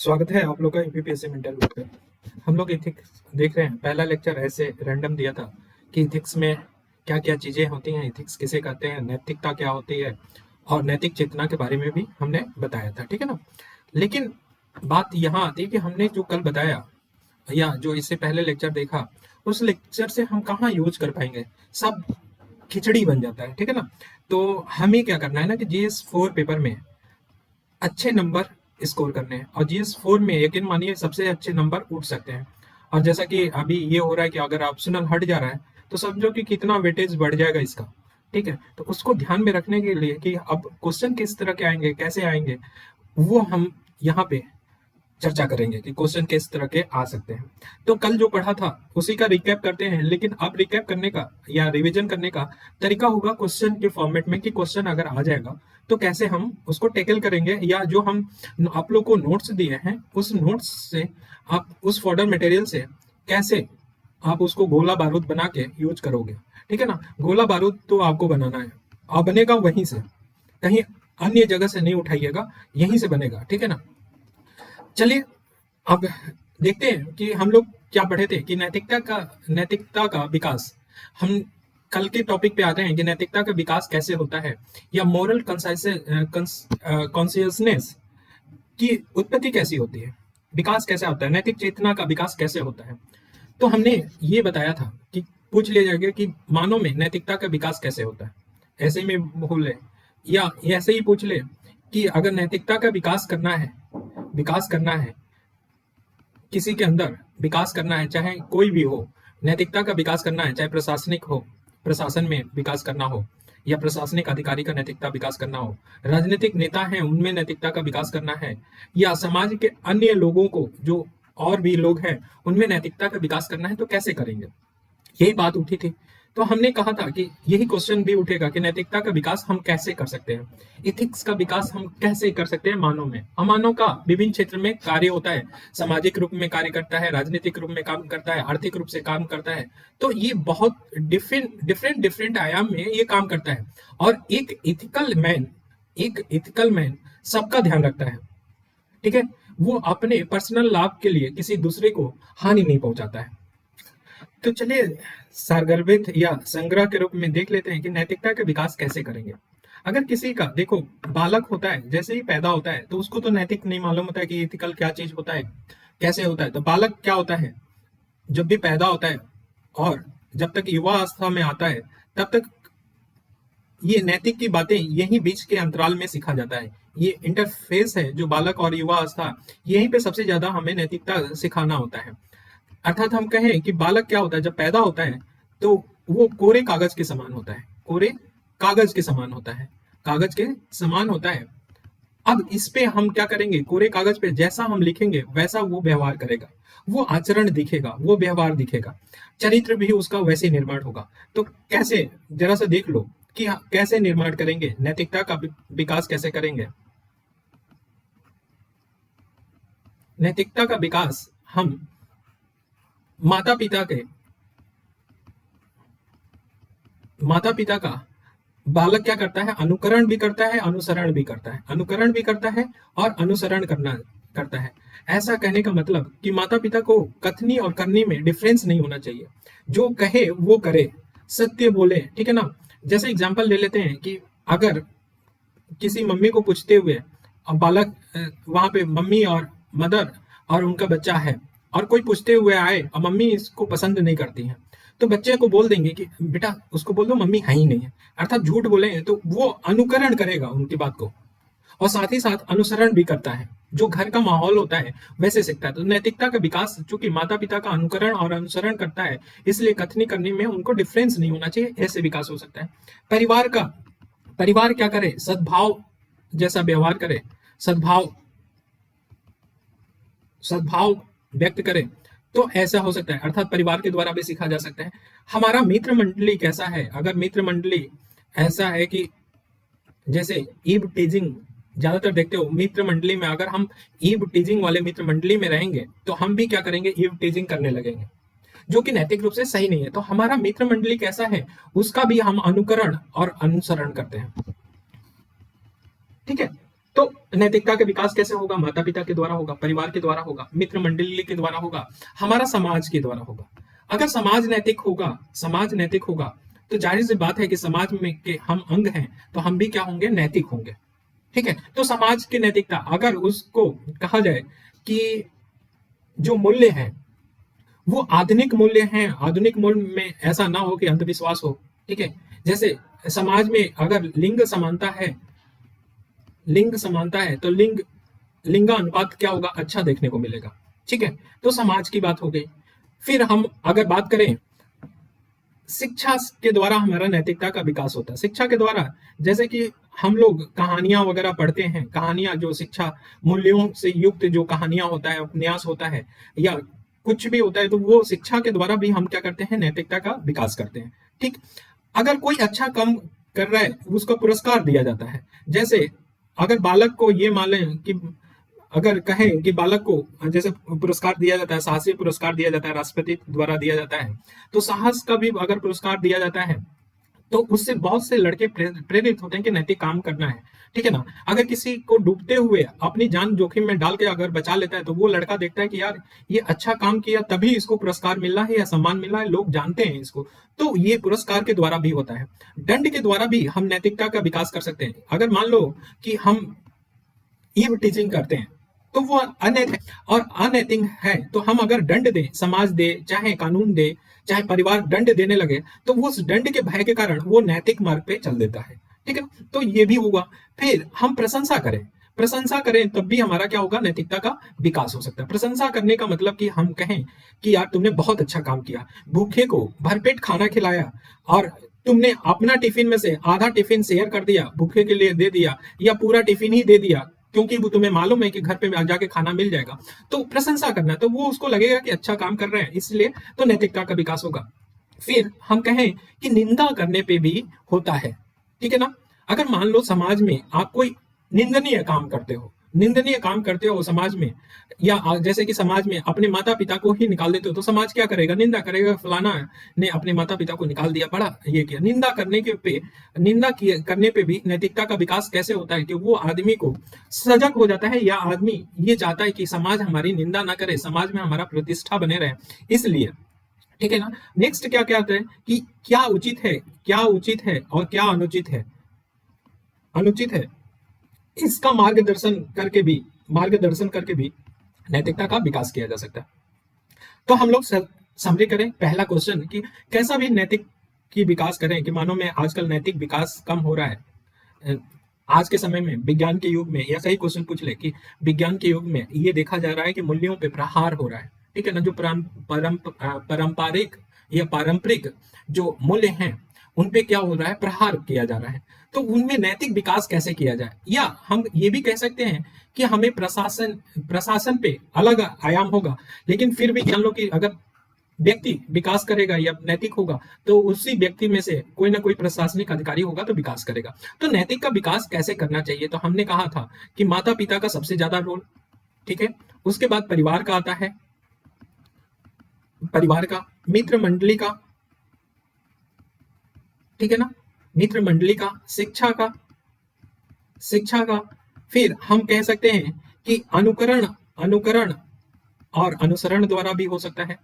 स्वागत है आप लोग का यूपीपीएससी मेंटल ग्रुप पे। हम लोग इथिक्स देख रहे हैं। पहला लेक्चर ऐसे रैंडम दिया था कि इथिक्स में क्या क्या चीज़ें होती हैं, इथिक्स किसे कहते हैं, नैतिकता क्या होती है और नैतिक चेतना के बारे में भी हमने बताया था, ठीक है ना। लेकिन बात यहाँ आती है कि हमने जो कल बताया या जो इससे पहले लेक्चर देखा, उस लेक्चर से हम कहाँ यूज कर पाएंगे, सब खिचड़ी बन जाता है, ठीक है ना। तो हमें क्या करना है ना कि GS4 पेपर में अच्छे नंबर स्कोर करने हैं और GS4 में यकीन मानिए सबसे अच्छे नंबर उठ सकते हैं। और जैसा कि अभी ये हो रहा है कि अगर ऑप्शनल हट जा रहा है तो समझो कि कितना वेटेज बढ़ जाएगा इसका, ठीक है। तो उसको ध्यान में रखने के लिए कि अब क्वेश्चन किस तरह के आएंगे, कैसे आएंगे, वो हम यहाँ पे चर्चा करेंगे कि क्वेश्चन किस तरह के आ सकते हैं। तो कल जो पढ़ा था उसी का रिकैप करते हैं, लेकिन अब रिकैप करने का या रिवीजन करने का तरीका होगा क्वेश्चन के फॉर्मेट में कि क्वेश्चन अगर आ जाएगा तो कैसे हम उसको टैकल करेंगे, या जो हम आप लोग को नोट्स दिए हैं उस नोट्स से आप उस फॉर्डर मटेरियल से कैसे आप उसको गोला बारूद बना के यूज करोगे, ठीक है ना। गोला बारूद तो आपको बनाना है और बनेगा वहीं से, कहीं अन्य जगह से नहीं उठाइएगा, यहीं से बनेगा, ठीक है ना। चलिए अब देखते हैं कि हम लोग क्या पढ़े थे कि नैतिकता का विकास। हम कल के टॉपिक पे आते हैं कि नैतिकता का विकास कैसे होता है, या मोरल कॉन्शियसनेस की उत्पत्ति कैसी होती है, विकास कैसे होता है, नैतिक चेतना का विकास कैसे होता है। तो हमने ये बताया था कि पूछ लिया जाएगा कि मानव में नैतिकता का विकास कैसे होता है, ऐसे में बोल ले या ऐसे ही पूछ ले कि अगर नैतिकता का विकास करना है किसी के अंदर, विकास करना है चाहे कोई भी हो, नैतिकता का विकास करना है, चाहे प्रशासनिक हो, प्रशासन में विकास करना हो, या प्रशासनिक अधिकारी का नैतिकता विकास करना हो, राजनीतिक नेता हैं उनमें नैतिकता का विकास करना है, या समाज के अन्य लोगों को जो और भी लोग हैं उनमें नैतिकता का विकास करना है, तो कैसे करेंगे, यही बात उठी थी। तो हमने कहा था कि यही क्वेश्चन भी उठेगा कि नैतिकता का विकास हम कैसे कर सकते हैं, इथिक्स का विकास हम कैसे कर सकते हैं मानव में। अमानव का विभिन्न क्षेत्र में कार्य होता है, सामाजिक रूप में कार्य करता है, राजनीतिक रूप में काम करता है, आर्थिक रूप से काम करता है। तो ये बहुत डिफरेंट आयाम में ये काम करता है। और एक इथिकल मैन सबका ध्यान रखता है, ठीक है। वो अपने पर्सनल लाभ के लिए किसी दूसरे को हानि नहीं पहुंचाता है। तो चलिए सारगर्भित या संग्रह के रूप में देख लेते हैं कि नैतिकता का विकास कैसे करेंगे। अगर किसी का देखो बालक होता है, जैसे ही पैदा होता है तो उसको तो नैतिक नहीं मालूम होता है कि एथिकल क्या चीज होता है, कैसे होता है। तो बालक क्या होता है, जब भी पैदा होता है और जब तक युवा अवस्था में आता है तब तक ये नैतिक की बातें यही बीच के अंतराल में सीखा जाता है। ये इंटरफेस है जो बालक और युवा अवस्था, यहीं पे सबसे ज्यादा हमें नैतिकता सिखाना होता है। अर्थात हम कहें कि बालक क्या होता है, जब पैदा होता है तो वो कोरे कागज के समान होता है, कोरे कागज के समान होता है, कागज के समान होता है। अब इस पे हम क्या करेंगे, कोरे कागज पे जैसा हम लिखेंगे वैसा वो व्यवहार करेगा, वो आचरण दिखेगा, वो व्यवहार दिखेगा, चरित्र भी उसका वैसे निर्माण होगा। तो कैसे, जरा सा देख लो कि कैसे निर्माण करेंगे, नैतिकता का विकास कैसे करेंगे। नैतिकता का विकास हम माता पिता का बालक क्या करता है, अनुकरण भी करता है, अनुसरण भी करता है, अनुकरण भी करता है और अनुसरण करता है। ऐसा कहने का मतलब कि माता पिता को कथनी और करनी में डिफरेंस नहीं होना चाहिए, जो कहे वो करे, सत्य बोले, ठीक है ना। जैसे एग्जांपल ले लेते हैं कि अगर किसी मम्मी को पूछते हुए अब बालक वहां पे मम्मी और मदर और उनका बच्चा है, और कोई पूछते हुए आए और मम्मी इसको पसंद नहीं करती हैं, तो बच्चे को बोल देंगे कि बेटा उसको बोल दो मम्मी है ही नहीं है, अर्थात झूठ बोले तो वो अनुकरण करेगा उनकी बात को, और साथ ही साथ अनुसरण भी करता है, जो घर का माहौल होता है वैसे सीखता है। तो नैतिकता का विकास चूंकि माता पिता का अनुकरण और अनुसरण करता है, इसलिए कथनी करने में उनको डिफरेंस नहीं होना चाहिए, ऐसे विकास हो सकता है। परिवार क्या करे, सद्भाव जैसा व्यवहार करे, सद्भाव सद्भाव व्यक्त करे, तो ऐसा हो सकता है, अर्थात परिवार के द्वारा भी सीखा जा सकता है। हमारा मित्र मंडली कैसा है, अगर मित्र मंडली ऐसा है कि जैसे ईव टीजिंग ज्यादातर देखते हो मित्र मंडली में, अगर हम ईव टीजिंग वाले मित्र मंडली में रहेंगे तो हम भी क्या करेंगे, ईव टीजिंग करने लगेंगे, जो कि नैतिक रूप से सही नहीं है। तो हमारा मित्र मंडली कैसा है उसका भी हम अनुकरण और अनुसरण करते हैं, ठीक है। तो नैतिकता का विकास कैसे होगा? माता पिता के द्वारा होगा, परिवार के द्वारा होगा, मित्र मंडली के द्वारा होगा, हमारा समाज के द्वारा होगा। अगर समाज नैतिक होगा, समाज नैतिक होगा, तो जाहिर सी बात है कि समाज में के हम अंग हैं, तो हम भी क्या होंगे? नैतिक होंगे। ठीक है, तो समाज की नैतिकता अगर उसको कहा जाए कि जो मूल्य है वो आधुनिक मूल्य हैं, आधुनिक मूल्य में ऐसा ना हो कि अंधविश्वास हो। ठीक है, जैसे समाज में अगर लिंग समानता है तो लिंगानुपात क्या होगा? अच्छा देखने को मिलेगा। ठीक है, तो समाज की बात हो गई। फिर हम अगर बात करें शिक्षा के द्वारा हमारा नैतिकता का विकास होता है। शिक्षा के द्वारा जैसे कि हम लोग कहानियां वगैरह पढ़ते हैं, कहानियां जो शिक्षा मूल्यों से युक्त जो कहानियां होता है, उपन्यास होता है या कुछ भी होता है, तो वो शिक्षा के द्वारा भी हम क्या करते हैं? नैतिकता का विकास करते हैं। ठीक, अगर कोई अच्छा काम कर रहा है उसको पुरस्कार दिया जाता है। जैसे अगर बालक को ये मान लें कि अगर कहें कि बालक को जैसे पुरस्कार दिया जाता है, साहसी पुरस्कार दिया जाता है, राष्ट्रपति द्वारा दिया जाता है, तो साहस का भी अगर पुरस्कार दिया जाता है तो उससे बहुत से लड़के प्रेरित होते हैं कि नैतिक काम करना है। ठीक है ना? अगर किसी को डूबते हुए अपनी जान जोखिम में डाल के अगर बचा लेता है तो वो लड़का देखता है कि यार ये अच्छा काम किया तभी इसको पुरस्कार मिल रहा है या सम्मान मिल रहा है, लोग जानते हैं इसको। तो ये पुरस्कार के द्वारा भी होता है। दंड के द्वारा भी हम नैतिकता का विकास कर सकते हैं। अगर मान लो कि हम ईव टीचिंग करते हैं तो वो अनैतिक और अनैतिक है, तो हम अगर दंड दें, समाज दे, चाहे कानून दे, चाहे परिवार दंड देने लगे, तो वो उस दंड के भय के कारण वो नैतिक मार्ग पे चल देता है। ठीक है, तो ये भी होगा। फिर हम प्रशंसा करें तब भी हमारा क्या होगा? नैतिकता का विकास हो सकता है। प्रशंसा करने का मतलब कि हम कहें कि यार तुमने बहुत अच्छा काम किया, भूखे को भरपेट खाना खिलाया और तुमने अपना टिफिन में से आधा टिफिन शेयर कर दिया, भूखे के लिए दे दिया, या पूरा टिफिन ही दे दिया क्योंकि वो तुम्हें मालूम है कि घर पे जाके खाना मिल जाएगा। तो प्रशंसा करना, तो वो उसको लगेगा कि अच्छा काम कर रहे हैं, इसलिए तो नैतिकता का विकास होगा। फिर हम कहें कि निंदा करने पे भी होता है। ठीक है ना? अगर मान लो समाज में आप कोई निंदनीय काम करते हो समाज में, या जैसे कि समाज में अपने माता पिता को ही निकाल देते हो, तो समाज क्या करेगा? निंदा करेगा, फलाना ने अपने माता पिता को निकाल दिया, बड़ा ये किया। करने पे भी नैतिकता का विकास कैसे होता है कि वो आदमी को सजग हो जाता है, या आदमी ये चाहता है कि समाज हमारी निंदा ना करे, समाज में हमारा प्रतिष्ठा बने रहे, इसलिए। ठीक है ना? नेक्स्ट क्या क्या आता है कि क्या उचित है और क्या अनुचित है, इसका मार्गदर्शन करके भी नैतिकता का विकास किया जा सकता है। तो हम लोग समरी करें पहला क्वेश्चन कि कैसा भी नैतिक की विकास करें, कि मानो में आजकल नैतिक विकास कम हो रहा है। आज के समय में विज्ञान के युग में, या सही क्वेश्चन पूछ ले कि विज्ञान के युग में ये देखा जा रहा है कि मूल्यों पे प्रहार हो रहा है। ठीक है ना? जो पारंपरिक जो मूल्य हैं उन पे क्या हो रहा है? प्रहार किया जा रहा है। तो उनमें नैतिक विकास कैसे किया जाए, या हम ये भी कह सकते हैं कि हमें प्रशासन पे अलग आयाम होगा, लेकिन फिर भी जान लो कि अगर व्यक्ति विकास करेगा या नैतिक होगा तो उसी व्यक्ति में से कोई ना कोई प्रशासनिक अधिकारी होगा तो विकास करेगा। तो नैतिक का विकास कैसे करना चाहिए? तो हमने कहा था कि माता पिता का सबसे ज्यादा रोल। ठीक है, उसके बाद परिवार का आता है, परिवार का, मित्र मंडली का, ठीक है ना, मित्र मंडली का, शिक्षा का, फिर हम कह सकते हैं कि अनुकरण और अनुसरण द्वारा भी हो सकता है,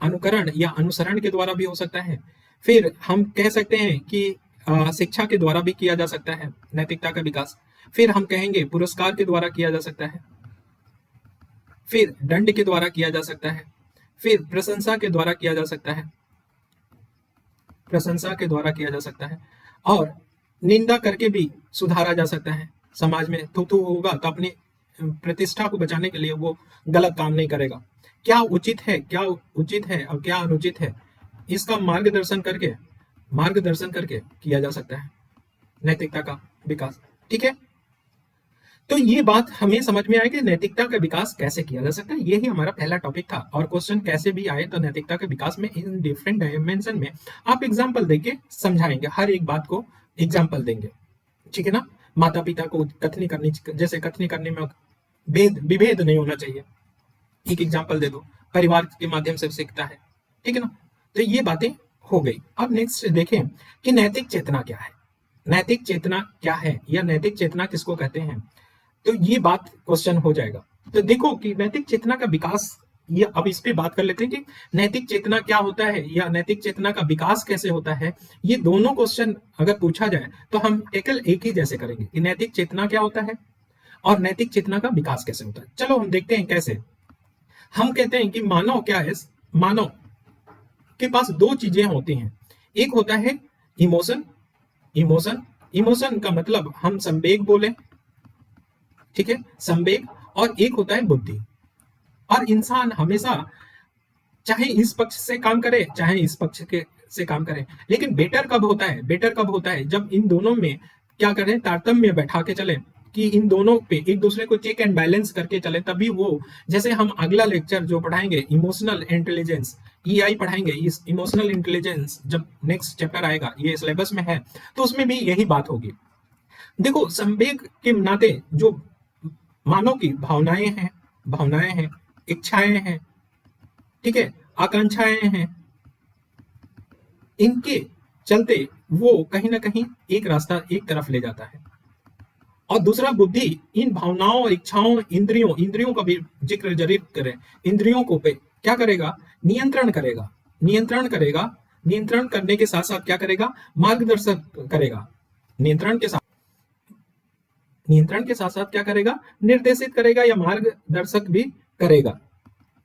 अनुकरण या अनुसरण के द्वारा भी हो सकता है। फिर हम कह सकते हैं कि शिक्षा के द्वारा भी किया जा सकता है नैतिकता का विकास। फिर हम कहेंगे पुरस्कार के द्वारा किया जा सकता है, फिर दंड के द्वारा किया जा सकता है, फिर प्रशंसा के द्वारा किया जा सकता है, और निंदा करके भी सुधारा जा सकता है। समाज में थू थू होगा तो अपनी प्रतिष्ठा को बचाने के लिए वो गलत काम नहीं करेगा। क्या उचित है और क्या अनुचित है, इसका मार्गदर्शन करके किया जा सकता है नैतिकता का विकास। ठीक है, तो ये बात हमें समझ में आए कि नैतिकता का विकास कैसे किया जा सकता है। यही हमारा पहला टॉपिक था। और क्वेश्चन कैसे भी आए तो नैतिकता के विकास में इन डिफरेंट डायमेंशन में आप एग्जाम्पल देके समझाएंगे, हर एक बात को एग्जाम्पल देंगे। ठीक है ना? माता पिता को कथनी करने में विभेद नहीं होना चाहिए, एक एग्जाम्पल दे दो, परिवार के माध्यम से सीखता है। ठीक है ना? तो ये बातें हो गई। अब नेक्स्ट देखें कि नैतिक चेतना क्या है। नैतिक चेतना क्या है या नैतिक चेतना किसको कहते हैं, तो ये बात क्वेश्चन हो जाएगा। तो देखो कि नैतिक चेतना का विकास, ये अब इस पे बात कर लेते हैं कि नैतिक चेतना क्या होता है या नैतिक चेतना का विकास कैसे होता है। ये दोनों क्वेश्चन अगर पूछा जाए तो हम टेकल एक ही जैसे करेंगे कि नैतिक चेतना क्या होता है और नैतिक चेतना का विकास कैसे होता है। चलो हम देखते हैं कैसे। हम कहते हैं कि मानव क्या है, मानव के पास दो चीजें होती हैं। एक होता है इमोशन, इमोशन इमोशन का मतलब हम संवेग बोले, ठीक है, संवेग। और एक होता है बुद्धि। और इंसान हमेशा चाहे इस पक्ष से काम करे चाहे इस पक्ष के से काम करे, लेकिन बेटर कब होता है, बेटर कब होता है जब इन दोनों में क्या करें, तारतम्य बैठा के चले, कि इन दोनों पे एक दूसरे को चेक एंड बैलेंस करके चले, तभी वो, जैसे हम अगला लेक्चर जो पढ़ाएंगे इमोशनल इंटेलिजेंस, ईआई पढ़ाएंगे, इस इमोशनल इंटेलिजेंस जब नेक्स्ट चैप्टर आएगा, ये सिलेबस में है, तो उसमें भी यही बात होगी। देखो संवेग के नाते जो मानव की भावनाएं हैं, इच्छाएं हैं, ठीक है, आकांक्षाएं हैं, इनके चलते वो कहीं ना कहीं एक रास्ता एक तरफ ले जाता है। और दूसरा बुद्धि इन भावनाओं और इच्छाओं, इंद्रियों का भी जिक्र जरूर करें, इंद्रियों को पे क्या करेगा, नियंत्रण करेगा, नियंत्रण करेगा, नियंत्रण करने के साथ साथ क्या करेगा, मार्गदर्शक करेगा, नियंत्रण के साथ साथ क्या करेगा, निर्देशित करेगा या मार्गदर्शक भी करेगा।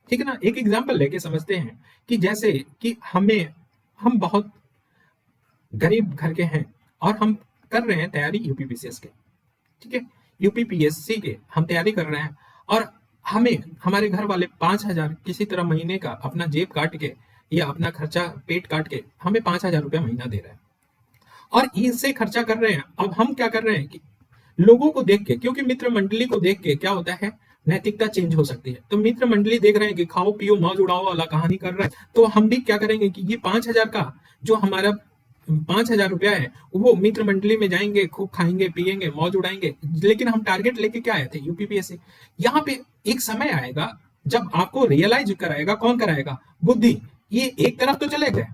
ठीक है ना। एक एग्जांपल लेके समझते हैं कि जैसे कि हम बहुत गरीब घर के हैं और हम कर रहे हैं तैयारी यूपीपीसीएस के, ठीक है, यूपीपीएससी के हम तैयारी कर रहे हैं, और हमें हमारे घर वाले 5,000 किसी तरह महीने का अपना जेब काट के या अपना खर्चा पेट काट के हमें 5,000 रुपया महीना दे रहे हैं और इससे खर्चा कर रहे हैं। अब हम क्या कर रहे हैं कि लोगों को देख के, क्योंकि मित्र मंडली को देख के क्या होता है, नैतिकता चेंज हो सकती है। तो मित्र मंडली देख रहे हैं कि खाओ पियो मौज उड़ाओ वाला कहानी कर रहा है, तो हम भी क्या करेंगे कि ये 5,000 का जो हमारा 5,000 रुपया है वो मित्र मंडली में जाएंगे, खूब खाएंगे पिएंगे मौज उड़ाएंगे, लेकिन हम टारगेट लेके क्या आए थे, यूपीपीएससी। यहाँ पे एक समय आएगा जब आपको रियलाइज कराएगा, कौन कराएगा, बुद्धि। ये एक तरफ तो चले गए,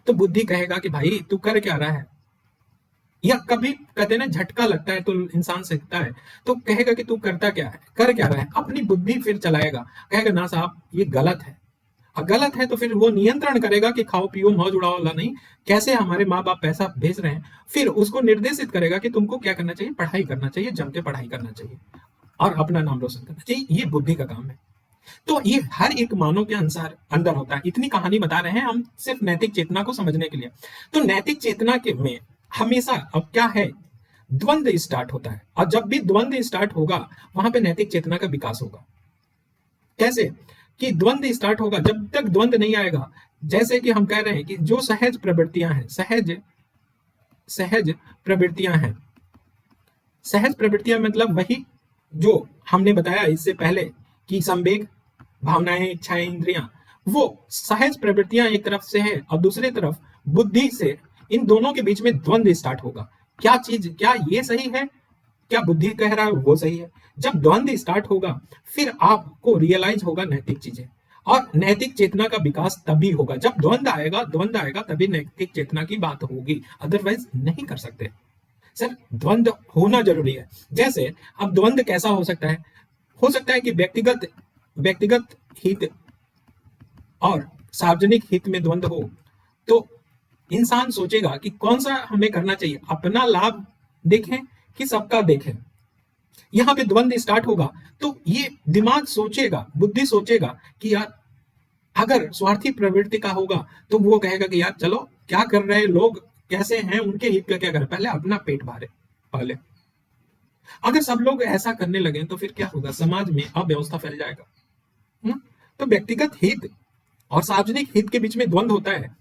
तो बुद्धि कहेगा कि भाई तू कर क्या रहा है, या कभी कहते हैं ना झटका लगता है तो इंसान सीखता है, तो कहेगा कि तू करता क्या है, कर क्या रहा है, अपनी बुद्धि फिर चलाएगा, कहेगा ना साहब ये गलत है। और गलत है तो फिर वो नियंत्रण करेगा कि खाओ पियो मौज उड़ाओ वाला नहीं, कैसे हमारे माँ बाप पैसा भेज रहे हैं, फिर उसको निर्देशित करेगा कि तुमको क्या करना चाहिए, पढ़ाई करना चाहिए, जम के पढ़ाई करना चाहिए और अपना नाम रोशन करना चाहिए। ये बुद्धि का काम है। तो ये हर एक मानव के अनुसार अंदर होता है। इतनी कहानी बता रहे हैं हम सिर्फ नैतिक चेतना को समझने के लिए। तो नैतिक चेतना के में हमेशा अब क्या है, द्वंद्व स्टार्ट होता है, और जब भी द्वंद्व स्टार्ट होगा वहां पे नैतिक चेतना का विकास होगा। कैसे कि द्वंद्व स्टार्ट होगा, जब तक द्वंद्व नहीं आएगा, जैसे कि हम कह रहे हैं कि जो सहज प्रवृत्तियां हैं, सहज प्रवृत्तियां हैं, सहज प्रवृत्तियां मतलब वही जो हमने बताया इससे पहले कि संवेग, भावनाएं, इच्छाएं, इंद्रियां, वो सहज प्रवृत्तियां एक तरफ से है और दूसरी तरफ बुद्धि से, इन दोनों के बीच में द्वंद्व स्टार्ट होगा। क्या चीज, क्या ये सही है, क्या बुद्धि कह रहा है वो सही है। जब द्वंद्व स्टार्ट होगा फिर आपको रियलाइज होगा नैतिक चीजें, और नैतिक चेतना का विकास तभी होगा जब द्वंद्व आएगा तभी नैतिक चेतना की बात होगी, अदरवाइज नहीं कर सकते। सर द्वंद्व होना जरूरी है। जैसे अब द्वंद्व कैसा हो सकता है, हो सकता है कि व्यक्तिगत हित और सार्वजनिक हित में द्वंद्व हो, तो इंसान सोचेगा कि कौन सा हमें करना चाहिए, अपना लाभ देखें कि सबका देखें। यहां पे द्वंद्व स्टार्ट होगा तो ये दिमाग सोचेगा, बुद्धि सोचेगा कि यार अगर स्वार्थी प्रवृत्ति का होगा तो वो कहेगा कि यार चलो क्या कर रहे हैं लोग, कैसे हैं, उनके हित का क्या करें, पहले अपना पेट भरे पहले। अगर सब लोग ऐसा करने लगे तो फिर क्या होगा, समाज में अव्यवस्था फैल जाएगा। तो व्यक्तिगत हित और सार्वजनिक हित के बीच में द्वंद्व होता है,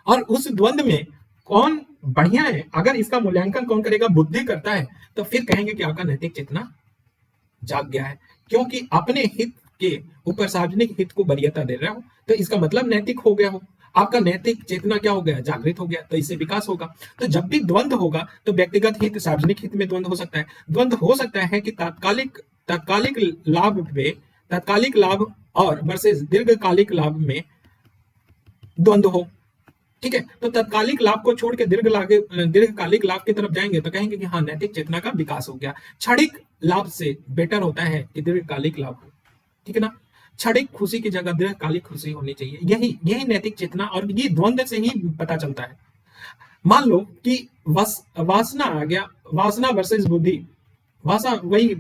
और उस द्वंद्व में कौन बढ़िया है, अगर इसका मूल्यांकन कौन करेगा, बुद्धि करता है, तो फिर कहेंगे कि आपका नैतिक चेतना जाग गया है, क्योंकि अपने हित के ऊपर सार्वजनिक हित को वरीयता दे रहे हो, तो इसका मतलब नैतिक हो गया हो, आपका नैतिक चेतना क्या हो गया, जागृत हो गया, तो इससे विकास होगा। तो जब भी द्वंद्व होगा तो व्यक्तिगत हित सार्वजनिक हित में द्वंद्व हो सकता है। द्वंद्व हो सकता है कि तात्कालिक लाभ और वर्सेस दीर्घकालिक लाभ में द्वंद्व हो, ठीक है, तो तत्कालिक लाभ को छोड़ के दीर्घकालिक लाभ की तरफ जाएंगे तो कहेंगे कि हाँ, नैतिक चेतना का विकास हो गया। क्षणिक लाभ से बेटर होता है कि दीर्घकालिक लाभ हो, ठीक है ना। क्षणिक खुशी की जगह दीर्घकालिक खुशी होनी चाहिए, यही यही नैतिक चेतना, और ये द्वंद्व से ही पता चलता है। मान लो कि वासना आ गया, वासना वर्सेस बुद्धि, वासा वही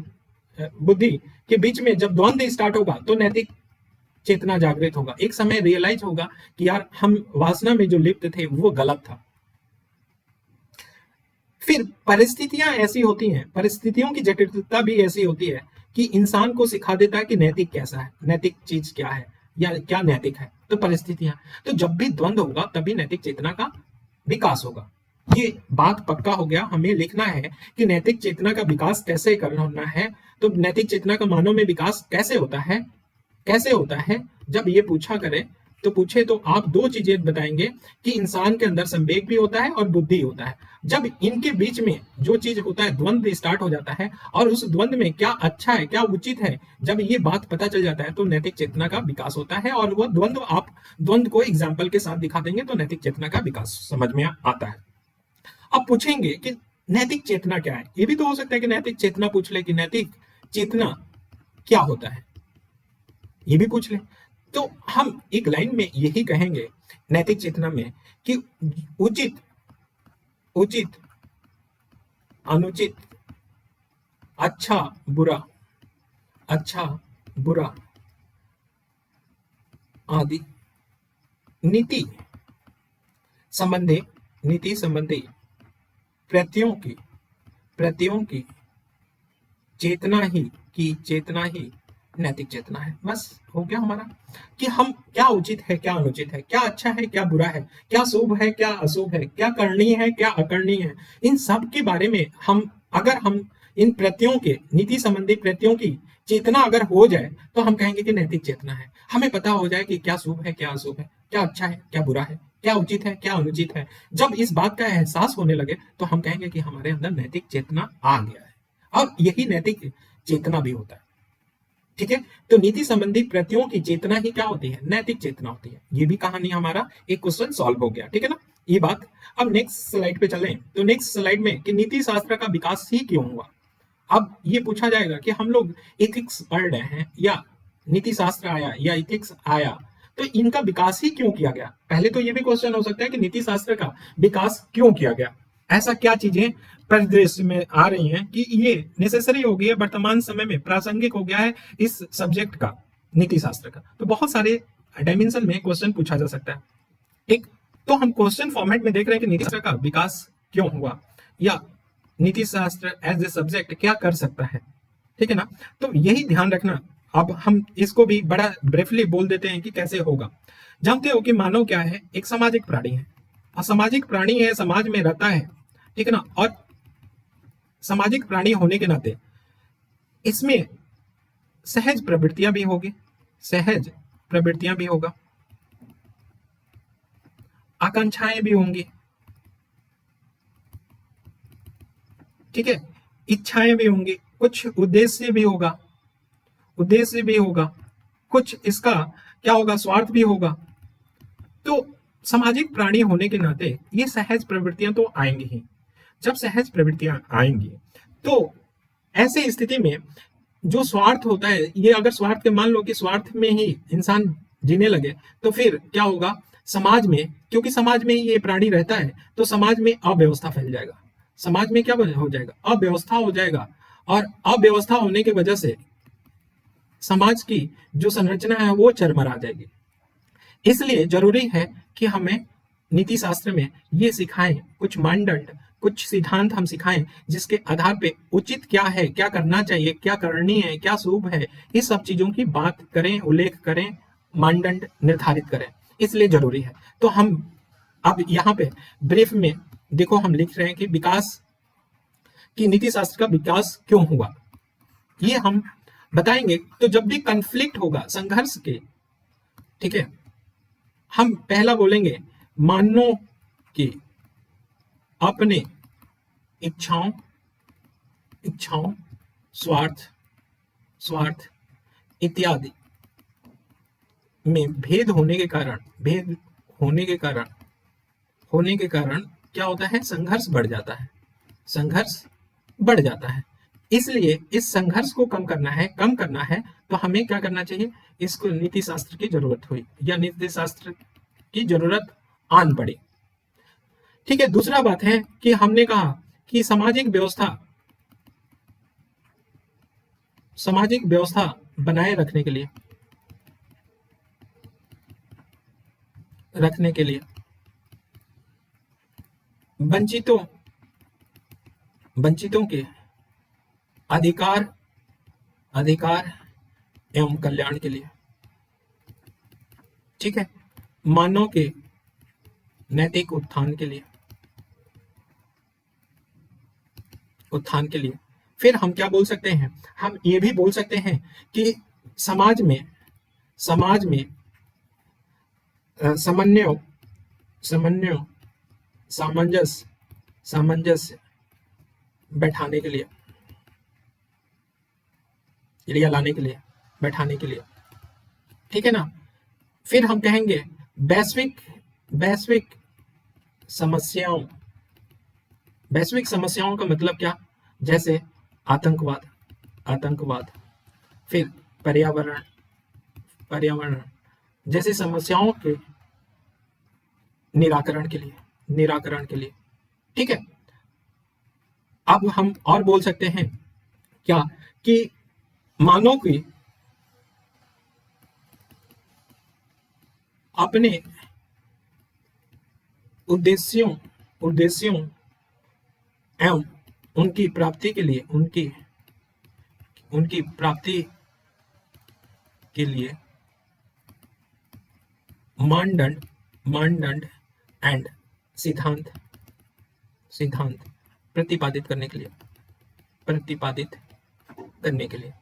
बुद्धि के बीच में जब द्वंद्व स्टार्ट होगा तो नैतिक चेतना जागृत होगा। एक समय रियलाइज होगा कि यार, हम वासना में जो लिप्त थे वो गलत था। फिर परिस्थितियां ऐसी होती हैं, परिस्थितियों की जटिलता भी ऐसी होती है कि इंसान को सिखा देता है कि नैतिक कैसा है, नैतिक चीज क्या है या क्या नैतिक है। तो परिस्थितियां, तो जब भी द्वंद्व होगा तभी नैतिक चेतना का विकास होगा। ये बात पक्का हो गया। हमें लिखना है कि नैतिक चेतना का विकास कैसे करना है। तो नैतिक चेतना का मानव में विकास कैसे होता है, कैसे होता है। जब ये पूछा करे तो पूछे तो आप दो चीजें बताएंगे कि इंसान के अंदर संवेग भी होता है और बुद्धि होता है। जब इनके बीच में जो चीज होता है, द्वंद्व स्टार्ट हो जाता है, और उस द्वंद्व में क्या अच्छा है क्या उचित है, जब ये बात पता चल जाता है तो नैतिक चेतना का विकास होता है। और वो द्वंद्व, आप द्वंद्व को एग्जाम्पल के साथ दिखा देंगे तो नैतिक चेतना का विकास समझ में आता है। अब पूछेंगे कि नैतिक चेतना क्या है। ये भी तो हो सकता है कि नैतिक चेतना पूछ ले कि नैतिक चेतना क्या होता है, ये भी पूछ ले। तो हम एक लाइन में यही कहेंगे नैतिक चेतना में कि उचित, उचित, अनुचित, अच्छा बुरा, अच्छा बुरा आदि नीति संबंधी, नीति संबंधी प्रत्ययों की चेतना ही, की चेतना ही नैतिक चेतना है। बस हो गया हमारा कि हम क्या उचित है क्या अनुचित है, क्या अच्छा है क्या बुरा है, क्या शुभ है क्या अशुभ है, क्या करणीय है क्या अकरणीय है, इन सब के बारे में हम, अगर हम इन प्रत्ययों के, नीति संबंधी प्रत्ययों की चेतना अगर हो जाए तो हम कहेंगे कि नैतिक चेतना है। हमें पता हो जाए कि क्या शुभ है क्या अशुभ है, क्या अच्छा है क्या बुरा है, क्या उचित है क्या अनुचित है। जब इस बात का एहसास होने लगे तो हम कहेंगे कि हमारे अंदर नैतिक चेतना आ गया है, और यही नैतिक चेतना भी होता है। ठीक है, तो नीति संबंधी प्रत्ययों की चेतना ही क्या होती है, नैतिक चेतना होती है। ये भी कहानी हमारा एक क्वेश्चन सॉल्व हो गया, ठीक है ना, ये बात। अब नेक्स्ट स्लाइड पे चलें तो नेक्स्ट स्लाइड में कि नीति शास्त्र का विकास ही क्यों हुआ। अब ये पूछा जाएगा कि हम लोग एथिक्स पढ़ रहे हैं या नीति शास्त्र आया या एथिक्स आया, तो इनका विकास ही क्यों किया गया। पहले तो ये भी क्वेश्चन हो सकता है कि नीति शास्त्र का विकास क्यों किया गया, ऐसा क्या चीजें परिदृश्य में आ रही हैं कि ये नेसेसरी हो गई है, वर्तमान समय में प्रासंगिक हो गया है इस सब्जेक्ट का, नीति शास्त्र का। तो बहुत सारे डायमेंशन में क्वेश्चन पूछा जा सकता है। ठीक, तो हम क्वेश्चन फॉर्मेट में देख रहे हैं कि नीति शास्त्र का विकास क्यों हुआ, या नीति शास्त्र एज ए सब्जेक्ट क्या कर सकता है, ठीक है ना। तो यही ध्यान रखना। अब हम इसको भी बड़ा ब्रीफली बोल देते हैं कि कैसे होगा। जानते हो कि मानव क्या है, एक सामाजिक प्राणी है, असामाजिक प्राणी है, समाज में रहता है, ठीक है ना। और सामाजिक प्राणी होने के नाते इसमें सहज प्रवृत्तियां भी होगी, सहज प्रवृत्तियां भी होगा, आकांक्षाएं भी होंगी, ठीक है, इच्छाएं भी होंगी, कुछ उद्देश्य भी होगा, उद्देश्य भी होगा, कुछ इसका क्या होगा, स्वार्थ भी होगा। तो सामाजिक प्राणी होने के नाते ये सहज प्रवृत्तियां तो आएंगी ही। जब सहज प्रवृत्तियां आएंगी तो ऐसे स्थिति में जो स्वार्थ होता है, ये अगर स्वार्थ के, मान लो कि स्वार्थ में ही इंसान जीने लगे तो फिर क्या होगा, समाज में, क्योंकि समाज में ही ये प्राणी रहता है तो समाज में अव्यवस्था फैल जाएगा। समाज में क्या हो जाएगा, अव्यवस्था हो जाएगा। और अव्यवस्था होने की वजह से समाज की जो संरचना है वो चरमरा जाएगी। इसलिए जरूरी है कि हमें नीति शास्त्र में ये सिखाएं, कुछ मानदंड, कुछ सिद्धांत हम सिखाएं जिसके आधार पे उचित क्या है, क्या करना चाहिए, क्या करनी है, क्या शुभ है, इस सब चीजों की बात करें, उल्लेख करें, मानदंड निर्धारित करें। इसलिए जरूरी है। तो हम अब यहाँ पे ब्रीफ में देखो, हम लिख रहे हैं कि विकास, कि नीति शास्त्र का विकास क्यों हुआ, ये हम बताएंगे। तो जब भी कंफ्लिक्ट होगा, संघर्ष के, ठीक है, हम पहला बोलेंगे मानव की अपने इच्छाओं, इच्छाओं, स्वार्थ, स्वार्थ इत्यादि में भेद होने के कारण, भेद होने के कारण होने के कारण क्या होता है, संघर्ष बढ़ जाता है, संघर्ष बढ़ जाता है। इसलिए इस संघर्ष को कम करना है, तो हमें क्या करना चाहिए, इसको नीति शास्त्र की जरूरत हुई या नीति शास्त्र की जरूरत आन पड़ी। ठीक है, दूसरा बात है कि हमने कहा कि सामाजिक व्यवस्था बनाए रखने के लिए वंचितों के अधिकार एवं कल्याण के लिए, ठीक है, मानव के नैतिक उत्थान के लिए। फिर हम क्या बोल सकते हैं, हम ये भी बोल सकते हैं कि समाज में समन्वय सामंजस्य बैठाने के लिए या लाने के लिए, बैठाने के लिए, ठीक है ना। फिर हम कहेंगे वैश्विक समस्याओं का मतलब क्या, जैसे आतंकवाद, फिर पर्यावरण जैसी समस्याओं के निराकरण के लिए, ठीक है। अब हम और बोल सकते हैं क्या, कि मानव की अपने उद्देश्यों एवं उनकी प्राप्ति के लिए मानदंड एंड सिद्धांत प्रतिपादित करने के लिए,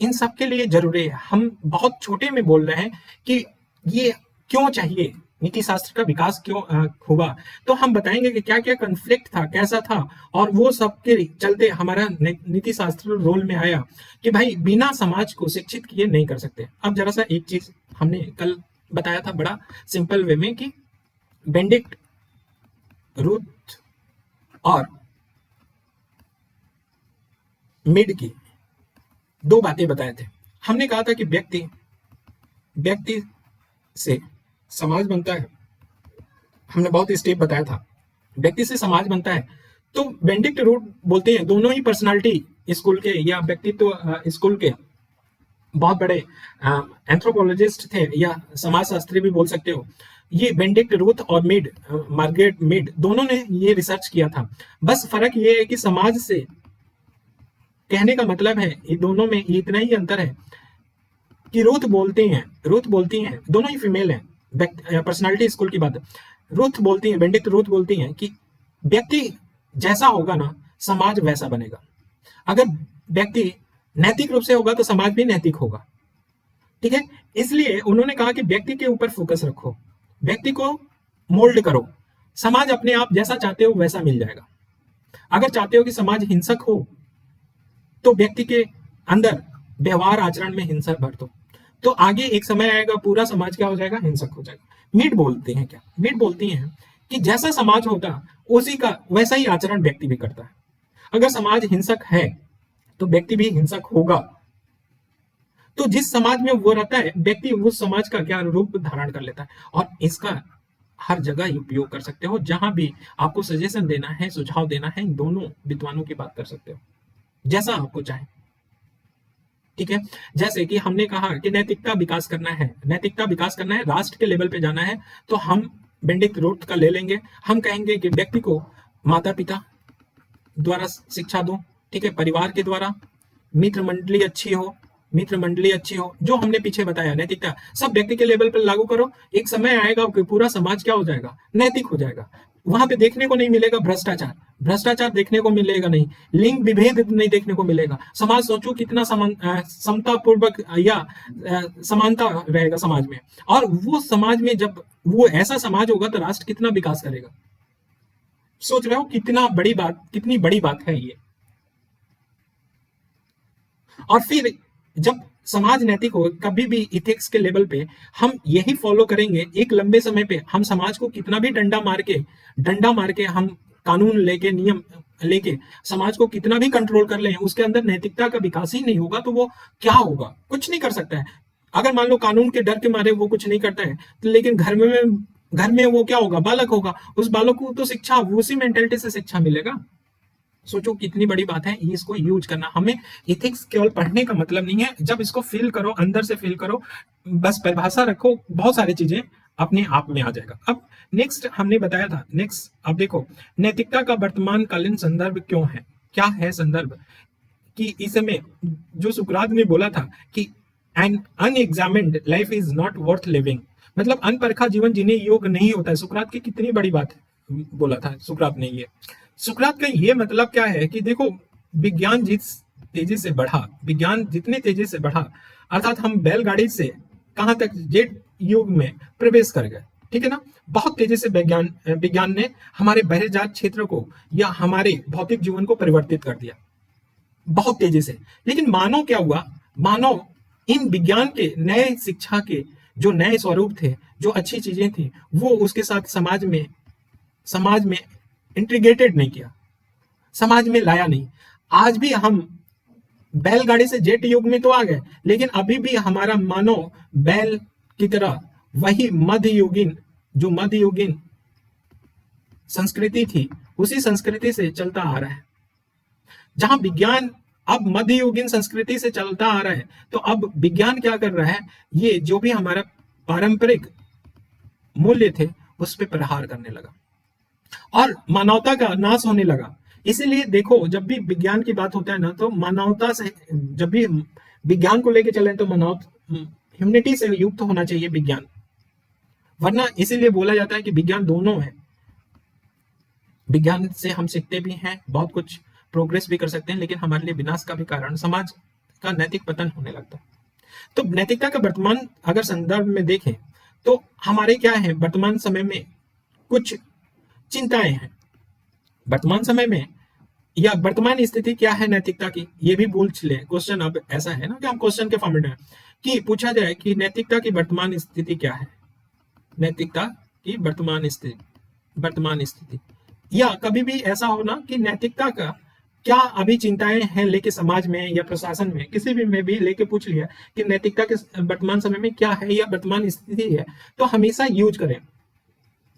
इन सब के लिए जरूरी है। हम बहुत छोटे में बोल रहे हैं कि ये क्यों चाहिए, नीति शास्त्र का विकास क्यों हुआ, तो हम बताएंगे कि क्या क्या कन्फ्लिक्ट था, कैसा था, और वो सब के चलते हमारा नीति शास्त्र रोल में आया कि भाई बिना समाज को शिक्षित किए नहीं कर सकते। अब जरा सा एक चीज हमने कल बताया था बड़ा सिंपल वे में कि बेनेडिक्ट रूथ और मिड की दो बातें बताए थे। हमने कहा था कि व्यक्ति से समाज बनता है, हमने बहुत स्टेप बताया था, व्यक्ति से समाज बनता है। तो बेनेडिक्ट रूथ बोलते हैं, दोनों ही पर्सनालिटी स्कूल के या व्यक्तित्व स्कूल के बहुत बड़े एंथ्रोपोलॉजिस्ट थे या समाजशास्त्री भी बोल सकते हो। ये बेनेडिक्ट रूथ और मार्गरेट मीड दोनों ने ये रिसर्च किया था। बस फर्क ये है कि समाज से कहने का मतलब है, ये दोनों में इतना ही अंतर है कि रूथ बोलती हैं, दोनों ही फीमेल हैं, पर्सनालिटी स्कूल की बात। बेनेडिक्ट रूथ बोलती हैं कि व्यक्ति जैसा होगा ना, समाज वैसा बनेगा। अगर व्यक्ति नैतिक रूप से होगा तो समाज भी नैतिक होगा, ठीक है। इसलिए उन्होंने कहा कि व्यक्ति के ऊपर फोकस रखो, व्यक्ति को मोल्ड करो, समाज अपने आप जैसा चाहते हो वैसा मिल जाएगा। अगर चाहते हो कि समाज हिंसक हो तो व्यक्ति के अंदर व्यवहार आचरण में हिंसा भर दो, तो आगे एक समय आएगा पूरा समाज क्या हो जाएगा, हिंसक हो जाएगा। मीड बोलती हैं कि जैसा समाज होगा उसी का वैसा ही आचरण व्यक्ति भी करता है। अगर समाज हिंसक है तो व्यक्ति भी हिंसक होगा। तो जिस समाज में वो रहता है व्यक्ति उस समाज का क्या रूप धारण कर लेता है, और इसका हर जगह उपयोग कर सकते हो। जहां भी आपको सजेशन देना है, सुझाव देना है, इन दोनों विद्वानों की बात कर सकते हो जैसा आपको चाहे, ठीक है। जैसे कि हमने कहा कि नैतिकता विकास करना है, राष्ट्र के लेवल पे जाना है, तो हम बेनेडिक्ट रूथ का ले लेंगे। हम कहेंगे कि व्यक्ति को माता पिता द्वारा शिक्षा दो, ठीक है, परिवार के द्वारा, मित्र मंडली अच्छी हो, जो हमने पीछे बताया नैतिकता सब व्यक्ति के लेवल पर लागू करो। एक समय आएगा कि पूरा समाज क्या हो जाएगा, नैतिक हो जाएगा। वहां पे देखने को नहीं मिलेगा भ्रष्टाचार देखने को मिलेगा नहीं, लिंग विभेद नहीं देखने को मिलेगा। समाज सोचो कितना समता पूर्वक या समानता रहेगा समाज में। और वो समाज में जब वो ऐसा समाज होगा तो राष्ट्र कितना विकास करेगा। सोच रहे हो कितनी बड़ी बात है ये। और फिर जब समाज नैतिक हो, कभी भी इथिक्स के लेवल पे हम यही फॉलो करेंगे, एक लंबे समय पे हम समाज को कितना भी डंडा मार के हम कानून लेके, नियम लेके समाज को कितना भी कंट्रोल कर लें, उसके अंदर नैतिकता का विकास ही नहीं होगा तो वो क्या होगा? कुछ नहीं कर सकता है। अगर मान लो कानून के डर के मारे वो कुछ नहीं करता है, तो लेकिन घर में वो क्या होगा? बालक होगा। उस बालक को तो शिक्षा उसी मेंटेलिटी से शिक्षा मिलेगा। सोचो कितनी बड़ी बात है इसको यूज करना। हमें इथिक्स केवल पढ़ने का मतलब नहीं है, जब इसको फील करो, अंदर से फील करो, बस परिभाषा रखो, बहुत सारी चीजें अपने आप में आ जाएगा। अब नेक्स्ट हमने बताया था, नेक्स्ट अब देखो, नैतिकता का वर्तमान कालीन संदर्भ क्यों है? क्या है संदर्भ? कि इस समय जो सुकरात ने बोला था कि an unexamined life is not worth living, मतलब अनपरखा जीवन जीने योग्य नहीं होता है। सुकरात की कितनी बड़ी बात है, बोला था सुकरात ने ये। सुकरात का ये मतलब क्या है कि देखो, विज्ञान जिस तेजी से बढ़ा, विज्ञान जितने तेजी से बढ़ा, अर्थात हम बैलगाड़ी से कहां तक, जेट युग में प्रवेश कर गए, ठीक है ना। बहुत तेजी से विज्ञान ने हमारे बहिर्जात क्षेत्र को या हमारे भौतिक जीवन को परिवर्तित कर दिया बहुत तेजी से। लेकिन मानव क्या हुआ? मानव इन विज्ञान के नए शिक्षा के जो नए स्वरूप थे, जो अच्छी चीजें थी, वो उसके साथ समाज में इंटीग्रेटेड नहीं किया, समाज में लाया नहीं। आज भी हम बैलगाड़ी से जेट युग में तो आ गए, लेकिन अभी भी हमारा मानव बैल की तरह वही मध्ययुगीन संस्कृति थी, उसी संस्कृति से चलता आ रहा है। जहां विज्ञान अब मध्ययुगीन संस्कृति से चलता आ रहा है, तो अब विज्ञान क्या कर रहा है? ये जो भी हमारा पारंपरिक मूल्य थे उस पर प्रहार करने लगा और मानवता का नाश होने लगा। इसीलिए देखो, जब भी विज्ञान की बात होता है ना, तो मानवता से, जब भी विज्ञान को लेके चलें तो ह्यूमनिटी से युक्त होना चाहिए विज्ञान, वरना इसीलिए बोला जाता है कि विज्ञान दोनों है। विज्ञान से हम सीखते भी हैं, बहुत कुछ प्रोग्रेस भी कर सकते हैं, लेकिन हमारे लिए विनाश का भी कारण, समाज का नैतिक पतन होने लगता है। तो नैतिकता का वर्तमान अगर संदर्भ में देखें तो हमारे क्या है, वर्तमान समय में कुछ चिंताएं हैं। वर्तमान समय में या वर्तमान स्थिति क्या है नैतिकता की, ये भी पूछ ले। क्वेश्चन अब ऐसा है ना कि हम क्वेश्चन के फॉर्मेट में कि पूछा जाए कि नैतिकता की वर्तमान स्थिति क्या है, नैतिकता की वर्तमान स्थिति, या कभी भी ऐसा हो ना कि नैतिकता का क्या अभी चिंताएं हैं लेके समाज में या प्रशासन में, किसी भी में भी लेके पूछ लिया कि नैतिकता के वर्तमान समय में क्या है या वर्तमान स्थिति है, तो हमेशा यूज करें।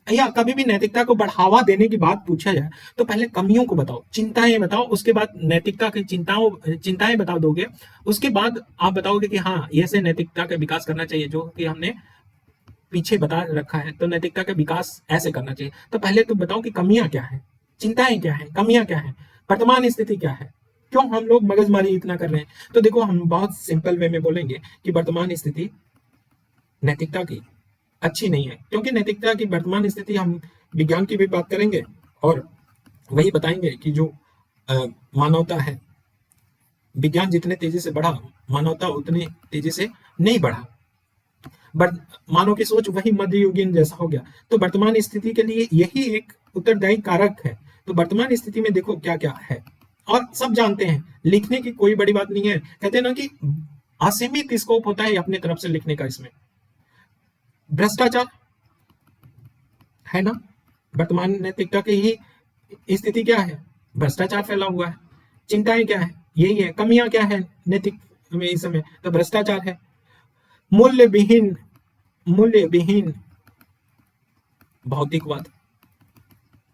या कभी भी नैतिकता को बढ़ावा देने की बात पूछा जाए तो पहले कमियों को बताओ, चिंताएं बताओ, उसके बाद नैतिकता की चिंताएं बता दोगे, उसके बाद आप बताओगे कि हाँ, ऐसे नैतिकता का विकास करना चाहिए जो कि हमने पीछे बता रखा है, तो नैतिकता का विकास ऐसे करना चाहिए। तो पहले तो बताओ कि कमियां क्या है, चिंताएं क्या है, कमियां क्या है, वर्तमान स्थिति क्या है, क्यों हम लोग मगजमारी इतना कर रहे हैं। तो देखो, हम बहुत सिंपल वे में बोलेंगे कि वर्तमान स्थिति नैतिकता की अच्छी नहीं है, क्योंकि नैतिकता की वर्तमान स्थिति, हम विज्ञान की भी बात करेंगे और वही बताएंगे कि जो मानवता है, विज्ञान जितने तेजी से बढ़ा, मानवता उतनी तेजी से नहीं बढ़ा। मानव की सोच वही मध्ययुगीन जैसा हो गया। तो वर्तमान स्थिति के लिए यही एक उत्तरदायी कारक है। तो वर्तमान स्थिति में देखो क्या क्या है, और सब जानते हैं, लिखने की कोई बड़ी बात नहीं है। कहते हैं ना कि असीमित स्कोप होता है अपने तरफ से लिखने का। इसमें भ्रष्टाचार है ना, वर्तमान नैतिकता की ही स्थिति क्या है? भ्रष्टाचार फैला हुआ है। चिंताएं क्या है? यही है। कमियां क्या है नैतिक में इस समय? तो भ्रष्टाचार है। मूल्य विहीन भौतिकवाद,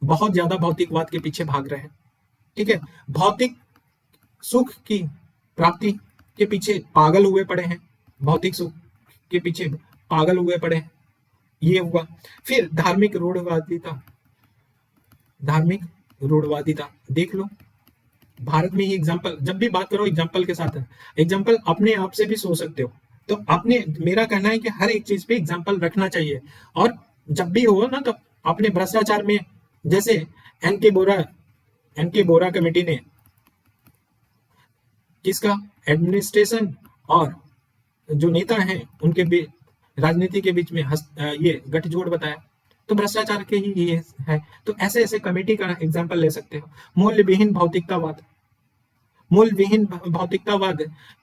बहुत ज्यादा भौतिकवाद के पीछे भाग रहे हैं, ठीक है। भौतिक सुख की प्राप्ति के पीछे पागल हुए पड़े हैं, भौतिक सुख के पीछे पागल हुए पड़े हैं, ये हुआ। फिर धार्मिक रूढ़वादिता देख लो। भारत में ही एग्जाम्पल, जब भी बात करो एग्जाम्पल के साथ, एग्जाम्पल अपने आप से भी सोच सकते हो। तो अपने, मेरा कहना है कि हर एक चीज पे एग्जाम्पल रखना चाहिए। और जब भी हो ना, तो अपने भ्रष्टाचार में, जैसे एनके बोरा कमेटी ने किसका, एडमिनिस्ट्रेशन और जो नेता हैं उनके बीच, राजनीति के बीच में ये गठजोड़ बताया, तो भ्रष्टाचार के ही ये है। तो ऐसे ऐसे कमेटी का एग्जाम्पल ले सकते हो। मूल्य विहीन भौतिकतावाद, मूल विहीन भौतिकतावाद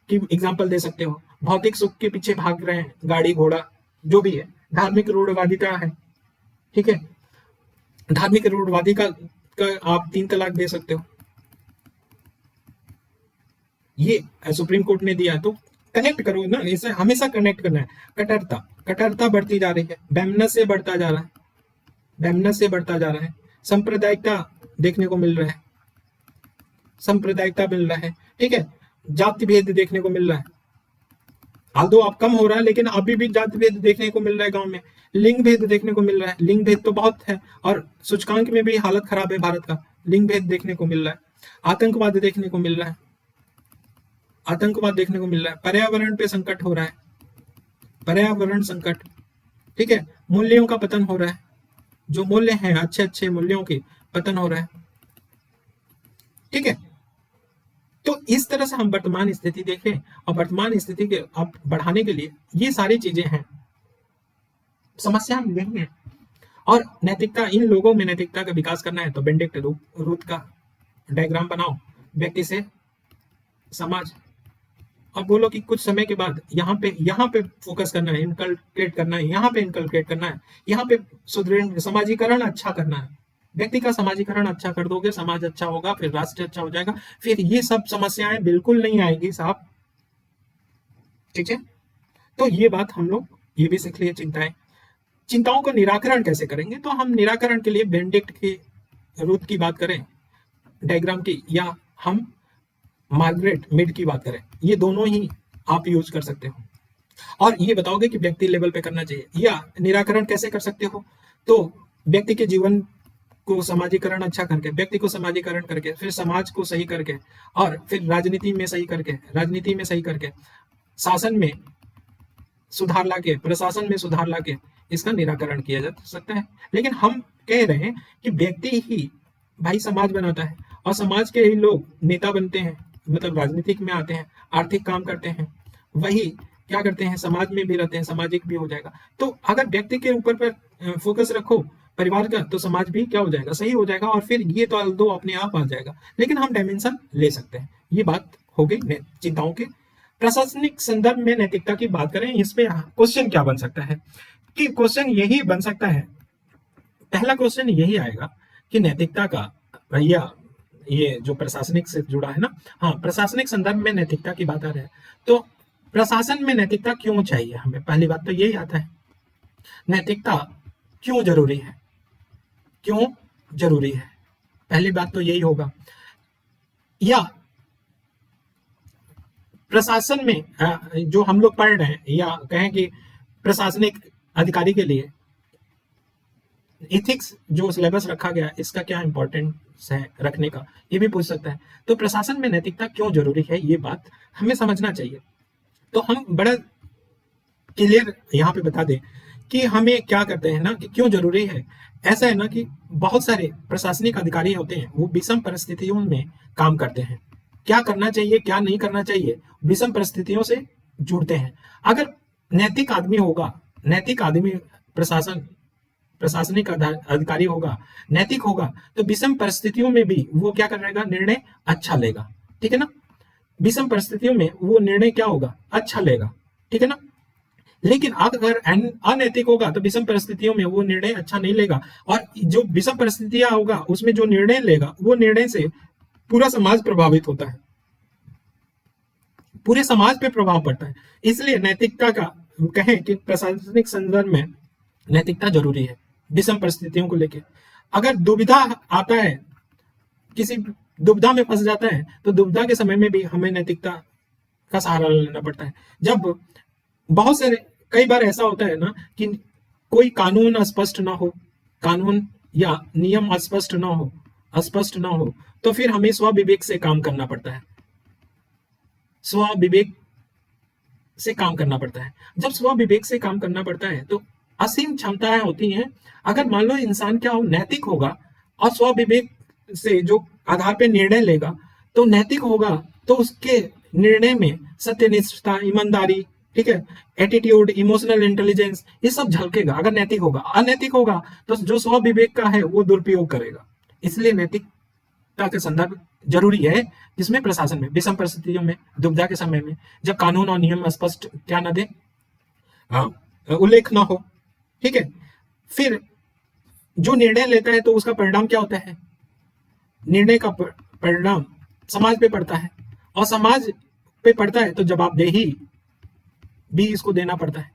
की एग्जाम्पल दे सकते हो। भौतिक सुख के पीछे भाग रहे हैं, गाड़ी घोड़ा जो भी है। धार्मिक रूढ़वादिता है, ठीक है, धार्मिक रूढ़वादी का आप 3 तलाक दे सकते हो, ये सुप्रीम कोर्ट ने दिया। तो कनेक्ट करो ना, इसे हमेशा कनेक्ट करना है। कट्टरता, कट्टरता बढ़ती जा रही है, बैमनस से बढ़ता जा रहा है, बैमनस से बढ़ता जा रहा है। सांप्रदायिकता देखने को मिल रहा है, सांप्रदायिकता मिल रहा है, ठीक है। जाति भेद देखने को मिल रहा है, आल्दो अब कम हो रहा है लेकिन अभी भी जाति भेद देखने को मिल रहा है गांव में। लिंग भेद देखने को मिल रहा है, लिंग भेद तो बहुत है और सूचकांक में भी हालत खराब है भारत का। लिंग भेद देखने को मिल रहा है, आतंकवाद देखने को मिल रहा है, आतंकवाद देखने को मिल रहा है। पर्यावरण पे संकट हो रहा है, पर्यावरण संकट, ठीक है। मूल्यों का पतन हो रहा है, जो मूल्य हैं अच्छे अच्छे मूल्यों के पतन हो रहा है, ठीक है। तो इस तरह से हम वर्तमान स्थिति देखें और वर्तमान स्थिति के आप बढ़ाने के लिए ये सारी चीजें हैं, समस्या यही है। और नैतिकता, इन लोगों में नैतिकता का विकास करना है तो बेनेडिक्ट रूथ का डायग्राम बनाओ, व्यक्ति से समाज, और बोलो कि कुछ समय के बाद यहाँ पे फोकस करना है, इनकलकेट करना है, यहाँ पे इनकलकेट करना है, यहाँ पे सुदृढ़ समाजीकरण अच्छा करना है। व्यक्ति का समाजीकरण अच्छा कर दोगे, समाज अच्छा होगा, फिर राष्ट्र अच्छा हो जाएगा, फिर ये सब समस्याएं बिल्कुल नहीं आएगी साहब, ठीक है। तो ये बात हम लोग ये भी सीख लिए। चिंताओं का निराकरण कैसे करेंगे, तो हम निराकरण के लिए बेनेडिक्ट की रूथ की बात करें डायग्राम की, या हम मार्गरेट मिड की बात करें, ये दोनों ही आप यूज कर सकते हो। और ये बताओगे कि व्यक्ति लेवल पे करना चाहिए, या निराकरण कैसे कर सकते हो, तो व्यक्ति के जीवन को समाजीकरण अच्छा करके, व्यक्ति को समाजीकरण करके, फिर समाज को सही करके, और फिर राजनीति में सही करके, शासन में सुधार लाके, प्रशासन में सुधार लाके इसका निराकरण किया जा सकता है। लेकिन हम कह रहे हैं कि व्यक्ति ही भाई समाज बनाता है, और समाज के ही लोग नेता बनते हैं, मतलब राजनीतिक में आते हैं, आर्थिक काम करते हैं, वही क्या करते हैं, समाज में भी रहते हैं, सामाजिक भी हो जाएगा। तो अगर व्यक्ति के ऊपर पर फोकस रखो परिवार का, तो समाज भी क्या हो जाएगा, सही हो जाएगा, और फिर ये तो दो अपने आप आ जाएगा। लेकिन हम डायमेंशन ले सकते हैं। ये बात हो गई चिंताओं के। प्रशासनिक संदर्भ में नैतिकता की बात करें, इसमें क्वेश्चन क्या बन सकता है, कि क्वेश्चन यही बन सकता है, पहला क्वेश्चन यही आएगा कि नैतिकता का, भैया ये जो प्रशासनिक से जुड़ा है ना, हाँ, प्रशासनिक संदर्भ में नैतिकता की बात आ रही है, तो प्रशासन में नैतिकता क्यों चाहिए हमें, पहली बात तो यही आता है, नैतिकता क्यों जरूरी है, क्यों जरूरी है, पहली बात तो यही होगा। या प्रशासन में जो हम लोग पढ़ रहे हैं, या कहें कि प्रशासनिक अधिकारी के लिए एथिक्स जो सिलेबस रखा गया, इसका क्या इंपॉर्टेंस है रखने का, ये भी पूछ सकता है। तो प्रशासन में नैतिकता क्यों जरूरी है, ये बात हमें समझना चाहिए। तो हम बड़ा क्लियर यहाँ पे बता दें कि हमें क्या करते हैं ना, कि क्यों जरूरी है। ऐसा है ना कि बहुत सारे प्रशासनिक अधिकारी होते हैं, वो विषम परिस्थितियों में काम करते हैं, क्या करना चाहिए क्या नहीं करना चाहिए, विषम परिस्थितियों से जुड़ते हैं। अगर नैतिक आदमी होगा, नैतिक आदमी प्रशासनिक अधिकारी होगा, नैतिक होगा, तो विषम परिस्थितियों में भी वो क्या करेगा, निर्णय अच्छा लेगा, ठीक है ना। विषम परिस्थितियों में वो निर्णय क्या होगा, अच्छा लेगा, ठीक है ना। लेकिन अगर अनैतिक होगा तो विषम परिस्थितियों में वो निर्णय अच्छा नहीं लेगा, और जो विषम परिस्थितियां होगा उसमें जो निर्णय लेगा, वो निर्णय से पूरा समाज प्रभावित होता है, पूरे समाज पे प्रभाव पड़ता है। इसलिए नैतिकता का कहें कि प्रशासनिक संदर्भ में नैतिकता जरूरी है विषम परिस्थितियों को लेकर। अगर दुविधा आता है, किसी दुविधा में फंस जाता है, तो दुविधा के समय में भी हमें नैतिकता का सहारा लेना पड़ता है। जब बहुत सारे कई बार ऐसा होता है ना कि कोई कानून स्पष्ट ना हो, कानून या नियम अस्पष्ट ना हो, तो फिर हमें स्वविवेक से काम करना पड़ता है, स्वविवेक से काम करना पड़ता है। जब स्वविवेक से काम करना पड़ता है तो असीम क्षमताएं होती हैं। अगर मान लो इंसान क्या हो, नैतिक होगा और स्वविवेक से जो आधार पे निर्णय लेगा, तो नैतिक होगा तो उसके निर्णय में सत्यनिष्ठता, ईमानदारी, ठीक है, एटीट्यूड, इमोशनल इंटेलिजेंस, ये सब झलकेगा अगर नैतिक होगा। अनैतिक होगा तो जो स्वविवेक का है वो दुरुपयोग करेगा। इसलिए नैतिक नैतिकता का संदर्भ जरूरी है, जिसमें प्रशासन में विषम परिस्थितियों में, दुविधा के समय में, जब कानून और नियम स्पष्ट क्या न दे, उल्लेख ना हो। ठीक है, फिर जो निर्णय लेता है तो उसका परिणाम क्या होता है, निर्णय का परिणाम समाज पे पड़ता है, और समाज पे पड़ता है तो जवाबदेही भी इसको देना पड़ता है।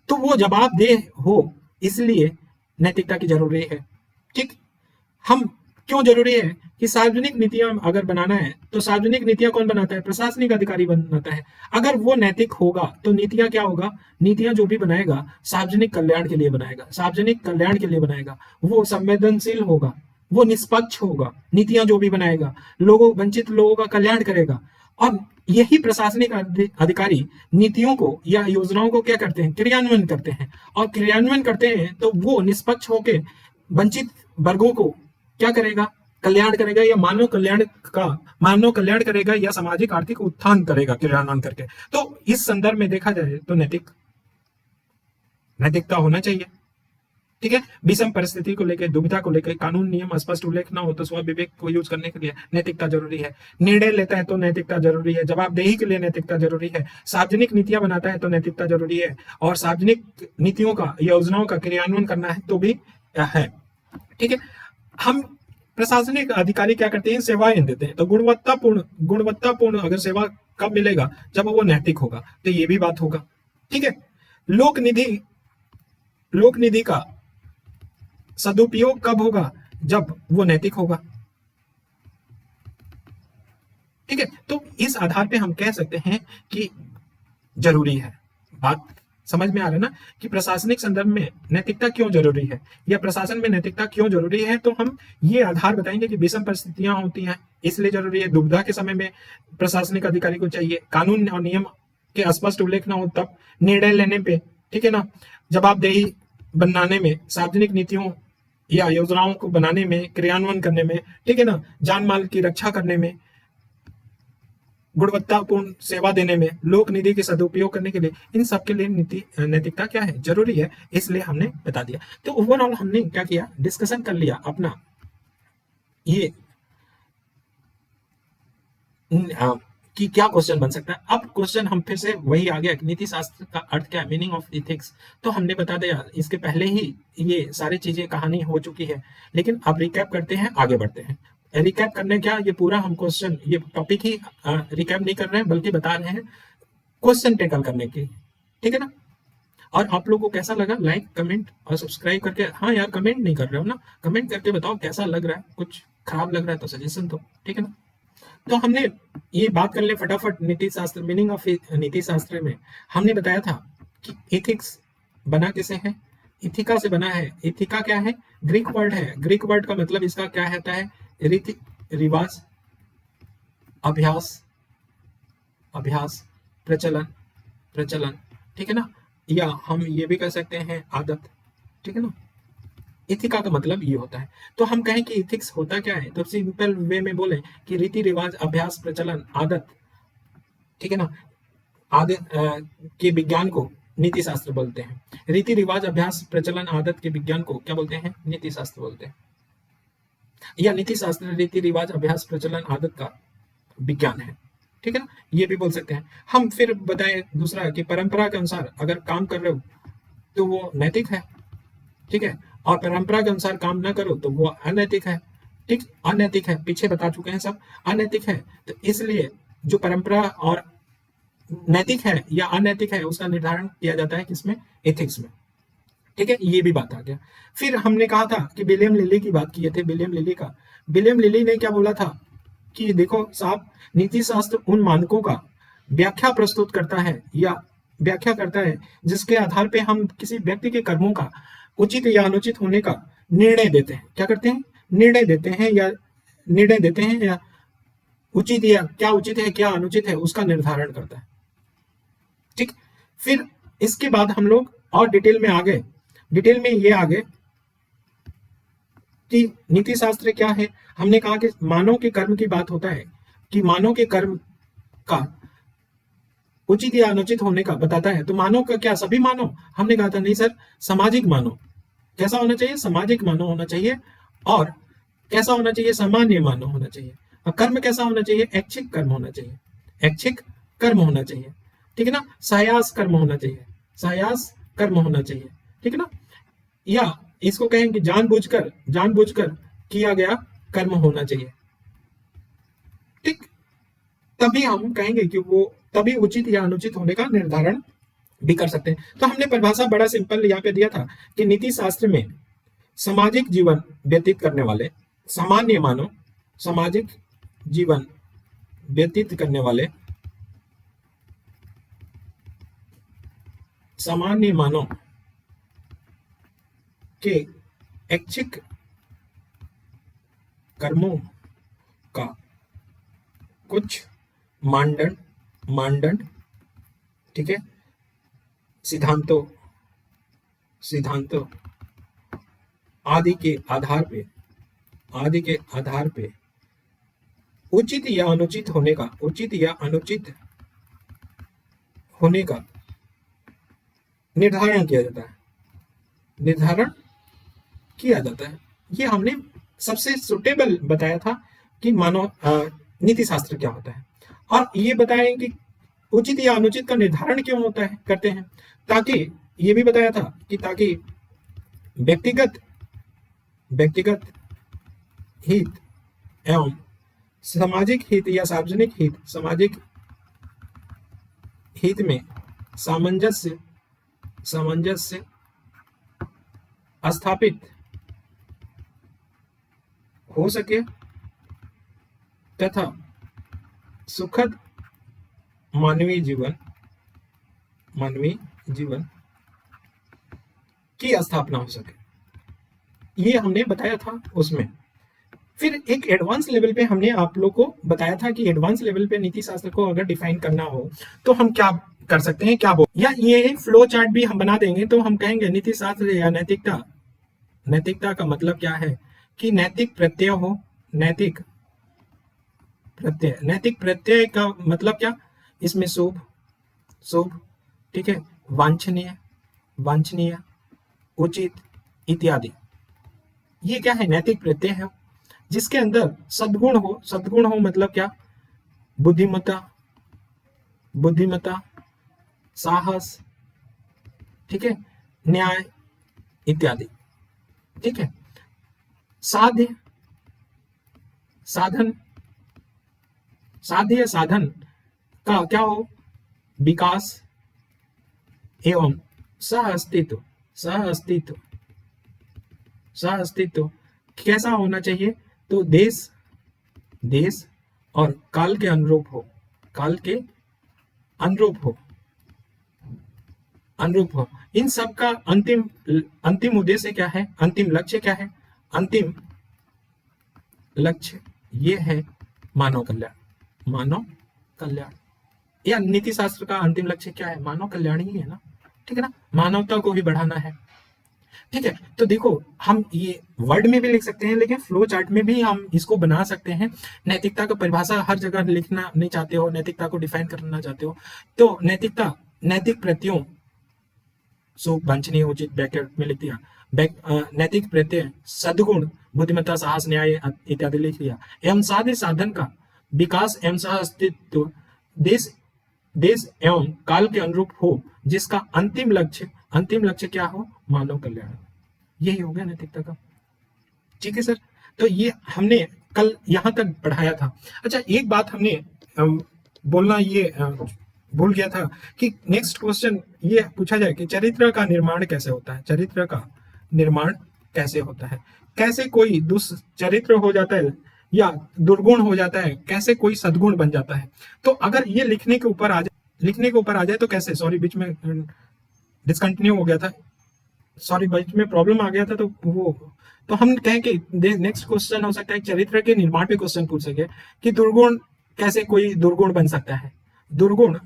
तो वो जवाबदेह हो, इसलिए नैतिकता की जरूरी है। ठीक, हम क्यों जरूरी है कि सार्वजनिक नीतियां अगर बनाना है तो सार्वजनिक नीतियां कौन बनाता है, प्रशासनिक अधिकारी बनाता है। अगर वो नैतिक होगा तो नीतियां क्या होगा, नीतियां जो भी बनाएगा सार्वजनिक कल्याण के लिए बनाएगा, सार्वजनिक कल्याण के लिए बनाएगा, वो संवेदनशील होगा, वो निष्पक्ष होगा, नीतियां जो भी बनाएगा लोगों, वंचित लोगों का कल्याण करेगा। और यही प्रशासनिक अधिकारी नीतियों को या योजनाओं को क्या करते हैं, क्रियान्वयन करते हैं, और क्रियान्वयन करते हैं तो वो निष्पक्ष होकर वंचित वर्गों को क्या करेगा, कल्याण करेगा, या मानव कल्याण करेगा, या सामाजिक आर्थिक उत्थान करेगा क्रियान्वयन करके। तो इस संदर्भ में देखा जाए तो नैतिकता होना चाहिए। ठीक है, विषम परिस्थिति को लेकर, दुविधा को लेकर, कानून नियम स्पष्ट उल्लेख ना हो तो स्व विवेक को यूज करने के लिए नैतिकता जरूरी है। निर्णय लेता है तो नैतिकता जरूरी है, जवाबदेही के लिए नैतिकता जरूरी है, सार्वजनिक नीतियां बनाता है तो नैतिकता जरूरी है, और सार्वजनिक नीतियों का, योजनाओं का क्रियान्वयन करना है तो भी है। ठीक है, हम प्रशासनिक अधिकारी क्या करते हैं, सेवाएं देते हैं, तो गुणवत्तापूर्ण अगर सेवा कब मिलेगा, जब वो नैतिक होगा, तो ये भी बात होगा। ठीक है, लोक निधि का सदुपयोग कब होगा, जब वो नैतिक होगा। ठीक है, तो इस आधार पे हम कह सकते हैं कि जरूरी है। बात समझ में आ रहा है ना कि प्रशासनिक संदर्भ में नैतिकता क्यों जरूरी है, या प्रशासन में नैतिकता क्यों जरूरी है। तो हम ये आधार बताएंगे कि विषम परिस्थितियां होती हैं इसलिए जरूरी है, दुविधा के समय में प्रशासनिक अधिकारी को चाहिए, कानून और नियम के स्पष्ट उल्लेख ना हो तब, निर्णय लेने पे, ठीक है ना, जवाबदेही बनाने में, सार्वजनिक नीतियों या योजनाओं को बनाने में, क्रियान्वयन करने में, ठीक है ना, जान माल की रक्षा करने में, गुणवत्तापूर्ण सेवा देने में, लोक निधि के सदुपयोग करने के लिए, इन सब के लिए नैतिकता क्या है, जरूरी है, इसलिए हमने बता दिया। तो ओवरऑल हमने क्या किया, डिस्कशन कर लिया अपना ये कि क्या क्वेश्चन बन सकता है। अब क्वेश्चन हम फिर से वही आ गया, नीति शास्त्र का अर्थ क्या है, मीनिंग ऑफ इथिक्स। तो हमने बता दिया, इसके पहले ही ये सारी चीजें कहानी हो चुकी है, लेकिन अब रिकैप करते हैं, आगे बढ़ते हैं। रिकैप करने क्या, ये पूरा हम क्वेश्चन, ये टॉपिक ही रिकैप नहीं कर रहे हैं, बल्कि बता रहे हैं क्वेश्चन टेकल करने की। ठीक है ना, और आप लोगों को कैसा लगा, लाइक कमेंट और सब्सक्राइब करके, हाँ यार कमेंट नहीं कर रहे हो ना, कमेंट करके बताओ कैसा लग रहा है, कुछ खराब लग रहा है तो सजेशन दो। ठीक है ना, तो हमने ये बात कर ले फटाफट, नीति शास्त्र, मीनिंग ऑफ नीति शास्त्र में हमने बताया था कि एथिक्स बना कैसे है, इथिका से बना है। इथिका क्या है, ग्रीक वर्ड है, ग्रीक वर्ड का मतलब इसका क्या होता है, रीति रिवाज, अभ्यास, प्रचलन, ठीक है ना, या हम ये भी कह सकते हैं आदत। ठीक है ना, इथिका का मतलब ये होता है। तो हम कहें कि इथिक्स होता क्या है, तो सिंपल वे में बोले कि रीति रिवाज, अभ्यास, प्रचलन, आदत, ठीक है ना, आदत के विज्ञान को नीति शास्त्र बोलते हैं। रीति रिवाज, अभ्यास, प्रचलन, आदत के विज्ञान को क्या बोलते हैं, नीति शास्त्र बोलते हैं, या नीति शास्त्र रीति रिवाज, अभ्यास, प्रचलन, आदत का विज्ञान है। ठीक है ना, ये भी बोल सकते हैं हम। फिर बताएं दूसरा कि परंपरा के अनुसार अगर काम कर रहे हो तो वो नैतिक है, ठीक है, और परंपरा के अनुसार काम ना करो तो वो अनैतिक है। ठीक, अनैतिक है, पीछे बता चुके हैं सब, अनैतिक है। तो इसलिए जो परंपरा और नैतिक है या अनैतिक है उसका निर्धारण किया जाता है किसमें, एथिक्स में। ठीक है, ये भी बात आ गया। फिर हमने कहा था कि विलियम लिली की बात किए थे, विलियम लिली ने क्या बोला था कि देखो साहब, नीति शास्त्र उन मानकों का व्याख्या प्रस्तुत करता है या व्याख्या करता है जिसके आधार पे हम किसी व्यक्ति के कर्मों का उचित या अनुचित होने का निर्णय देते हैं। क्या करते हैं, निर्णय देते हैं या उचित, या क्या उचित है क्या अनुचित है उसका निर्धारण करता है। ठीक, फिर इसके बाद हम लोग और डिटेल में ये आ गए कि नीति शास्त्र क्या है। हमने कहा कि मानव के कर्म की बात होता है, कि मानव के कर्म का उचित या अनुचित होने का बताता है। तो मानव का क्या, सभी मानव, हमने कहा था नहीं सर, सामाजिक मानव। कैसा होना चाहिए, सामाजिक मानव होना चाहिए। और कैसा होना चाहिए, सामान्य मानव होना चाहिए। और कर्म कैसा होना चाहिए, ऐच्छिक कर्म होना चाहिए, ऐच्छिक कर्म होना चाहिए, ठीक है ना। सायास कर्म होना चाहिए, सायास कर्म होना चाहिए, ठीक है ना। या इसको कहेंगे जानबूझकर, जानबूझकर किया गया कर्म होना चाहिए, ठीक। तभी हम कहेंगे कि वो, तभी उचित या अनुचित होने का निर्धारण भी कर सकते हैं। तो हमने परिभाषा बड़ा सिंपल यहाँ पे दिया था कि नीति शास्त्र में सामाजिक जीवन व्यतीत करने वाले सामान्य मानव, सामाजिक जीवन व्यतीत करने वाले सामान्य मानव के ऐच्छिक कर्मों का कुछ मानदंड, मानदंड, ठीक है, सिद्धांतों, सिद्धांतों आदि के आधार पे, आदि के आधार पे उचित या अनुचित होने का, उचित या अनुचित होने का निर्धारण किया जाता है, निर्धारण किया जाता है। ये हमने सबसे सुटेबल बताया था कि मानव नीति शास्त्र क्या होता है। और ये बताया कि उचित या अनुचित का निर्धारण क्यों होता है, करते हैं, ताकि ये भी बताया था कि ताकि व्यक्तिगत, व्यक्तिगत हित एवं सामाजिक हित या सार्वजनिक हित, सामाजिक हित में सामंजस्य, सामंजस्य स्थापित हो सके तथा सुखद मानवीय जीवन, मानवीय जीवन की स्थापना हो सके, ये हमने बताया था उसमें। फिर एक एडवांस लेवल पे हमने आप लोग को बताया था कि एडवांस लेवल पे नीति शास्त्र को अगर डिफाइन करना हो तो हम क्या कर सकते हैं, क्या बोल, या ये फ्लो चार्ट भी हम बना देंगे। तो हम कहेंगे नीति शास्त्र या नैतिकता, नैतिकता का मतलब क्या है कि नैतिक प्रत्यय हो, नैतिक प्रत्यय, नैतिक प्रत्यय का मतलब क्या, इसमें शुभ, शुभ, ठीक है, वांछनीय, वांछनीय, उचित इत्यादि, ये क्या है, नैतिक प्रत्यय है। जिसके अंदर सद्गुण हो, सद्गुण हो मतलब क्या, बुद्धिमत्ता, बुद्धिमत्ता, साहस, ठीक है, न्याय इत्यादि, ठीक है। साध्य, साधन, साध्य साधन का क्या हो, विकास एवं सह अस्तित्व, सह अस्तित्व, सह अस्तित्व कैसा होना चाहिए, तो देश, देश और काल के अनुरूप हो, काल के अनुरूप हो, अनुरूप हो। इन सब का अंतिम, अंतिम उद्देश्य क्या है, अंतिम लक्ष्य क्या है, अंतिम लक्ष्य ये है मानव कल्याण, मानव कल्याण। या नीति शास्त्र का अंतिम लक्ष्य क्या है, मानव कल्याण ही है ना, ठीक है ना, मानवता को भी बढ़ाना है, ठीक है। तो देखो हम ये वर्ड में भी लिख सकते हैं, लेकिन फ्लो चार्ट में भी हम इसको बना सकते हैं। नैतिकता का परिभाषा हर जगह लिखना नहीं चाहते हो, नैतिकता को डिफाइन करना चाहते हो, तो नैतिकता, नैतिक प्रत्ययों, सो वांछनीय, उचित, ब्रैकेट में लिख दिया, नैतिक प्रत्यय, सद्गुण, बुद्धिमत्ता, साहस, न्याय इत्यादि लिख दिया, एवं साध्य साधन का विकास एवं सह अस्तित्व देश, देश एवं काल के अनुरूप हो, जिसका अंतिम लक्ष्य, अंतिम लक्ष्य क्या हो, मानव कल्याण। यही हो गया नैतिकता का, ठीक है सर। तो ये हमने कल यहां तक पढ़ाया था। अच्छा एक बात हमने बोलना ये भूल गया था कि नेक्स्ट क्वेश्चन ये पूछा जाए कि चरित्र का निर्माण कैसे होता है, चरित्र का निर्माण कैसे होता है, कैसे कोई दुष्चरित्र हो जाता है या दुर्गुण हो जाता है, कैसे कोई सद्गुण बन जाता है। तो अगर ये लिखने के ऊपर आ जाए, लिखने के ऊपर आ जाए तो कैसे, सॉरी बीच में डिसकंटिन्यू हो गया था, सॉरी बीच में प्रॉब्लम आ गया था, तो वो, तो हम कहें कि नेक्स्ट क्वेश्चन हो सकता है चरित्र के निर्माण पे क्वेश्चन पूछ सके कि दुर्गुण, कैसे कोई दुर्गुण बन सकता है, दुर्गुण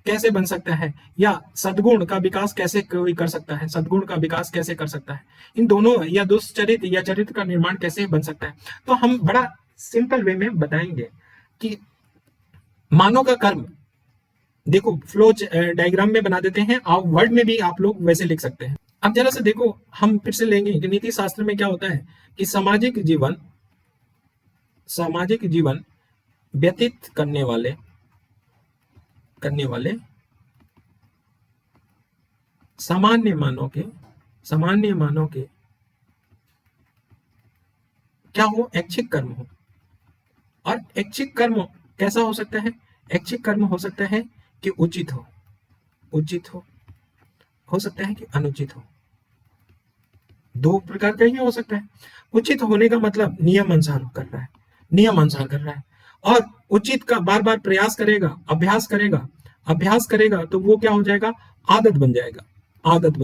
कैसे बन सकता है, या सद्गुण का विकास कैसे कोई कर सकता है, सद्गुण का विकास कैसे कर सकता है, इन दोनों, या दुष्चरित्र या चरित्र का निर्माण कैसे बन सकता है। तो हम बड़ा सिंपल वे में बताएंगे कि मानव का कर्म, देखो फ्लो डायग्राम में बना देते हैं, और वर्ड में भी आप लोग वैसे लिख सकते हैं। अब जरा से देखो हम फिर से लेंगे कि नीति शास्त्र में क्या होता है कि सामाजिक जीवन, सामाजिक जीवन व्यतीत करने वाले सामान्य मानव के क्या हो, ऐच्छिक कर्म हो। और ऐच्छिक कर्म कैसा हो सकता है? ऐच्छिक कर्म हो सकता है कि उचित हो सकता है कि अनुचित हो। दो प्रकार का ही हो सकता है। उचित होने का मतलब नियम अनुसार कर रहा है, और उचित का बार बार प्रयास करेगा, अभ्यास करेगा तो वो क्या हो जाएगा? आदत बन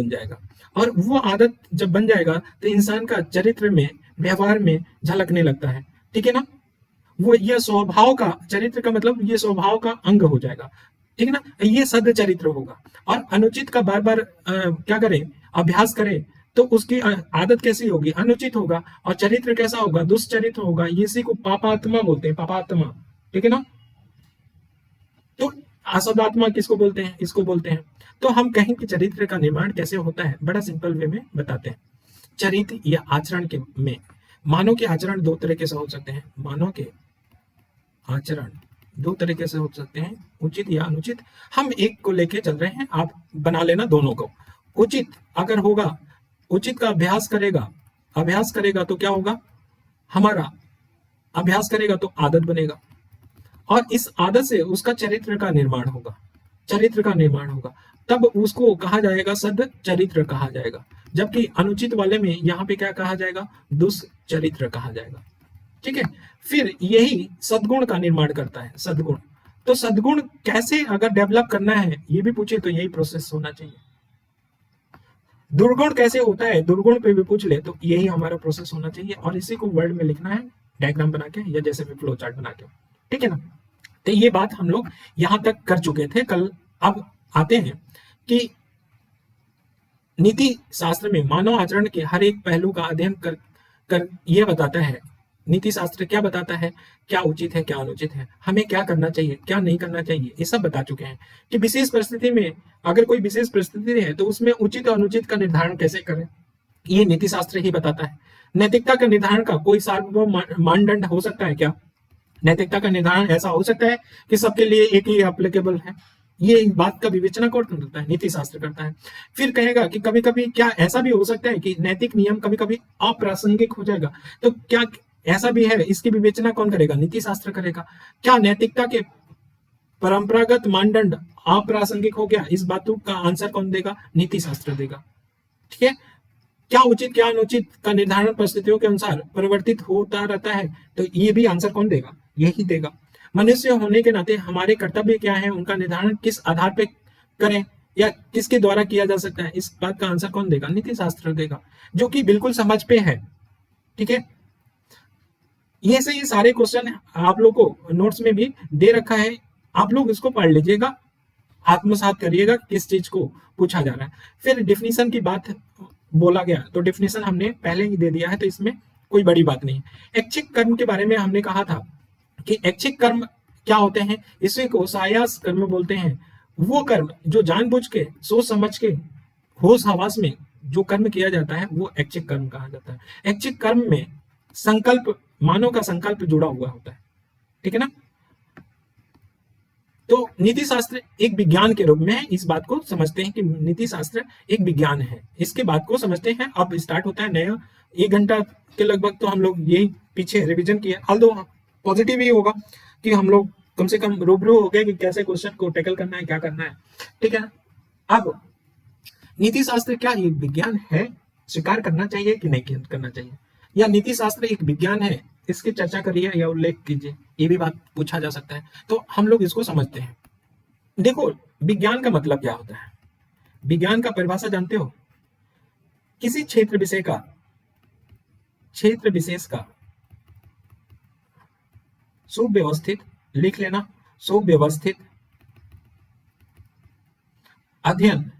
जाएगा। और वो आदत जब बन जाएगा तो इंसान का चरित्र में, व्यवहार में झलकने लगता है। ठीक है ना? वो ये स्वभाव का, चरित्र का मतलब ये स्वभाव का अंग हो जाएगा। ठीक है ना? ये सद चरित्र होगा। और अनुचित का बार बार क्या करे? अभ्यास करे तो उसकी आदत कैसी होगी? अनुचित होगा। और चरित्र कैसा होगा? दुष्चरित्र होगा। इसी को पापात्मा बोलते हैं, पापात्मा। ठीक है ना? तो असदात्मा किसको बोलते हैं? इसको बोलते हैं। तो हम कहें कि चरित्र का निर्माण कैसे होता है, बड़ा सिंपल वे में बताते हैं। चरित्र या आचरण के में मानव के आचरण दो तरीके से हो सकते हैं। मानव के आचरण दो तरीके से हो सकते हैं, उचित या अनुचित। हम एक को लेके चल रहे हैं, आप बना लेना दोनों को। उचित अगर होगा, उचित का अभ्यास करेगा तो क्या होगा? हमारा अभ्यास करेगा तो आदत बनेगा, और इस आदत से उसका चरित्र का निर्माण होगा। तब उसको कहा जाएगा, सद चरित्र कहा जाएगा। जबकि अनुचित वाले में यहाँ पे क्या कहा जाएगा? दुष्चरित्र कहा जाएगा। ठीक है? फिर यही सद्गुण का निर्माण करता है, सद्गुण। तो सद्गुण कैसे अगर डेवलप करना है ये भी पूछे तो यही प्रोसेस होना चाहिए। दुर्गुण कैसे होता है, दुर्गुण पे भी पूछ ले तो यही हमारा प्रोसेस होना चाहिए। और इसी को वर्ड में लिखना है, डायग्राम बना के, या जैसे भी फ्लो चार्ट बना के। ठीक है ना? तो ये बात हम लोग यहां तक कर चुके थे कल। अब आते हैं कि नीति शास्त्र में मानव आचरण के हर एक पहलू का अध्ययन कर यह बताता है, नीति शास्त्र क्या बताता है, क्या उचित है, क्या अनुचित है, हमें क्या करना चाहिए, क्या नहीं करना चाहिए, ये सब बता चुके हैं। कि विशेष परिस्थिति में, अगर कोई विशेष परिस्थिति है तो उसमें उचित और अनुचित का निर्धारण कैसे करें, ये नीति शास्त्र ही बताता है। नैतिकता का निर्धारण का कोई सार्वभौम मानदंड हो सकता है क्या? नैतिकता का निर्धारण ऐसा हो सकता है कि सबके लिए एक ही एप्लीकेबल है? ये बात का विवेचना कौन करता है? नीति शास्त्र करता है। फिर कहेगा कि कभी कभी क्या ऐसा भी हो सकता है कि नैतिक नियम कभी कभी अप्रासंगिक हो जाएगा, तो क्या ऐसा भी है? इसकी विवेचना कौन करेगा? नीति शास्त्र करेगा। क्या नैतिकता के परंपरागत मानदंड अप्रासंगिक हो गया, इस बातों का आंसर कौन देगा? नीति शास्त्र देगा। ठीक है? क्या उचित क्या अनुचित का निर्धारण परिस्थितियों के अनुसार परिवर्तित होता रहता है, तो ये भी आंसर कौन देगा? यही देगा। मनुष्य होने के नाते हमारे कर्तव्य क्या है, उनका निर्धारण किस आधार पर करें या किसके द्वारा किया जा सकता है, इस बात का आंसर कौन देगा? नीति शास्त्र देगा, जो कि बिल्कुल समझ पे है। ठीक है? ये से ये सारे क्वेश्चन आप लोग को नोट्स में भी दे रखा है, आप लोग इसको पढ़ लीजिएगा, आत्मसात करिएगा किस चीज को पूछा जा रहा है। फिर डिफिनीशन की बात बोला गया, तो डिफिनीशन हमने पहले ही दे दिया है, तो इसमें कोई बड़ी बात नहीं। ऐच्छिक कर्म के बारे में हमने कहा था कि ऐच्छिक कर्म क्या होते हैं, इसी को सायास कर्म बोलते हैं। वो कर्म जो जानबूझ के, सोच समझ के, होश हवास में जो कर्म किया जाता है वो ऐच्छिक कर्म कहा जाता है। ऐच्छिक कर्म में संकल्प, मानव का संकल्प जुड़ा हुआ होता है। ठीक है ना? तो नीति शास्त्र एक विज्ञान के रूप में इस बात को समझते हैं कि नीति शास्त्र एक विज्ञान है, इसके बात को समझते हैं। अब स्टार्ट होता है नया 1 घंटा के लगभग, तो हम लोग यही पीछे रिवीजन किया। ऑल्दो पॉजिटिव ही होगा कि हम लोग कम से कम रूबरू हो गए कि कैसे क्वेश्चन को टैकल करना है, क्या करना है। ठीक है? अब नीति शास्त्र क्या ये विज्ञान है, स्वीकार करना चाहिए कि नहीं करना चाहिए, या नीति शास्त्र एक विज्ञान है, इसकी चर्चा करिए या उल्लेख कीजिए, ये भी बात पूछा जा सकता है। तो हम लोग इसको समझते हैं। देखो, विज्ञान का मतलब क्या होता है? विज्ञान का परिभाषा जानते हो? किसी क्षेत्र विशेष का सुव्यवस्थित, लिख लेना, सुव्यवस्थित अध्ययन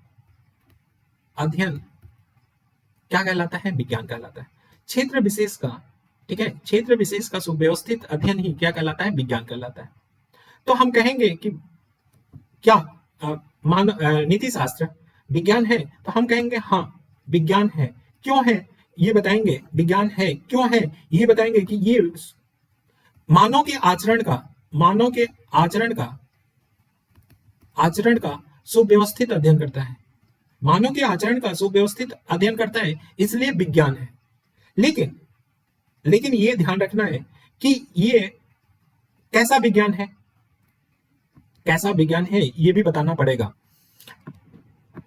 क्या कहलाता है? विज्ञान कहलाता है। क्षेत्र विशेष का, ठीक है, क्षेत्र विशेष का सुव्यवस्थित अध्ययन ही क्या कहलाता है? विज्ञान कहलाता है। तो हम कहेंगे कि क्या नीति शास्त्र विज्ञान है? तो हम कहेंगे हाँ विज्ञान है। क्यों है ये बताएंगे, विज्ञान है क्यों है ये बताएंगे कि ये मानव के आचरण का मानव के आचरण का सुव्यवस्थित अध्ययन करता है। मानव के आचरण का सुव्यवस्थित अध्ययन करता है, इसलिए विज्ञान है। लेकिन लेकिन ये ध्यान रखना है कि ये कैसा विज्ञान है, कैसा विज्ञान है ये भी बताना पड़ेगा।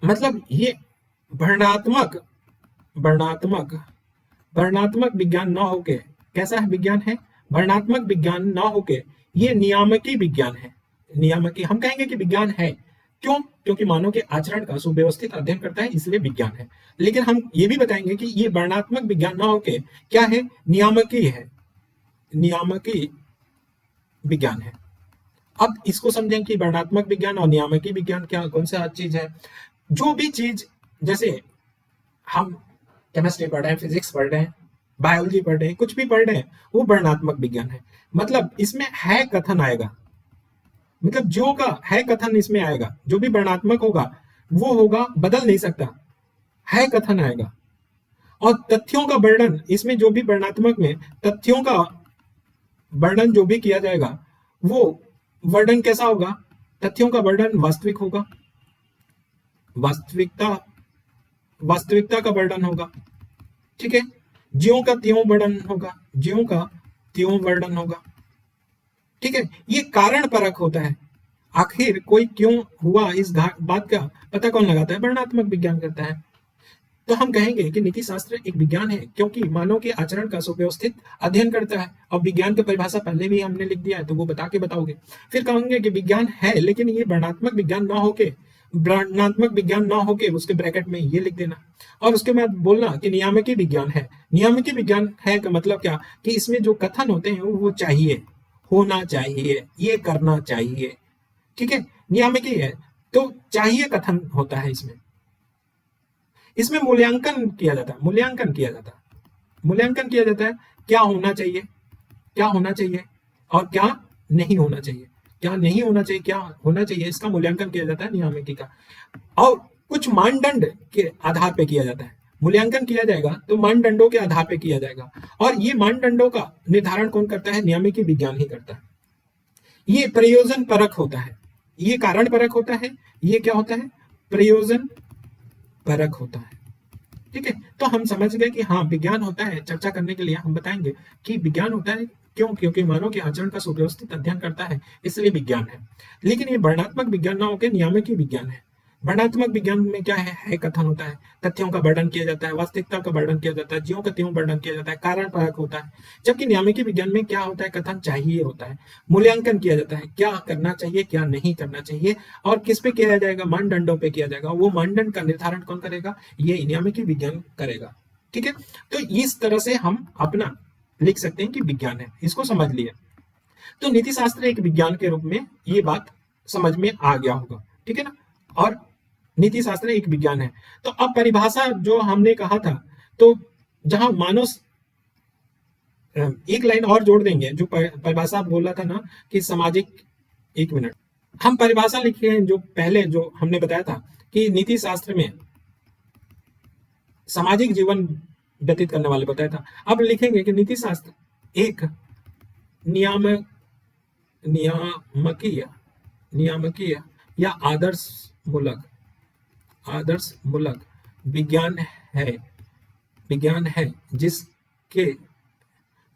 मतलब ये वर्णात्मक वर्णात्मक वर्णात्मक विज्ञान ना होके कैसा है विज्ञान है, वर्णात्मक विज्ञान ना होके ये नियामकी विज्ञान है। नियामकी हम कहेंगे कि विज्ञान है, क्यों? क्योंकि मानव के आचरण का सुव्यवस्थित अध्ययन करता है, इसलिए विज्ञान है। लेकिन हम ये भी बताएंगे कि ये वर्णात्मक विज्ञान ना होके क्या है, नियामकी है, नियामकी विज्ञान है। अब इसको समझें कि वर्णात्मक विज्ञान और नियामकी विज्ञान क्या कौन सा चीज है। जो भी चीज, जैसे हम केमिस्ट्री पढ़ रहे हैं, फिजिक्स पढ़ रहे हैं, बायोलॉजी पढ़ रहे हैं, कुछ भी पढ़ रहे हैं, वो वर्णात्मक विज्ञान है। मतलब इसमें है कथन आएगा, मतलब जो का है कथन इसमें आएगा। जो भी वर्णात्मक होगा वो होगा, बदल नहीं सकता, है कथन आएगा। और तथ्यों का वर्णन, इसमें जो भी वर्णात्मक में तथ्यों का वर्णन जो भी किया जाएगा वो वर्णन कैसा होगा, तथ्यों का वर्णन वास्तविक होगा, वास्तविकता का वर्णन होगा। ठीक है, ज्यों का त्यों वर्णन होगा, ज्यों का त्यों वर्णन होगा। ठीक है, ये कारण परक होता है। आखिर कोई क्यों हुआ, इस बात का पता कौन लगाता है, वर्णनात्मक विज्ञान करता है। तो हम कहेंगे कि नीति शास्त्र एक विज्ञान है, क्योंकि मानव के आचरण का सुव्यवस्थित अध्ययन करता है। और विज्ञान की परिभाषा पहले भी हमने लिख दिया है, तो वो बता के बताओगे। फिर कहेंगे कि विज्ञान है, लेकिन ये वर्णनात्मक विज्ञान ना होके, वर्णनात्मक विज्ञान ना होके उसके ब्रैकेट में ये लिख देना। और उसके बाद बोलना कि नियामकी विज्ञान है। नियामकी विज्ञान है का मतलब क्या, कि इसमें जो कथन होते हैं वो चाहिए, होना चाहिए, ये करना चाहिए। ठीक है, नियामकी है तो चाहिए कथन होता है। इसमें मूल्यांकन किया जाता है, मूल्यांकन किया जाता है क्या होना चाहिए, क्या होना चाहिए और क्या नहीं होना चाहिए, क्या नहीं होना चाहिए, क्या होना चाहिए, इसका मूल्यांकन किया जाता है नियामकी का। और कुछ मानदंड के आधार पे किया जाता है। मूल्यांकन किया जाएगा तो मानदंडों के आधार पे किया जाएगा, और ये मानदंडों का निर्धारण कौन करता है, नियामकी विज्ञान ही करता है। ये प्रयोजन परक होता है, ये कारण परक होता है, ये क्या होता है, प्रयोजन परक होता है। ठीक है, तो हम समझ गए कि हाँ विज्ञान होता है। चर्चा करने के लिए हम बताएंगे कि विज्ञान होता है क्यों, क्योंकि मानव के आचरण का सुव्यवस्थित अध्ययन करता है, इसलिए विज्ञान है। लेकिन ये वर्णनात्मक विज्ञान ना होकर नियामकी विज्ञान है। वर्णनात्मक विज्ञान में क्या है कथन होता है, तथ्यों का वर्णन किया जाता है, वास्तविकता का वर्णन किया जाता है, ज्यों का त्यों वर्णन किया जाता है, कारण परक होता है। जबकि नियामकी विज्ञान में क्या होता है, कथन चाहिए होता है, मूल्यांकन किया जाता है, क्या करना चाहिए क्या नहीं करना चाहिए, और किस पे किया जाएगा, मानदंडों पे किया जाएगा। वो मानदंड का निर्धारण कौन करेगा, ये नियामकी विज्ञान करेगा। ठीक है, तो इस तरह से हम अपना लिख सकते हैं कि विज्ञान है, इसको समझ लिए। तो नीति शास्त्र एक विज्ञान के रूप में ये बात समझ में आ गया होगा। ठीक है ना, और नीति शास्त्र एक विज्ञान है। तो अब परिभाषा जो हमने कहा था, तो जहां मानव, एक लाइन और जोड़ देंगे, जो परिभाषा बोला था ना कि सामाजिक, एक मिनट, हम परिभाषा लिखे हैं जो पहले जो हमने बताया था कि नीति शास्त्र में सामाजिक जीवन व्यतीत करने वाले बताया था। अब लिखेंगे कि नीति शास्त्र एक नियामक नियामकीय नियामकीय या आदर्शमूलक विज्ञान है जिसके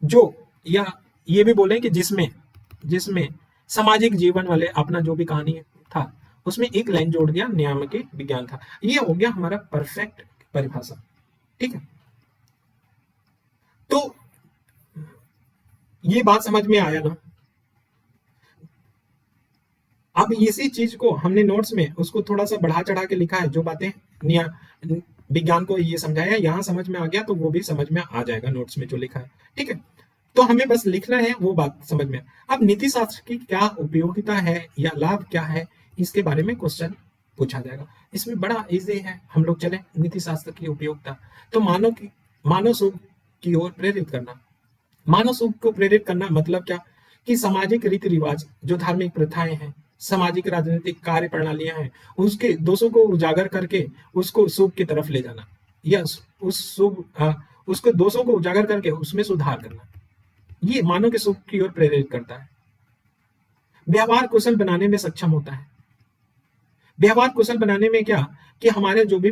जो, या ये भी बोले कि जिसमें सामाजिक जीवन वाले अपना जो भी कहानी था उसमें एक लाइन जोड़ दिया, नियामकी विज्ञान था। ये हो गया हमारा परफेक्ट परिभाषा। ठीक है, तो ये बात समझ में आया ना। अब इसी चीज को हमने नोट्स में उसको थोड़ा सा बढ़ा चढ़ा के लिखा है, जो बातें विज्ञान को ये समझाया, यहां समझ में आ गया तो वो भी समझ में आ जाएगा नोट्स में जो लिखा है। ठीक है, तो हमें बस लिखना है, वो बात समझ में। अब नीति शास्त्र की क्या उपयोगिता है या लाभ क्या है, इसके बारे में क्वेश्चन पूछा जाएगा। इसमें बड़ा इजी है, हम लोग चले नीति शास्त्र की उपयोगिता। तो मानव सुख की ओर प्रेरित करना। मानव सुख को प्रेरित करना मतलब क्या, कि सामाजिक रीति रिवाज, जो धार्मिक प्रथाएं हैं, सामाजिक राजनीतिक कार्य प्रणालियां हैं, उसके दोषों को उजागर करके उसको शुभ की तरफ ले जाना, या उसके दोषों को उजागर करके उसमें सुधार करना। ये मानव के सुख की ओर प्रेरित करता है। व्यवहार कुशल बनाने में सक्षम होता है। व्यवहार कुशल बनाने में क्या, कि हमारे जो भी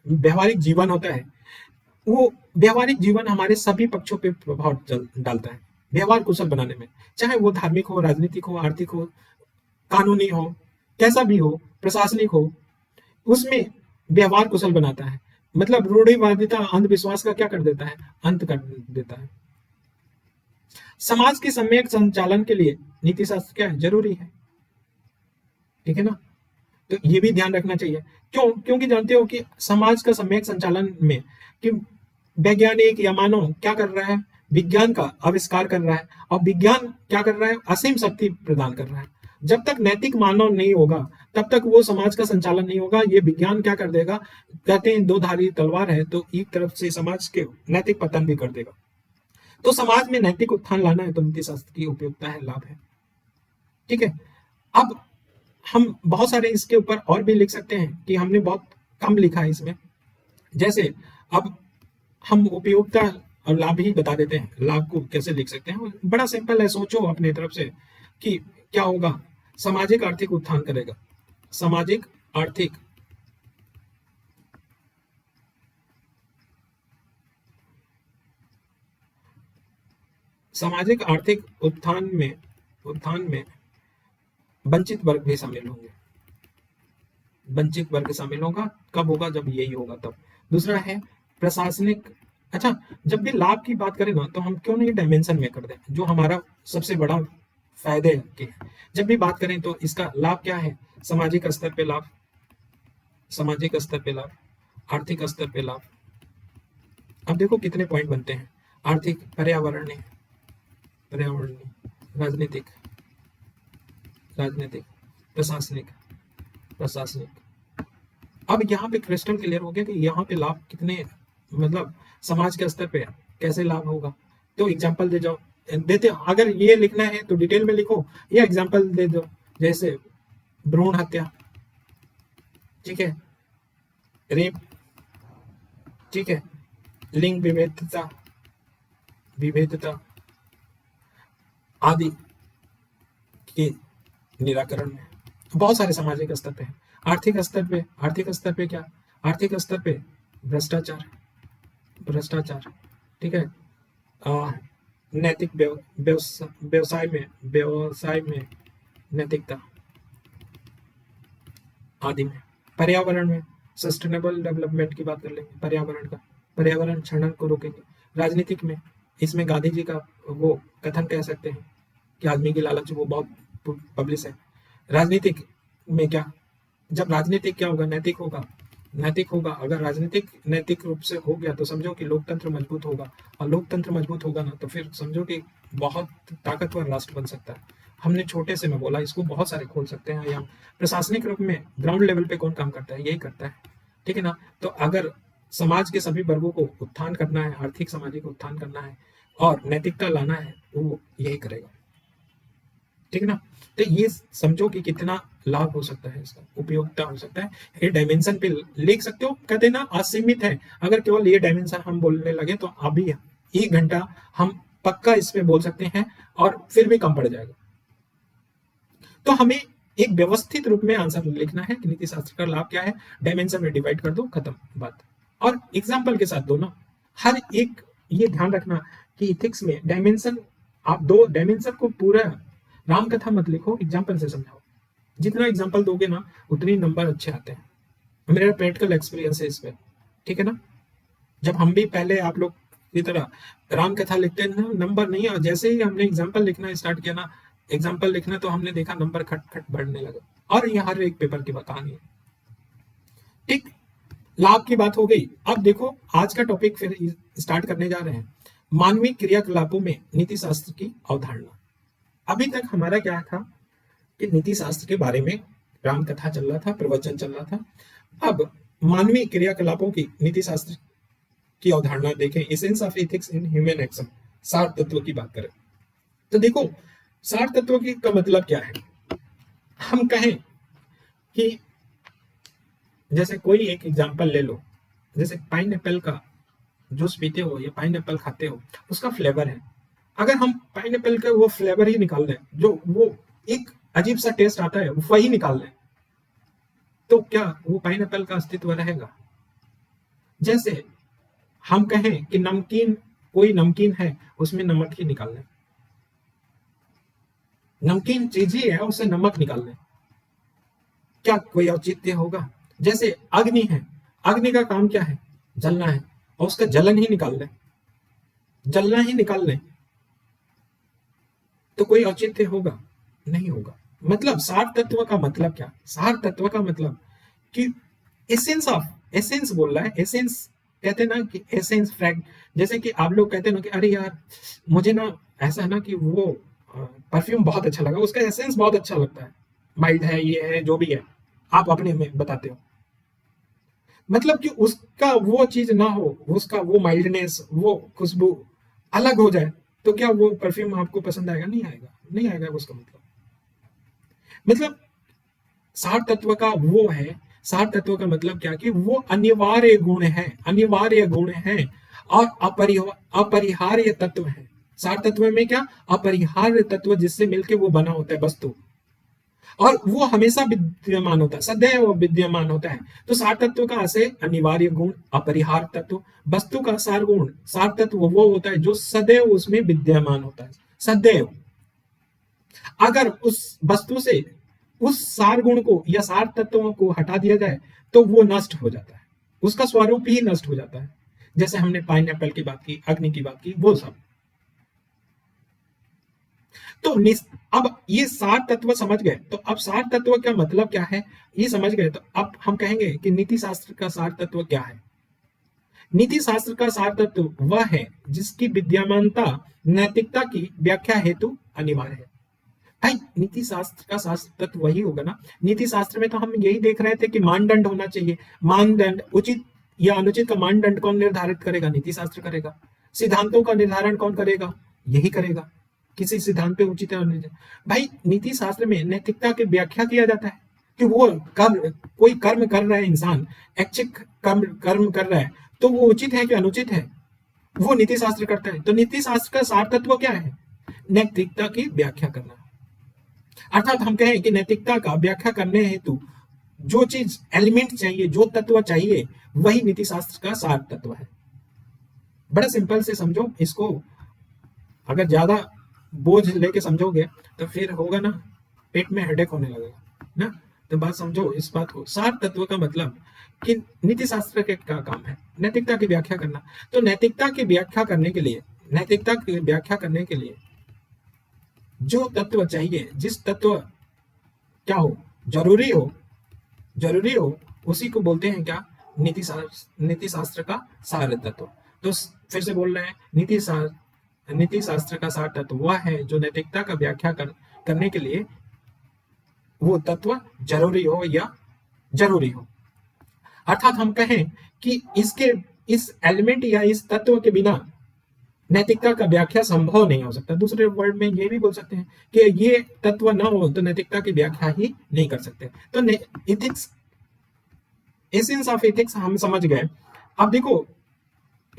व्यवहारिक जीवन होता है, वो व्यवहारिक जीवन हमारे सभी पक्षों पे प्रभाव डालता है व्यवहार कुशल बनाने में। चाहे वो धार्मिक हो, राजनीतिक हो, आर्थिक हो, कानूनी हो, कैसा भी हो, प्रशासनिक हो, उसमें व्यवहार कुशल बनाता है। मतलब रूढ़िवादिता, अंधविश्वास का क्या कर देता है, अंत कर देता है। समाज के सम्यक संचालन के लिए नीति शास्त्र क्या है, जरूरी है। ठीक है ना। तो ये भी ध्यान रखना चाहिए। क्यों? क्योंकि जानते हो कि समाज का सम्यक संचालन में कि वैज्ञानिक या मानव क्या कर रहा है, विज्ञान का आविष्कार कर रहा है, और विज्ञान क्या कर रहा है, असीम शक्ति प्रदान कर रहा है। जब तक नैतिक मानव नहीं होगा तब तक वो समाज का संचालन नहीं होगा। ये विज्ञान क्या कर देगा, कहते हैं दो धारी तलवार है, तो एक तरफ से समाज के नैतिक पतन भी कर देगा। तो समाज में नैतिक उत्थान लाना है तो नीति शास्त्र की उपयोगिता है, लाभ है। ठीक है। अब हम बहुत सारे इसके ऊपर और भी लिख सकते हैं कि हमने बहुत कम लिखा है इसमें। जैसे अब हम उपयोगिता और लाभ ही बता देते हैं, लाभ को कैसे लिख सकते हैं, बड़ा सिंपल है। सोचो अपने तरफ से कि क्या होगा, सामाजिक आर्थिक उत्थान करेगा, सामाजिक आर्थिक सामाजिक आर्थिक उत्थान में वंचित वर्ग भी शामिल होंगे। वंचित वर्ग शामिल होगा, कब होगा, जब यही होगा तब। दूसरा है प्रशासनिक। अच्छा, जब भी लाभ की बात करें ना, तो हम क्यों नहीं डायमेंशन में कर दें, जो हमारा सबसे बड़ा फायदे के है। जब भी बात करें तो इसका लाभ क्या है, सामाजिक स्तर पे लाभ, सामाजिक स्तर पे लाभ, आर्थिक स्तर पे लाभ। अब देखो कितने पॉइंट बनते हैं, आर्थिक, पर्यावरणीय, राजनीतिक, प्रशासनिक, अब यहाँ पे क्रिस्टल क्लियर हो गया कि यहाँ पे लाभ कितने, मतलब समाज के स्तर पे कैसे लाभ होगा। तो एग्जांपल दे जाओ, देते, अगर ये लिखना है तो डिटेल में लिखो, या एग्जांपल दे दो, जैसे भ्रूण हत्या, ठीक है, रेप, ठीक है, लिंग विभेदता विभेदता आदि के निराकरण में बहुत सारे सामाजिक स्तर पे है। आर्थिक स्तर पे क्या, आर्थिक स्तर पे भ्रष्टाचार, ठीक है, नैतिक व्यवसाय में नैतिकता आदि में। पर्यावरण में सस्टेनेबल डेवलपमेंट की बात कर लेंगे, पर्यावरण क्षरण को रोकेंगे। राजनीतिक में इसमें गांधी जी का वो कथन कह सकते हैं कि आदमी की लालच, वो बहुत पब्लिश है। राजनीतिक में क्या, जब राजनीतिक क्या होगा, नैतिक होगा। अगर राजनीतिक नैतिक रूप से हो गया तो समझो कि लोकतंत्र मजबूत होगा, और लोकतंत्र मजबूत होगा ना, तो फिर समझो कि बहुत ताकतवर राष्ट्र बन सकता है। हमने छोटे से में बोला, इसको बहुत सारे खोल सकते हैं। या प्रशासनिक रूप में ग्राउंड लेवल पे कौन काम करता है, यही करता है। ठीक है ना। तो अगर समाज के सभी वर्गों को उत्थान करना है, आर्थिक सामाजिक उत्थान करना है और नैतिकता लाना है, वो यही करेगा। ठीक है ना। तो ये समझो कि कितना लाभ हो सकता है, इसका उपयोगिता हो सकता है। ये डायमेंशन पे लिख सकते हो, कहते ना असीमित है। अगर केवल ये डायमेंशन हम बोलने लगे तो अभी 1 घंटा हम पक्का इस पे बोल सकते हैं, और फिर भी कम पड़ जाएगा। तो हमें एक व्यवस्थित रूप में आंसर लिखना है कि नीति शास्त्र का लाभ क्या है, डायमेंशन में डिवाइड कर दो, खत्म बात। और एग्जाम्पल के साथ दो ना, हर एक ये ध्यान रखना कि इथिक्स में डायमेंशन, आप दो डायमेंशन को पूरा राम कथा मत लिखो, एग्जाम्पल से समझाओ। जितना एग्जाम्पल दोगे ना, उतनी नंबर अच्छे आते हैं। मेरा प्रैक्टिकल एक्सपीरियंस है इस पे। ठीक है ना। जब हम भी पहले आप लोग की तरह राम कथा लिखते हैं ना, नंबर नहीं, और जैसे ही हमने एग्जाम्पल लिखना स्टार्ट किया ना, एग्जाम्पल लिखना, तो हमने देखा नंबर खट खट बढ़ने लगा। और ये हर एक पेपर की कहानी है। ठीक, लाभ की बात हो गई। अब देखो आज का टॉपिक फिर स्टार्ट करने जा रहे हैं, मानवीय क्रियाकलापों में नीति शास्त्र की अवधारणा। अभी तक हमारा क्या था कि नीति शास्त्र के बारे में राम कथा चल रहा था, प्रवचन चल रहा था। अब मानवीय क्रियाकलापों की नीति शास्त्र की अवधारणा देखें, essence of ethics in human action, 60 तत्वों की बात करें तो देखो 60 तत्वों की का मतलब क्या है। हम कहें कि जैसे कोई एक एग्जांपल ले लो, जैसे पाइनएप्पल का जूस पीते हो या पाइनएप्पल खाते हो, उसका फ्लेवर है। अगर हम पाइनएप्पल का वो फ्लेवर ही निकाल लें, जो वो एक अजीब सा टेस्ट आता है वही निकाल लें, तो क्या वो पाइनएप्पल का अस्तित्व रहेगा? जैसे हम कहें कि नमकीन, कोई नमकीन है, उसमें नमक ही निकाल लें, नमकीन चीज ही है, उससे नमक निकाल लें, क्या कोई औचित्य होगा? जैसे अग्नि है, अग्नि का काम क्या है? जलना है, और उसका जलन ही निकाल लें, जलना ही निकाल लें, तो कोई औचित्य होगा? नहीं होगा। मतलब सार तत्व का मतलब क्या? सार तत्व का मतलब कि एसेंस ऑफ, एसेंस बोल रहा है, एसेंस कहते हैं ना कि एसेंस फ्रैग, जैसे कि आप लोग कहते हैं ना कि अरे यार मुझे ना ऐसा है ना कि वो परफ्यूम बहुत अच्छा लगा, उसका एसेंस बहुत अच्छा लगता है, माइल्ड है, ये है, जो भी है, आप अपने में बताते हो, मतलब कि उसका वो चीज ना हो, उसका वो माइल्डनेस, वो खुशबू अलग हो जाए, तो क्या वो परफ्यूम आपको पसंद आएगा? नहीं आएगा, नहीं आएगा उसका मतलब सार तत्व का वो है, सार तत्व का मतलब क्या कि वो अनिवार्य गुण है, अनिवार्य गुण है, और अपरिहार्य तत्व है। सार तत्व में क्या? अपरिहार्य तत्व, जिससे मिलके वो बना होता है वस्तु, और वो हमेशा विद्यमान होता है, सदैव विद्यमान होता है। तो सार तत्व का ऐसे अनिवार्य गुण, अपरिहार्य तत्व, वस्तु का सार गुण, सार तत्व वो होता है जो सदैव उसमें विद्यमान होता है, सदैव। अगर उस वस्तु से उस सार गुण को या सार तत्वों को हटा दिया जाए तो वो नष्ट हो जाता है, उसका स्वरूप ही नष्ट हो जाता है। जैसे हमने पाइनएप्पल की बात की, अग्नि की बात की, वो सब। तो अब ये सार तत्व समझ गए, तो अब सार तत्व का मतलब क्या है ये समझ गए, तो अब हम कहेंगे कि नीति शास्त्र का सार तत्व क्या है। नीति शास्त्र का सार तत्व वह है जिसकी विद्यमानता नैतिकता की व्याख्या हेतु अनिवार्य है। भाई नीति शास्त्र का शास्त्र तत्व वही होगा ना। नीति शास्त्र में तो हम यही देख रहे थे कि मानदंड होना चाहिए, मानदंड उचित या अनुचित का मानदंड कौन निर्धारित करेगा? नीति शास्त्र करेगा। सिद्धांतों का निर्धारण कौन करेगा? यही करेगा। किसी सिद्धांत पे उचित है अनुचित। भाई नीति शास्त्र में नैतिकता की व्याख्या किया जाता है कि वो कर्म, कोई कर्म कर रहा है इंसान, ऐच्छिक कर्म कर्म कर रहा है, तो वो उचित है कि अनुचित है, वो नीति शास्त्र करता है। तो नीति शास्त्र का सार तत्व क्या है? नैतिकता की व्याख्या करना। अर्थात हम कहें कि नैतिकता का व्याख्या करने हेतु जो चीज एलिमेंट चाहिए, जो तत्व चाहिए, वही नीति शास्त्र का सार तत्व है। बड़ा सिंपल से समझो इसको। अगर ज्यादा बोझ लेके समझोगे तो फिर होगा ना, पेट में हेडेक होने लगेगा ना। तो बात समझो इस बात को। सार तत्व का मतलब कि नीति शास्त्र के क्या काम है? नैतिकता की व्याख्या करना। तो नैतिकता की व्याख्या करने के लिए, नैतिकता की व्याख्या करने के लिए जो तत्व चाहिए, जिस तत्व क्या हो, जरूरी हो, जरूरी हो, उसी को बोलते हैं क्या? नीति शास्त्र का सार तत्व। तो फिर से बोल रहे हैं, नीति शास्त्र का सार तत्व वह है जो नैतिकता का व्याख्या करने के लिए वो तत्व जरूरी हो या जरूरी हो। अर्थात हम कहें कि इसके, इस एलिमेंट या इस तत्व के बिना नैतिकता का व्याख्या संभव नहीं हो सकता। दूसरे वर्ड में ये भी बोल सकते हैं कि ये तत्व ना हो तो नैतिकता की व्याख्या ही नहीं कर सकते। तो इथिक्स, एसेंस ऑफ एथिक्स हम समझ गए। अब देखो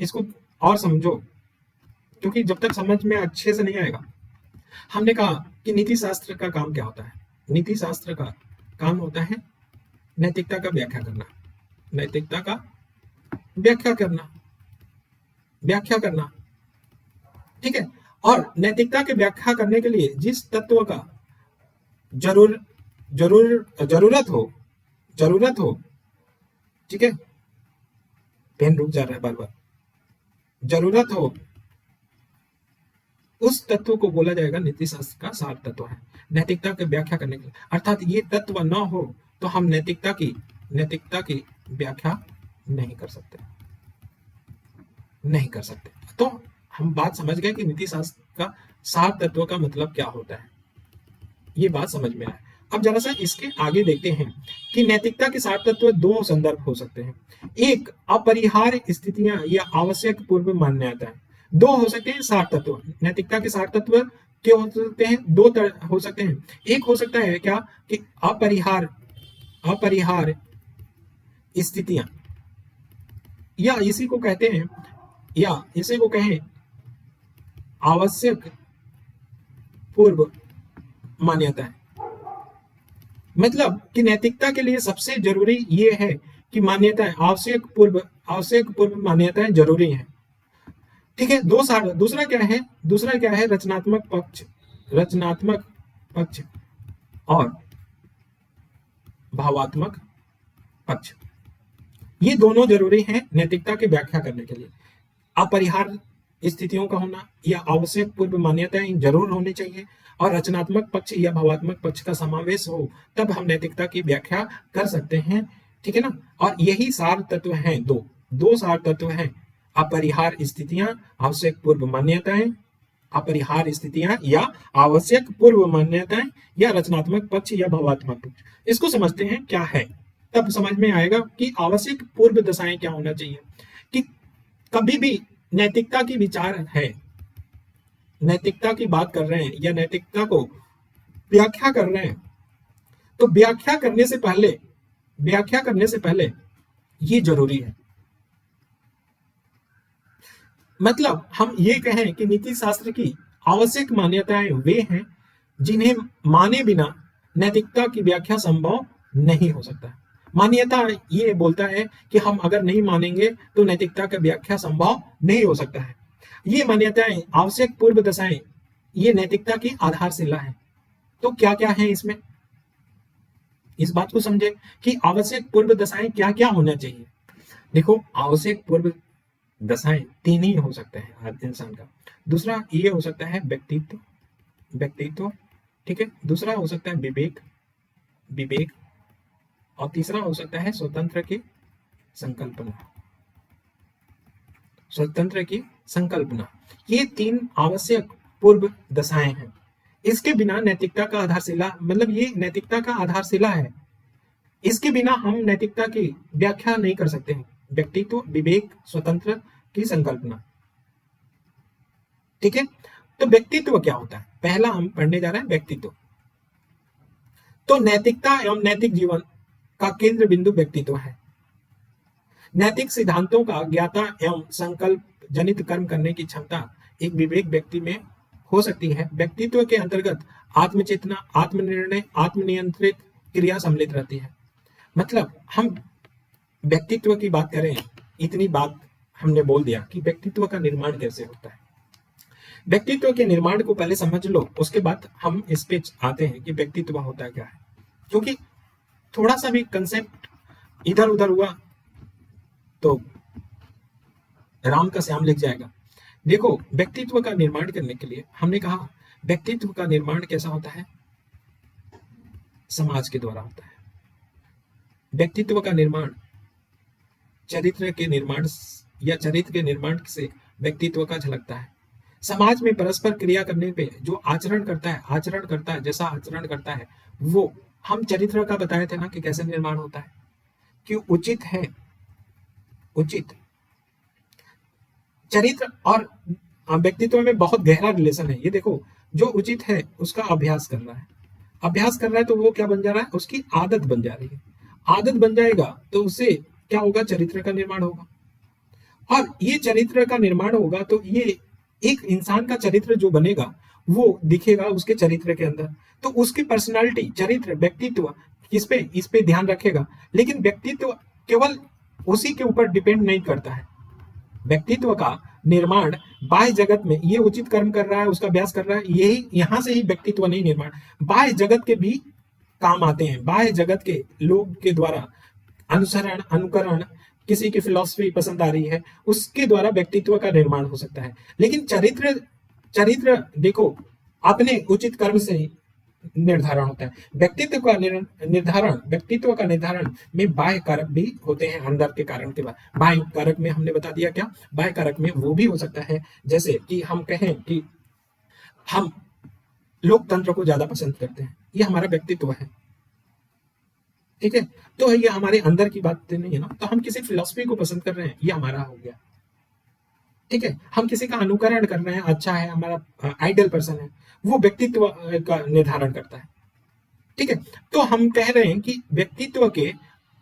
इसको और समझो, क्योंकि जब तक समझ में अच्छे से नहीं आएगा। हमने कहा कि नीति शास्त्र का काम क्या होता है? नीति शास्त्र का काम होता है नैतिकता का व्याख्या करना, नैतिकता का व्याख्या करना, व्याख्या करना, ठीक है। और नैतिकता की व्याख्या करने के लिए जिस तत्व का जरूर जरूर जरूरत हो, ठीक है, पेन रुक जा रहा है बार बार, जरूरत हो, उस तत्व को बोला जाएगा नीति शास्त्र का सार तत्व है, नैतिकता की व्याख्या करने के लिए। अर्थात ये तत्व न हो तो हम नैतिकता की व्याख्या नहीं कर सकते, नहीं कर सकते। तो हम बात समझ गए कि नीति शास्त्र का सार तत्व का मतलब क्या होता है, ये बात समझ में आए। अब जरा सा इसके आगे देखते हैं कि नैतिकता के सार तत्व दो संदर्भ हो सकते हैं। एक, अपरिहार्य स्थितियां या आवश्यक पूर्व मान्यताएं। दो हो सकते हैं सार तत्व, नैतिकता के सार तत्व क्या हो सकते हैं? दो तरह हो सकते हैं। एक हो सकता है क्या कि अपरिहार्य स्थितियां, या इसी को कहते हैं, या इसी को कहें आवश्यक पूर्व मान्यताएं। मतलब कि नैतिकता के लिए सबसे जरूरी ये है कि मान्यताएं आवश्यक पूर्व मान्यताएं जरूरी हैं। ठीक है, दूसरा क्या है रचनात्मक पक्ष और भावात्मक पक्ष। ये दोनों जरूरी हैं नैतिकता की व्याख्या करने के लिए। अपरिहार्य स्थितियों का होना या आवश्यक पूर्व मान्यताएं जरूर होनी चाहिए, और रचनात्मक पक्ष या भावात्मक पक्ष का समावेश हो, तब हम नैतिकता की व्याख्या कर सकते हैं। ठीक है ना। और यही सार तत्व हैं, दो सार तत्व हैं, अपरिहार्य स्थितियां, आवश्यक पूर्व मान्यताएं, अपरिहार्य स्थितियां या आवश्यक पूर्व मान्यताएं, या रचनात्मक पक्ष या भावात्मक पक्ष। इसको समझते हैं क्या है, तब समझ में आएगा कि आवश्यक पूर्व दशाएं क्या होना चाहिए। कि कभी भी नैतिकता की विचार है, नैतिकता की बात कर रहे हैं या नैतिकता को व्याख्या कर रहे हैं, तो व्याख्या करने से पहले ये जरूरी है। मतलब हम ये कहें कि नीति शास्त्र की आवश्यक मान्यताएं वे हैं जिन्हें माने बिना नैतिकता की व्याख्या संभव नहीं हो सकता। मान्यता ये बोलता है कि हम अगर नहीं मानेंगे तो नैतिकता की व्याख्या संभव नहीं हो सकता है। ये मान्यताएं, आवश्यक पूर्व दशाएं, ये नैतिकता की आधारशिला है। तो क्या क्या है इसमें, इस बात को समझे कि आवश्यक पूर्व दशाएं क्या क्या होना चाहिए। देखो, आवश्यक पूर्व दशाएं तीन ही हो सकते हैं आज इंसान का। दूसरा ये हो सकता है व्यक्तित्व, ठीक है। दूसरा हो सकता है विवेक, और तीसरा हो सकता है स्वतंत्र की संकल्पना। ये तीन आवश्यक पूर्व दशाएं हैं। इसके बिना नैतिकता का आधारशिला, मतलब ये नैतिकता का आधारशिला है, इसके बिना हम नैतिकता की व्याख्या नहीं कर सकते हैं। व्यक्तित्व, विवेक, स्वतंत्र की संकल्पना। ठीक है। तो व्यक्तित्व क्या होता है, पहला हम पढ़ने जा रहे हैं व्यक्तित्व। तो नैतिकता एवं नैतिक जीवन का केंद्र बिंदु व्यक्तित्व है। नैतिक सिद्धांतों का ज्ञाता एवं संकल्प जनित कर्म करने की क्षमता एक विवेक व्यक्ति में हो सकती है। व्यक्तित्व के अंतर्गत आत्मचेतना, आत्मनिर्णय, आत्मनियंत्रित क्रिया सम्मिलित रहती है। मतलब हम व्यक्तित्व की बात करें, इतनी बात हमने बोल दिया कि व्यक्तित्व का निर्माण कैसे होता है। व्यक्तित्व के निर्माण को पहले समझ लो, उसके बाद हम इस पे आते हैं कि व्यक्तित्व होता क्या है। क्योंकि थोड़ा सा भी कंसेप्ट इधर उधर हुआ तो राम का श्याम लिख जाएगा। देखो, व्यक्तित्व का निर्माण करने के लिए हमने कहा व्यक्तित्व का निर्माण कैसा होता है, समाज के द्वारा होता है। व्यक्तित्व का निर्माण चरित्र के निर्माण से व्यक्तित्व का झलकता है। समाज में परस्पर क्रिया करने पे जो आचरण करता है, जैसा आचरण करता है, वो हम चरित्र का बताए थे ना कि कैसे निर्माण होता है, कि उचित है, उचित चरित्र और व्यक्तित्व में बहुत गहरा रिलेशन है। ये देखो, जो उचित है उसका अभ्यास कर रहा है तो वो क्या बन जा रहा है, उसकी आदत बन जा रही है। आदत बन जाएगा तो उससे क्या होगा, चरित्र का निर्माण होगा। और ये चरित्र का निर्माण होगा तो ये एक इंसान का चरित्र जो बनेगा वो दिखेगा उसके चरित्र के अंदर। तो उसकी पर्सनालिटी, चरित्र, व्यक्तित्व इस पे ध्यान रखेगा। लेकिन व्यक्तित्व केवल उसी के ऊपर डिपेंड नहीं करता है। व्यक्तित्व का निर्माण बाह्य जगत में, ये उचित कर्म कर रहा है, उसका अभ्यास कर रहा है, यही यहां से ही व्यक्तित्व नहीं निर्माण, बाह्य जगत के भी काम आते हैं। बाह्य जगत के लोग के द्वारा अनुसरण, अनुकरण, किसी की फिलॉसफी पसंद आ रही है, उसके द्वारा व्यक्तित्व का निर्माण हो सकता है। लेकिन चरित्र देखो, अपने उचित कर्म से निर्धारण होता है। व्यक्तित्व का निर्धारण में बाह्य कारक भी होते हैं। अंदर के कारण के बाद बाह्य कारक में हमने बता दिया क्या, बाह्य कारक में वो भी हो सकता है, जैसे कि हम कहें कि हम लोकतंत्र को ज्यादा पसंद करते हैं, ये हमारा व्यक्तित्व है। ठीक है, तो ये हमारे अंदर की बात नहीं है ना। तो हम किसी फिलॉसफी को पसंद कर रहे हैं, ये हमारा हो गया। ठीक है, हम किसी का अनुकरण कर रहे हैं, अच्छा है, हमारा आइडल पर्सन है, वो व्यक्तित्व का निर्धारण करता है। ठीक है, तो हम कह रहे हैं कि व्यक्तित्व के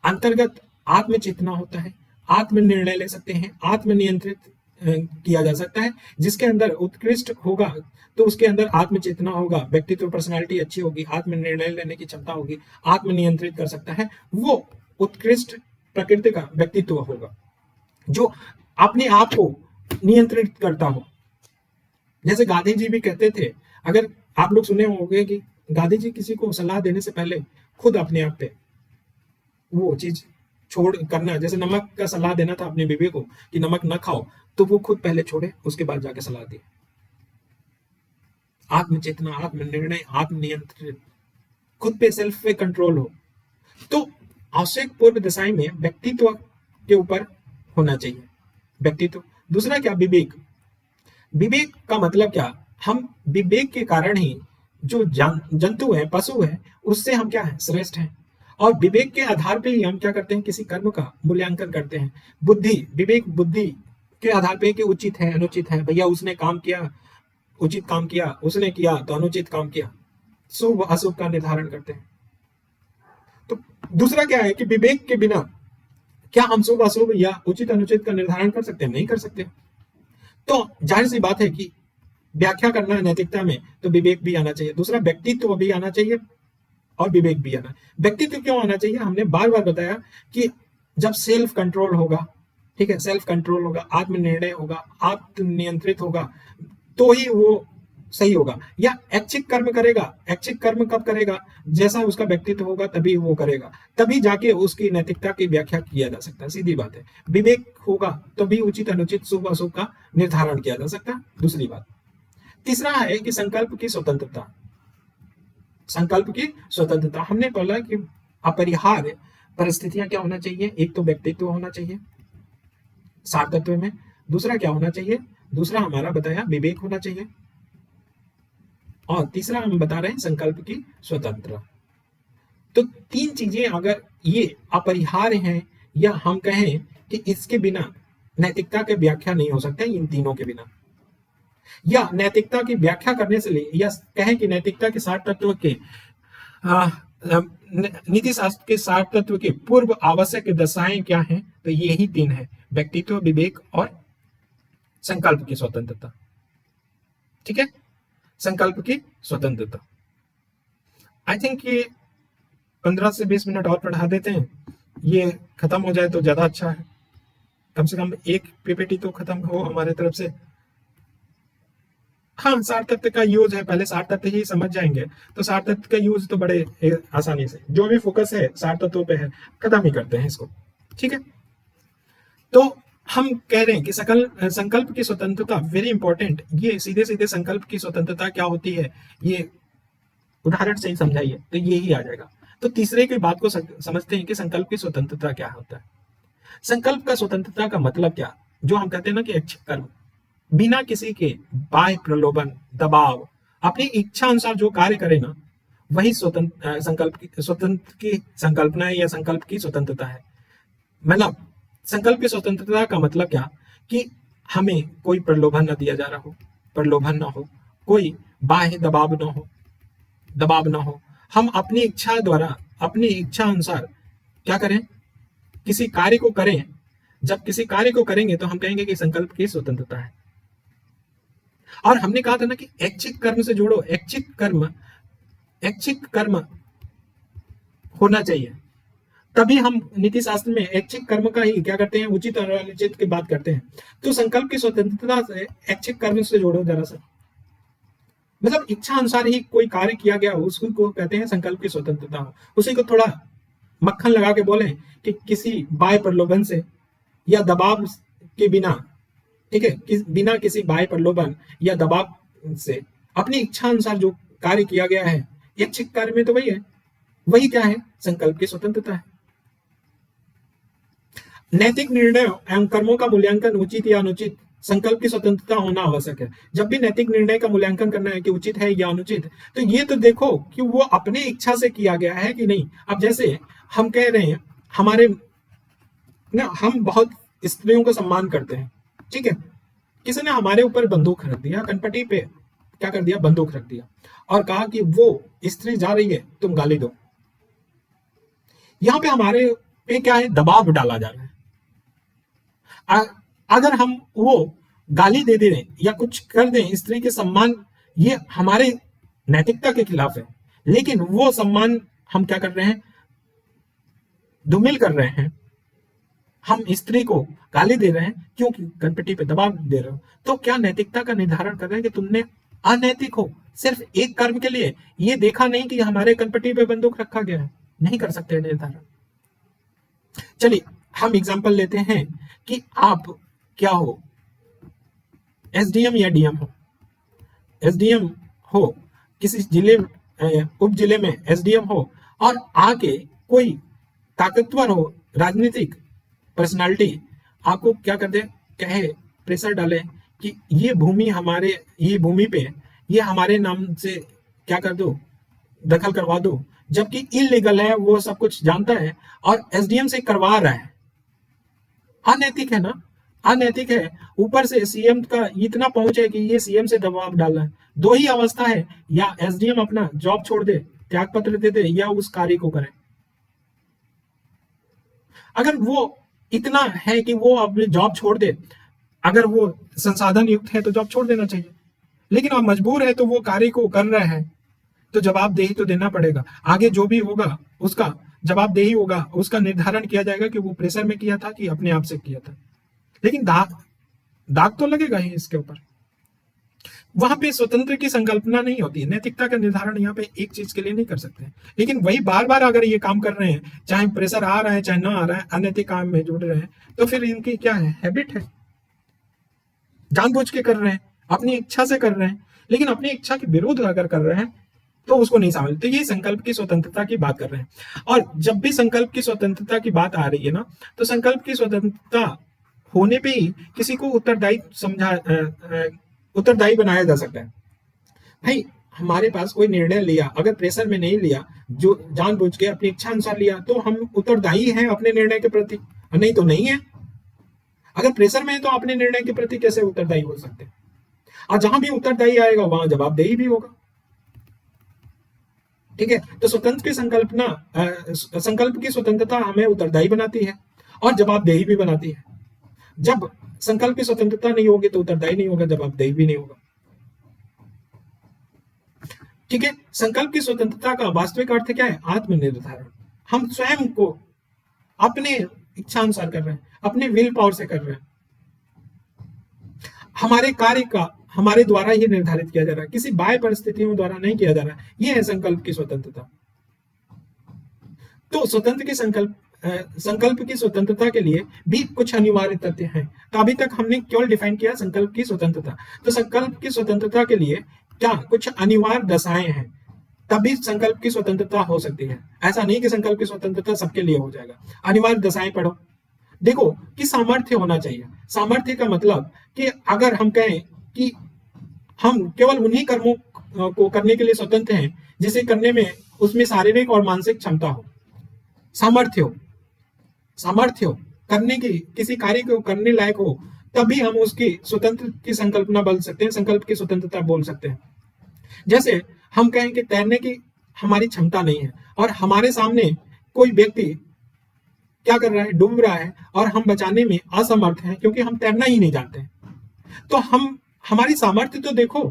अंतर्गत आत्मचेतना होता है, आत्मनिर्णय ले सकते हैं, आत्मनियंत्रित किया जा सकता है। जिसके अंदर उत्कृष्ट होगा तो उसके अंदर आत्मचेतना होगा, व्यक्तित्व पर्सनालिटी अच्छी होगी, आत्म निर्णय लेने की क्षमता होगी, आत्म नियंत्रित कर सकता है, वो उत्कृष्ट प्रकृति का व्यक्तित्व होगा जो अपने आप को नियंत्रित करता हो। जैसे गांधी जी भी कहते थे, अगर आप लोग सुने होंगे कि गांधी जी किसी को सलाह देने से पहले खुद अपने आप पे वो चीज छोड़ करना, जैसे नमक का सलाह देना था अपने बीवी को कि नमक न खाओ, तो वो खुद पहले छोड़े, उसके बाद जाके सलाह दी। आत्मचेतना, आत्म निर्णय, आत्म नियंत्रित, खुद पे सेल्फ पे कंट्रोल हो। तो आवश्यक पूर्व दशाएं में व्यक्तित्व के ऊपर होना चाहिए व्यक्तित्व। दूसरा क्या, विवेक। विवेक का मतलब क्या, हम विवेक के कारण ही जो जंतु है, पशु है, उससे हम क्या है, श्रेष्ठ हैं। और विवेक के आधार पे ही हम क्या करते हैं, किसी कर्म का मूल्यांकन करते हैं। बुद्धि, विवेक बुद्धि के आधार पे कि उचित है अनुचित है, भैया उसने काम किया उचित काम किया, उसने किया तो अनुचित काम किया, शुभ अशुभ का निर्धारण करते हैं। तो दूसरा क्या है कि विवेक के बिना क्या हम शुभ अशुभ या उचित अनुचित का निर्धारण कर सकते हैं, नहीं कर सकते। तो जाहिर सी बात है कि व्याख्या करना है नैतिकता में, तो विवेक भी आना चाहिए। दूसरा, व्यक्तित्व भी आना चाहिए और विवेक भी आना। व्यक्तित्व क्यों आना चाहिए, हमने बार बार बताया कि जब सेल्फ कंट्रोल होगा, ठीक है, सेल्फ कंट्रोल होगा, आत्मनिर्णय होगा, आत्म नियंत्रित होगा, तो ही वो सही होगा। या ऐच्छिक कर्म करेगा, ऐच्छिक कर्म कब करेगा, जैसा उसका व्यक्तित्व होगा तभी वो करेगा, तभी जाके उसकी नैतिकता की व्याख्या किया जा सकता है, सीधी बात है। विवेक होगा तो भी उचित अनुचित शुभ अशुभ का निर्धारण किया जा सकता है, दूसरी बात। तीसरा है कि संकल्प की स्वतंत्रता। संकल्प की स्वतंत्रता, हमने बोला कि अपरिहार्य परिस्थितियां क्या होना चाहिए, एक तो व्यक्तित्व होना चाहिए सार तत्व में, दूसरा क्या होना चाहिए, दूसरा हमारा बताया विवेक होना चाहिए, और तीसरा हम बता रहे हैं संकल्प की स्वतंत्रता। तो तीन चीजें अगर ये अपरिहार्य हैं, या हम कहें कि इसके बिना नैतिकता की व्याख्या नहीं हो सकता, इन तीनों के बिना, या नैतिकता की व्याख्या करने से लिए, या कहें कि नैतिकता के सार तत्व के नीति शास्त्र के सार तत्व के पूर्व आवश्यक दशाएं क्या हैं, तो यही तीन है, व्यक्तित्व, विवेक और संकल्प की स्वतंत्रता। ठीक है, संकल्प की स्वतंत्रता। आई थिंक ये 15 से 20 मिनट और पढ़ा देते हैं, ये खत्म हो जाए तो ज्यादा अच्छा है, कम से कम एक पीपीटी तो खत्म हो हमारे तरफ से। हाँ, सार तत्व का यूज है, पहले सार तत्व ही समझ जाएंगे तो सार तत्व का यूज तो बड़े आसानी से, जो भी फोकस है सार तत्वों पे है, खत्म ही करते हैं इसको। ठीक है, तो हम कह रहे हैं कि संकल्प की स्वतंत्रता वेरी इंपॉर्टेंट। ये सीधे सीधे संकल्प की स्वतंत्रता क्या होती है, ये उदाहरण से ही समझाइए तो ये ही आ जाएगा। तो तीसरे की बात को समझते हैं कि संकल्प की स्वतंत्रता क्या होता है। संकल्प का स्वतंत्रता का मतलब क्या, जो हम कहते हैं ना कि ऐच्छिक कर्म, बिना किसी के बाह्य प्रलोभन, दबाव, अपनी इच्छा अनुसार जो कार्य करे ना, वही स्वतंत्र की संकल्पना है, या संकल्प की स्वतंत्रता है। मतलब संकल्प की स्वतंत्रता का मतलब क्या, कि हमें कोई प्रलोभन न दिया जा रहा हो, प्रलोभन ना हो, कोई बाह्य दबाव ना हो, हम अपनी इच्छा द्वारा, अपनी इच्छा अनुसार क्या करें, किसी कार्य को करें। जब किसी कार्य को करेंगे तो हम कहेंगे कि संकल्प की स्वतंत्रता है। और हमने कहा था ना कि ऐच्छिक कर्म से जोड़ो, ऐच्छिक कर्म होना चाहिए, तभी हम नीति शास्त्र में ऐच्छिक कर्म का ही क्या करते हैं, उचित और अनुचित की बात करते हैं। तो संकल्प की स्वतंत्रता से ऐच्छिक कर्म से जोड़ो जरा सा, मतलब इच्छा अनुसार ही कोई कार्य किया गया, उसको कहते हैं संकल्प की स्वतंत्रता हो। उसी को थोड़ा मक्खन लगा के बोले कि किसी बाह्य प्रलोभन से या दबाव के बिना, ठीक है, बिना किसी बाह्य प्रलोभन या दबाव से अपनी इच्छा अनुसार जो कार्य किया गया है, ऐच्छिक कार्य में तो वही है, वही क्या है, संकल्प की स्वतंत्रता है। नैतिक निर्णय एवं कर्मों का मूल्यांकन उचित या अनुचित, संकल्प की स्वतंत्रता होना आवश्यक है। जब भी नैतिक निर्णय का मूल्यांकन करना है कि उचित है या अनुचित, तो ये तो देखो कि वो अपनी इच्छा से किया गया है कि नहीं। अब जैसे हम कह रहे हैं, हमारे ना, हम बहुत स्त्रियों को सम्मान करते हैं, ठीक है, किसी ने हमारे ऊपर बंदूक रख दिया, कनपटी पे क्या कर दिया, बंदूक रख दिया, और कहा कि वो स्त्री जा रही है, तुम गाली दो। यहां पे हमारे पे क्या है, दबाव डाला जा रहा है। अगर हम वो गाली दे दे या कुछ कर दें स्त्री के सम्मान, ये हमारे नैतिकता के खिलाफ है। लेकिन वो सम्मान हम क्या कर रहे हैं, धूमिल कर रहे हैं। हम स्त्री को गाली दे रहे हैं क्योंकि कनपटी पे दबाव दे रहे हो। तो क्या नैतिकता का निर्धारण कर रहे हैं कि तुमने अनैतिक हो सिर्फ एक कर्म के लिए, ये देखा नहीं कि हमारे कनपटी पे बंदूक रखा गया है? नहीं कर सकते निर्धारण। चलिए हम एग्जाम्पल लेते हैं कि आप क्या हो, एसडीएम या डीएम हो। एसडीएम हो किसी जिले उप जिले में एसडीएम हो, और आके कोई ताकतवर हो राजनीतिक पर्सनालिटी आपको क्या कर दे, कहे, प्रेशर डाले कि ये भूमि हमारे, ये भूमि पे ये हमारे नाम से क्या कर दो, दखल करवा दो, जबकि इलीगल है, वो सब कुछ जानता है और एसडीएम से करवा रहा है। अनैतिक है ना, अनैतिक है। ऊपर से सीएम का इतना पहुंच है कि ये सीएम से दबाव डाल रहा है। दो ही अवस्था है, या एसडीएम अपना जॉब छोड़ दे, त्याग पत्र दे दे, या उस कार्य को करे। अगर वो इतना है कि वो अपनी जॉब छोड़ दे, अगर वो संसाधन युक्त है तो जॉब छोड़ देना चाहिए, लेकिन अब मजबूर है तो वो कार्य को कर रहा है, तो जवाबदेही तो देना पड़ेगा। आगे जो भी होगा उसका जवाबदेही होगा, उसका निर्धारण किया जाएगा कि वो प्रेशर में किया था कि अपने आप से किया था। लेकिन दाग तो लगेगा ही इसके ऊपर। वहां पे स्वतंत्र की संकल्पना नहीं होती है, नैतिकता का निर्धारण यहाँ पे एक चीज के लिए नहीं कर सकते। लेकिन वही बार बार अगर ये काम कर रहे हैं, चाहे प्रेशर आ रहा है चाहे ना आ रहा है, अनैतिक काम में जुड़ रहे हैं, तो फिर इनकी क्या है, हैबिट है, जानबूझ के कर रहे हैं, अपनी इच्छा से कर रहे हैं। लेकिन अपनी इच्छा के विरुद्ध अगर कर रहे हैं तो उसको नहीं समझते। तो ये संकल्प की स्वतंत्रता की बात कर रहे हैं। और जब भी संकल्प की स्वतंत्रता की बात आ रही है ना, तो संकल्प की स्वतंत्रता होने पे ही किसी को उत्तरदायी बनाया जा सकता है। भाई हमारे पास कोई निर्णय लिया, अगर प्रेशर में नहीं लिया, जो जानबूझ के अपनी इच्छा अनुसार लिया, तो हम उत्तरदायी हैं अपने निर्णय के प्रति, नहीं तो नहीं है। अगर प्रेशर में है तो अपने निर्णय के प्रति कैसे उत्तरदायी हो सकते हैं? और जहां भी उत्तरदायी आएगा वहां जवाबदेही भी होगा। ठीक है, तो स्वतंत्र की संकल्प की स्वतंत्रता हमें उत्तरदायी बनाती है और जवाबदेही भी बनाती है। जब संकल्प की स्वतंत्रता नहीं होगी तो उत्तरदायी नहीं होगा, जवाबदेही भी नहीं होगा। ठीक है, संकल्प की स्वतंत्रता का वास्तविक अर्थ क्या है? आत्मनिर्धारण। हम स्वयं को अपने इच्छा अनुसार कर रहे हैं, अपने विल पावर से कर रहे हैं। हमारे कार्य का हमारे द्वारा ही निर्धारित किया जा रहा है, किसी बाह्य परिस्थितियों द्वारा नहीं किया जा रहा है। यह है संकल्प की स्वतंत्रता। तो संकल्प की स्वतंत्रता के लिए भी कुछ अनिवार्य तथ्य हैं। तो अभी तक हमने केवल डिफाइन किया संकल्प की स्वतंत्रता। तो संकल्प की स्वतंत्रता के लिए क्या कुछ अनिवार्य दशाएं हैं, तभी संकल्प की स्वतंत्रता हो सकती है। ऐसा नहीं कि संकल्प की स्वतंत्रता सबके लिए हो जाएगा। अनिवार्य दशाएं पढ़ो, देखो कि सामर्थ्य होना चाहिए। सामर्थ्य का मतलब कि अगर हम कहें कि हम केवल उन्हीं कर्मों को करने के लिए स्वतंत्र हैं जिसे करने में उसमें शारीरिक और मानसिक क्षमता हो, सामर्थ्य हो करने की, किसी कार्य को करने लायक हो, तभी हम उसकी स्वतंत्र की संकल्पना बोल सकते हैं, संकल्प की स्वतंत्रता बोल सकते हैं। जैसे हम कहें कि तैरने की हमारी क्षमता नहीं है और हमारे सामने कोई व्यक्ति क्या कर रहा है, डूब रहा है, और हम बचाने में असमर्थ हैं क्योंकि हम तैरना ही नहीं जानते। तो हमारी सामर्थ्य तो देखो।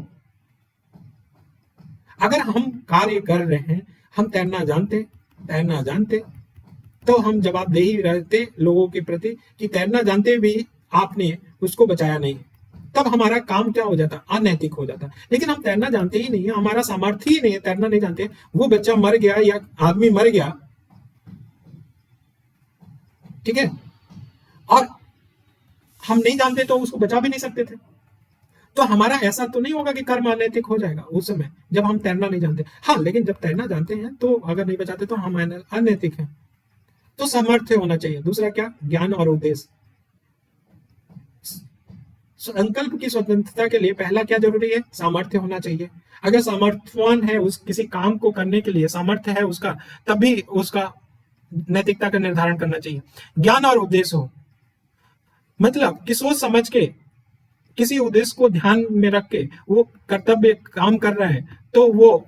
अगर हम कार्य कर रहे हैं, हम तैरना जानते तो हम जवाबदेही रहते लोगों के प्रति कि तैरना जानते भी आपने उसको बचाया नहीं, तब हमारा काम क्या हो जाता, अनैतिक हो जाता। लेकिन हम तैरना जानते ही नहीं है, हमारा सामर्थ्य ही नहीं है, तैरना नहीं जानते, वो बच्चा मर गया या आदमी मर गया, ठीक है, और हम नहीं जानते तो उसको बचा भी नहीं सकते थे। तो हमारा ऐसा तो नहीं होगा कि कर्म अनैतिक हो जाएगा उस समय जब हम तैरना नहीं जानते। हाँ, लेकिन जब तैरना जानते हैं तो अगर नहीं बचाते तो हम अनैतिक हैं। तो सामर्थ्य होना चाहिए। दूसरा क्या, ज्ञान और उद्देश्य। संकल्प की स्वतंत्रता के लिए पहला क्या जरूरी है, सामर्थ्य होना चाहिए। अगर सामर्थ्यवान है, उस किसी काम को करने के लिए सामर्थ्य है उसका, तभी उसका नैतिकता का निर्धारण करना चाहिए। ज्ञान और उद्देश्य हो, मतलब कि सोच समझ के किसी उद्देश्य को ध्यान में रख के वो कर्तव्य काम कर रहा है, तो वो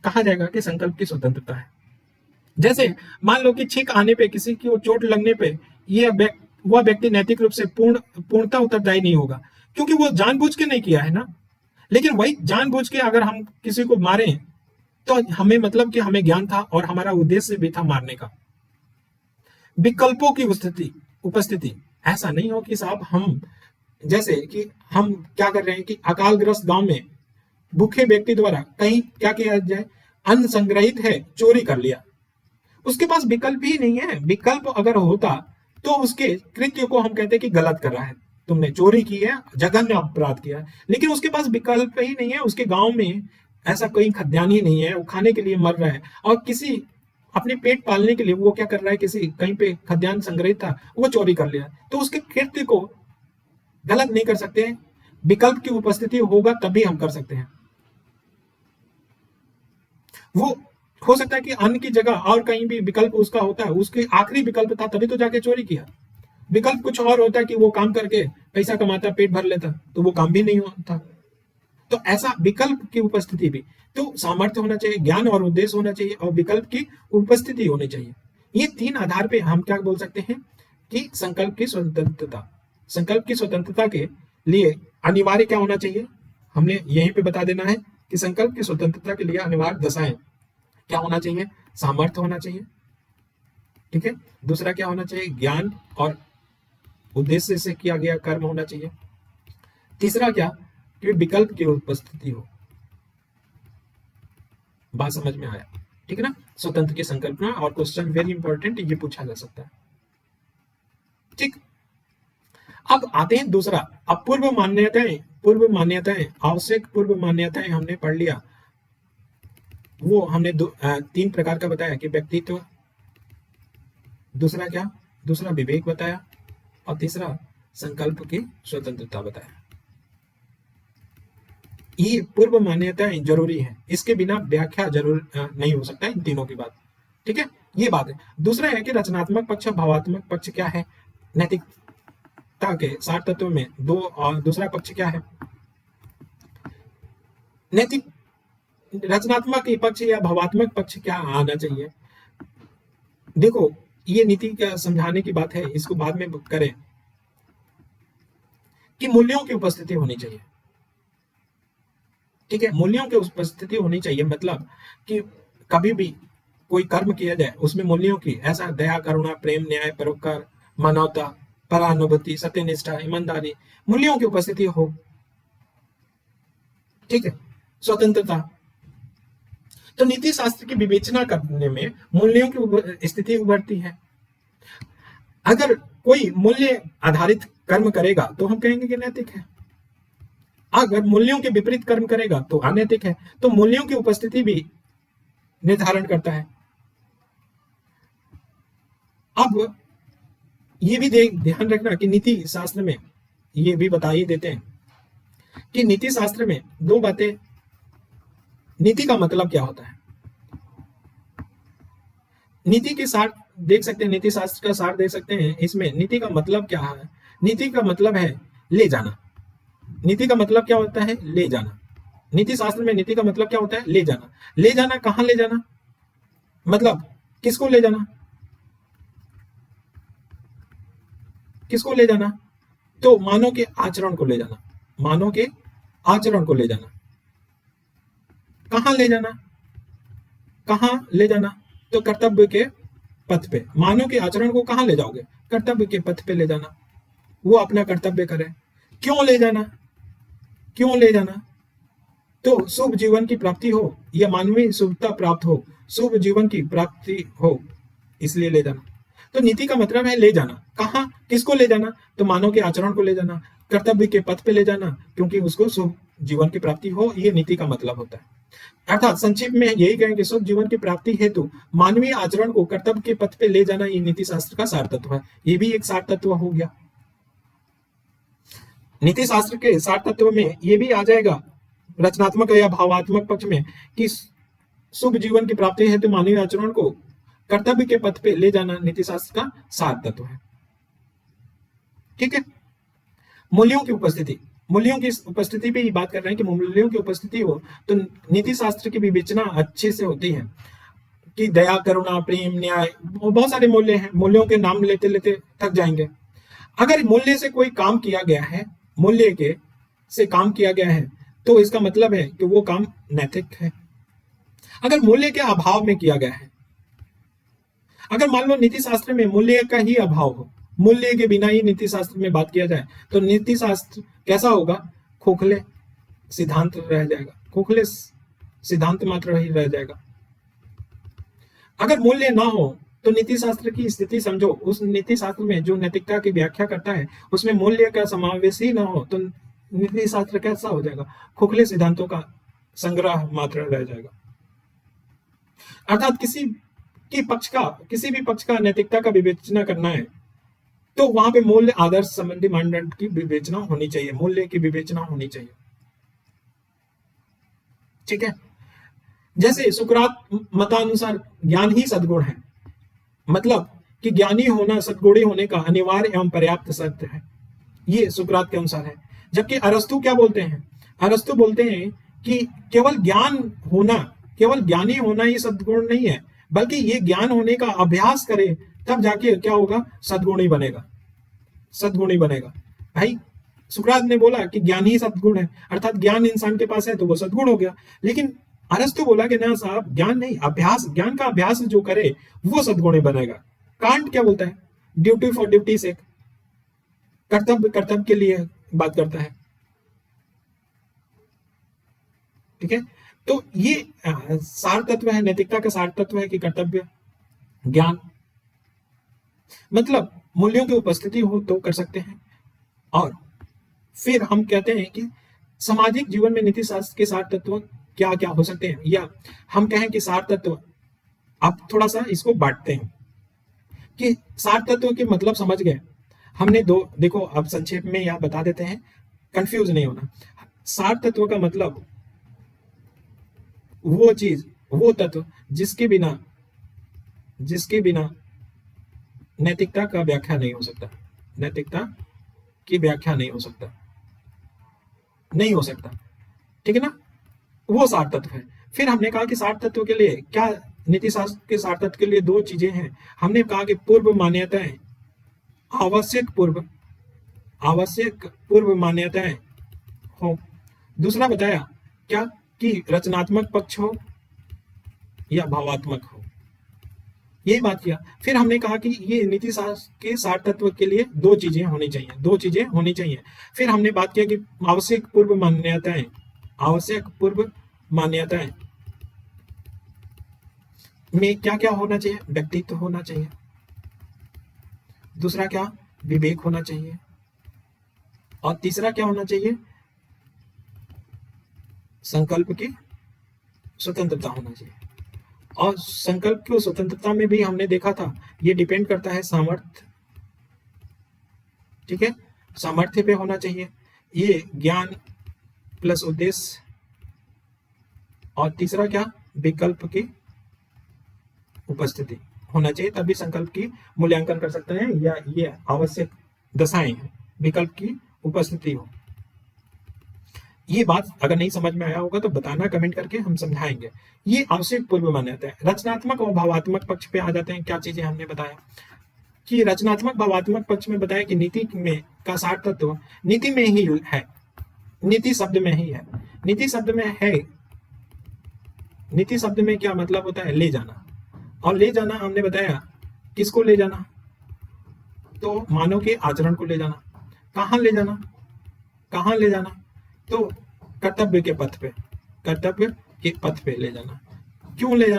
कहा जाएगा कि संकल्प की स्वतंत्रता है। जैसे मान लो कि छींक आने पे, किसी की चोट लगने पे ये वह व्यक्ति नैतिक रूप से पूर्णतः उत्तरदायी नहीं होगा, क्योंकि वो जानबूझ के नहीं किया है ना। लेकिन वही जानबूझ के अगर हम किसी को मारें तो हमें मतलब कि हमें ज्ञान था और हमारा उद्देश्य भी था मारने का। विकल्पों की उपस्थिति, ऐसा नहीं हो कि साहब हम जैसे कि हम क्या कर रहे हैं कि अकालग्रस्त गांव में भूखे व्यक्ति द्वारा कहीं क्या किया जाए, अन्न संग्रहित है, चोरी कर लिया, उसके पास विकल्प ही नहीं है। विकल्प अगर होता तो उसके कृत्य को हम कहते कि गलत कर रहा है, तुमने चोरी की है, जघन्य अपराध किया है, लेकिन उसके पास विकल्प ही नहीं है। उसके गांव में ऐसा कोई खाद्यान्न ही नहीं है, वो खाने के लिए मर रहा है, और किसी अपने पेट पालने के लिए वो क्या कर रहा है, किसी कहीं पे खाद्यान्न संग्रहित था, वो चोरी कर लिया, तो उसके कृत्य को गलत नहीं कर सकते हैं। विकल्प की उपस्थिति होगा तभी हम कर सकते हैं। वो हो सकता है कि अन्न की जगह और कहीं भी विकल्प उसका होता है, उसके आखिरी विकल्प था तभी तो जाके चोरी किया। विकल्प कुछ और होता है कि वो काम करके पैसा कमाता, पेट भर लेता, तो वो काम भी नहीं होता। तो ऐसा विकल्प की उपस्थिति भी, तो सामर्थ्य होना चाहिए, ज्ञान और उद्देश्य होना चाहिए, और विकल्प की उपस्थिति होनी चाहिए। ये तीन आधार पे हम क्या बोल सकते हैं कि संकल्प की स्वतंत्रता। संकल्प की स्वतंत्रता के लिए अनिवार्य क्या होना चाहिए, हमने यहीं पे बता देना है कि संकल्प की स्वतंत्रता के लिए अनिवार्य दशाएं क्या होना चाहिए, सामर्थ्य होना चाहिए, ठीक है। दूसरा क्या होना चाहिए, ज्ञान और उद्देश्य से किया गया कर्म होना चाहिए। तीसरा क्या, कि विकल्प की उपस्थिति हो। बात समझ में आया, ठीक है ना। स्वतंत्र की संकल्पना, और क्वेश्चन वेरी इंपॉर्टेंट, ये पूछा जा सकता है, ठीक। अब आते हैं दूसरा, अब पूर्व मान्यताएं, आवश्यक पूर्व मान्यताएं हमने पढ़ लिया। वो हमने तीन प्रकार का बताया कि व्यक्तित्व, दूसरा क्या, दूसरा विवेक बताया, और तीसरा संकल्प की स्वतंत्रता बताया। ये पूर्व मान्यताएं जरूरी है, इसके बिना व्याख्या जरूर नहीं हो सकता इन तीनों की बात, ठीक है। ये बात है। दूसरा है कि रचनात्मक पक्ष, भावात्मक पक्ष क्या है नैतिकता के 60 तत्वों में दो, और दूसरा पक्ष क्या है नैतिक, रचनात्मक पक्ष या भावात्मक पक्ष क्या आना चाहिए। देखो, ये नीति का समझाने की बात है, इसको बाद में करें कि मूल्यों की उपस्थिति होनी चाहिए, ठीक है। मूल्यों की उपस्थिति होनी चाहिए, मतलब कि कभी भी कोई कर्म किया जाए उसमें मूल्यों की, ऐसा दया, करुणा, प्रेम, न्याय, परोपकार, मानवता, परानुभूति, सत्यनिष्ठा, ईमानदारी, मूल्यों की उपस्थिति हो, ठीक है। स्वतंत्रता, तो नीति शास्त्र की विवेचना करने में मूल्यों की स्थिति उभरती है। अगर कोई मूल्य आधारित कर्म करेगा तो हम कहेंगे कि नैतिक है, अगर मूल्यों के विपरीत कर्म करेगा तो अनैतिक है। तो मूल्यों की उपस्थिति भी निर्धारण करता है। अब ये भी ध्यान रखना कि नीति शास्त्र में ये भी बता ही देते हैं कि नीति शास्त्र में दो बातें, नीति का मतलब क्या होता है, नीति के सार देख सकते हैं, नीति शास्त्र का सार देख सकते हैं। इसमें नीति का मतलब क्या है, नीति का मतलब है ले जाना। नीति का मतलब क्या होता है, ले जाना। नीति शास्त्र में नीति का मतलब क्या होता है, ले जाना। ले जाना, कहां ले जाना, मतलब किसको ले जाना, किसको ले जाना, तो मानव के आचरण को ले जाना, मानव के आचरण को ले जाना। कहां ले जाना, कहां ले जाना, तो कर्तव्य के पथ पे। मानव के आचरण को कहां ले जाओगे, कर्तव्य के पथ पे ले जाना, वो अपना कर्तव्य करे। क्यों ले जाना, क्यों ले जाना, तो शुभ जीवन की प्राप्ति हो, या मानवीय शुभता प्राप्त हो, शुभ जीवन की प्राप्ति हो, इसलिए ले जाना। तो नीति का मतलब है ले जाना। कहां, किसको ले जाना, तो मानव के आचरण को ले जाना, कर्तव्य के पथ पे ले जाना, क्योंकि उसको शुभ जीवन की प्राप्ति हो, ये नीति का मतलब होता है। अर्थात संक्षेप में यही कहें कि शुभ जीवन की प्राप्ति हेतु मानवीय आचरण को कर्तव्य के पथ पे ले जाना, ये नीति शास्त्र का सार तत्व है। ये भी एक सार तत्व हो गया। नीति शास्त्र के सार तत्व में ये भी आ जाएगा रचनात्मक या भावात्मक पक्ष में कि शुभ जीवन की प्राप्ति हेतु मानवीय आचरण को कर्तव्य के पथ पे ले जाना नीति शास्त्र का सार तत्व है, ठीक है। मूल्यों की उपस्थिति, मूल्यों की उपस्थिति पे ही बात कर रहे हैं कि मूल्यों की उपस्थिति हो तो नीति शास्त्र की विवेचना अच्छे से होती है कि दया, करुणा, प्रेम, न्याय, बहुत सारे मूल्य हैं। मूल्यों के नाम लेते लेते थक जाएंगे। अगर मूल्य से कोई काम किया गया है, मूल्य के से काम किया गया है, तो इसका मतलब है कि वो काम नैतिक है। अगर मूल्य के अभाव में किया गया है, अगर मान लो नीति शास्त्र में मूल्य का ही अभाव हो, मूल्य के बिना ही नीति शास्त्र में बात किया जाए, तो नीति शास्त्र कैसा होगा? खोखले सिद्धांत रह जाएगा, खोखले सिद्धांत मात्र ही रह जाएगा। अगर मूल्य ना हो तो नीति शास्त्र की स्थिति समझो। उस नीति शास्त्र में जो नैतिकता की व्याख्या करता है उसमें मूल्य का समावेश ही ना हो तो नीति शास्त्र कैसा हो जाएगा? खोखले सिद्धांतों का संग्रह मात्र रह जाएगा। अर्थात किसी भी पक्ष का नैतिकता का विवेचना करना है तो वहां पे मूल्य आदर्श संबंधी मानदंड की विवेचना होनी चाहिए, मूल्य की विवेचना होनी चाहिए। ठीक है। जैसे सुकरात मतानुसार ज्ञान ही सद्गुण है, मतलब कि ज्ञानी होना सद्गुणी होने का अनिवार्य एवं पर्याप्त शर्त है, ये सुकरात के अनुसार है। जबकि अरस्तु क्या बोलते हैं? अरस्तु बोलते हैं कि केवल ज्ञानी होना ही सद्गुण नहीं है, बल्कि ये ज्ञान होने का अभ्यास करे तब जाके क्या होगा? सद्गुणी बनेगा। भाई सुकरात ने बोला कि ज्ञान ही सद्गुण है, अर्थात ज्ञान इंसान के पास है तो वो सद्गुण हो गया। लेकिन अरस्तु बोला कि ना साहब, ज्ञान नहीं, अभ्यास, ज्ञान का अभ्यास जो करे वो सद्गुणी बनेगा। कांट क्या बोलता है? ड्यूटी फॉर ड्यूटी सेक, कर्तव्य के लिए बात करता है। ठीक है। तो ये सार तत्व है, नैतिकता का सार तत्व है कि कर्तव्य, ज्ञान, मतलब मूल्यों की उपस्थिति हो तो कर सकते हैं। और फिर हम कहते हैं कि सामाजिक जीवन में नीति शास्त्र के सार तत्व क्या क्या हो सकते हैं, या हम कहें कि सार तत्व। आप थोड़ा सा इसको बांटते हैं कि सार तत्व के मतलब समझ गए हमने दो। देखो अब संक्षेप में यह बता देते हैं, कंफ्यूज नहीं होना। सार तत्व का मतलब वो चीज, वो तत्व जिसके बिना नैतिकता का व्याख्या नहीं हो सकता, नैतिकता की व्याख्या नहीं हो सकता। ठीक है ना, वो सार तत्व है। फिर हमने कहा कि सार तत्व के लिए क्या, नीति शास्त्र के सार तत्व के लिए दो चीजें हैं। हमने कहा कि पूर्व मान्यताएं, आवश्यक पूर्व मान्यताएं हो। दूसरा बताया क्या कि रचनात्मक पक्ष हो या भावात्मक हो, यही बात किया। फिर हमने कहा कि ये नीति शास्त्र के सार तत्व के लिए दो चीजें होनी चाहिए। फिर हमने बात किया कि आवश्यक पूर्व मान्यताएं में क्या क्या होना चाहिए? व्यक्तित्व होना चाहिए, दूसरा क्या? विवेक होना चाहिए, और तीसरा क्या होना चाहिए? संकल्प की स्वतंत्रता होना चाहिए। और संकल्प की स्वतंत्रता में भी हमने देखा था ये डिपेंड करता है सामर्थ्य। ठीक है, सामर्थ्य पे होना चाहिए। ये ज्ञान प्लस उद्देश्य, और तीसरा क्या? विकल्प की उपस्थिति होना चाहिए, तभी संकल्प की मूल्यांकन कर सकते हैं, या ये आवश्यक दशाएं हैं, विकल्प की उपस्थिति हो। ये बात अगर नहीं समझ में आया होगा तो बताना कमेंट करके, हम समझाएंगे। ये आवश्यक पूर्व मान्यता है। रचनात्मक और भावात्मक पक्ष पे आ जाते हैं। क्या चीजें हमने बताया कि रचनात्मक भावात्मक पक्ष में बताया कि नीति में का सार तत्व नीति में ही है, नीति शब्द में ही है। नीति शब्द में क्या मतलब होता है? ले जाना। और ले जाना हमने बताया किसको ले जाना? तो मानव के आचरण को ले जाना। कहाँ ले जाना? तो कर्तव्य के पथ पे ले जाना। क्यों ले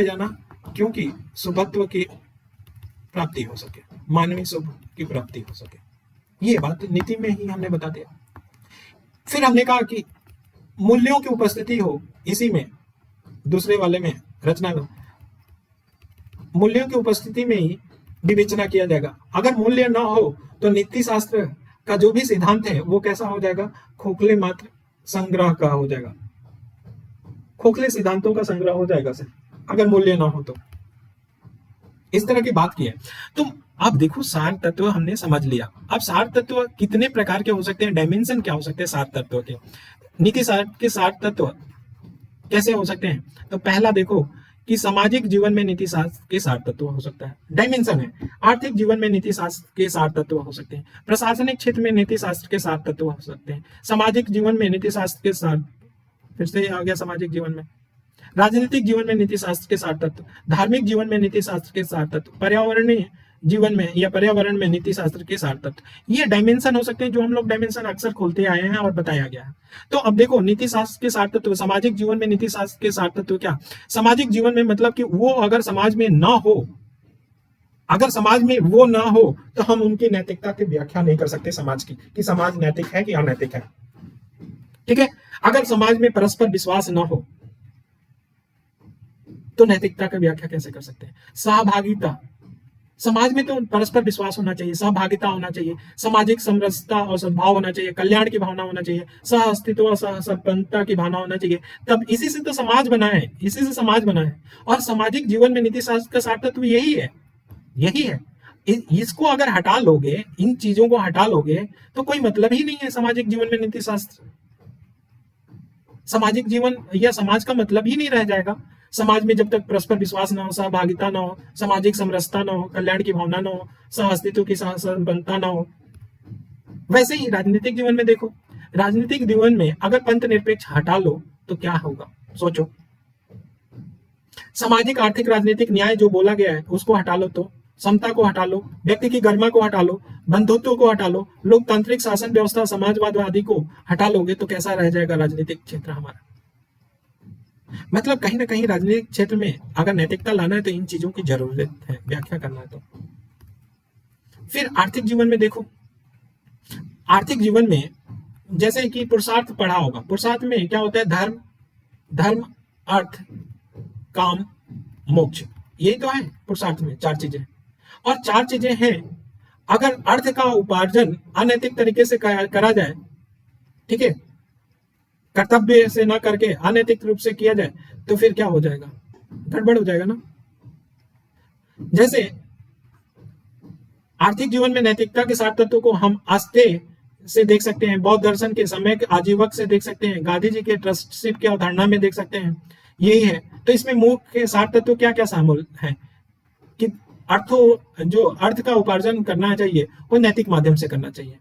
जाना? क्योंकि शुभत्व की प्राप्ति हो सके, मानवीय शुभ की प्राप्ति हो सके। ये बात नीति में ही हमने बता दिया। फिर हमने कहा कि मूल्यों की उपस्थिति हो, इसी में दूसरे वाले में रचना, मूल्यों की उपस्थिति में ही विवेचना किया जाएगा। अगर मूल्य ना हो तो नीति शास्त्र का जो भी सिद्धांत है वो कैसा हो जाएगा? खोखले मात्र संग्रह का हो जाएगा, खोखले सिद्धांतों का संग्रह हो जाएगा सर, अगर मूल्य ना हो तो। इस तरह की बात की है। तो आप देखो, सार तत्व हमने समझ लिया। अब सार तत्व कितने प्रकार के हो सकते हैं, डायमेंशन क्या हो सकते हैं सार तत्व के, नीति शास्त्र के सार तत्व कैसे हो सकते हैं? तो पहला देखो कि सामाजिक जीवन में नीति शास्त्र के 7 तत्व हो सकता है, डायमेंशन है। आर्थिक जीवन में नीति शास्त्र के 7 तत्व हो सकते हैं, प्रशासनिक क्षेत्र में नीति शास्त्र के 7 तत्व हो सकते हैं, सामाजिक जीवन में नीति शास्त्र के 7, फिर से आ गया सामाजिक जीवन में, राजनीतिक जीवन में नीति शास्त्र के 7 तत्व, धार्मिक जीवन में नीति शास्त्र के 7 तत्व, पर्यावरणीय जीवन में या पर्यावरण में नीति शास्त्र के 7 तत्व। ये डायमेंशन हो सकते हैं जो हम लोग डायमेंशन अक्सर खोलते आए हैं और बताया गया है। तो अब देखो नीति शास्त्र के 7 तत्व, सामाजिक जीवन में नीति शास्त्र के 7 तत्व क्या, सामाजिक जीवन में मतलब कि वो अगर समाज में ना हो, अगर समाज में वो ना हो तो हम उनकी नैतिकता की व्याख्या नहीं कर सकते समाज की, कि समाज नैतिक है कि अनैतिक है। ठीक है, अगर समाज में परस्पर विश्वास ना हो तो नैतिकता की व्याख्या कैसे कर सकते हैं। सहभागिता, समाज में तो परस्पर विश्वास होना चाहिए, सहभागिता होना चाहिए, सामाजिक समरसता और सद्भाव होना चाहिए, कल्याण की भावना होना चाहिए, सह अस्तित्व और सह संपन्नता की भावना होना चाहिए। तब इसी से तो समाज बना है, इसी से समाज बना है। और सामाजिक जीवन में नीति शास्त्र का 7 तत्व यही है, यही है। इसको अगर हटा लोगे, इन चीजों को हटा लोगे तो कोई मतलब ही नहीं है सामाजिक जीवन में नीति शास्त्र। सामाजिक जीवन या समाज का मतलब ही नहीं रह जाएगा। समाज में जब तक परस्पर विश्वास ना हो, सहभागिता ना हो, सामाजिक समरसता ना हो, कल्याण की भावना ना हो, सह अस्तित्व की संपन्नता ना हो। वैसे ही राजनीतिक जीवन में देखो, राजनीतिक जीवन में अगर पंथ निरपेक्ष हटा लो तो क्या होगा, सोचो। सामाजिक आर्थिक राजनीतिक न्याय जो बोला गया है उसको हटा लो, तो समता को हटा लो, व्यक्ति की गरिमा को हटा लो, बंधुत्व को हटा लो, लोकतांत्रिक शासन व्यवस्था, समाजवाद आदि को हटा लोगे तो कैसा रह जाएगा राजनीतिक क्षेत्र हमारा। मतलब कहीं ना कहीं राजनीतिक क्षेत्र में अगर नैतिकता लाना है तो इन चीजों की जरूरत है, व्याख्या करना है। तो फिर आर्थिक जीवन में देखो, आर्थिक जीवन में जैसे कि पुरुषार्थ पढ़ा होगा, पुरुषार्थ में क्या होता है, धर्म, धर्म, अर्थ, काम, मोक्ष, यही तो है पुरुषार्थ में 4 चीजें। और 4 चीजें हैं, अगर अर्थ का उपार्जन अनैतिक तरीके से करा जाए, ठीक है, कर्तव्य से ना करके अनैतिक रूप से किया जाए तो फिर क्या हो जाएगा, गड़बड़ हो जाएगा ना। जैसे आर्थिक जीवन में नैतिकता के 7 तत्वों को हम आस्थे से देख सकते हैं, बौद्ध दर्शन के समय आजीवक से देख सकते हैं, गांधी जी के ट्रस्टशिप की अवधारणा में देख सकते हैं, यही है। तो इसमें मुख्य 7 तत्व क्या क्या शामिल है कि जो अर्थ का उपार्जन करना चाहिए वो नैतिक माध्यम से करना चाहिए,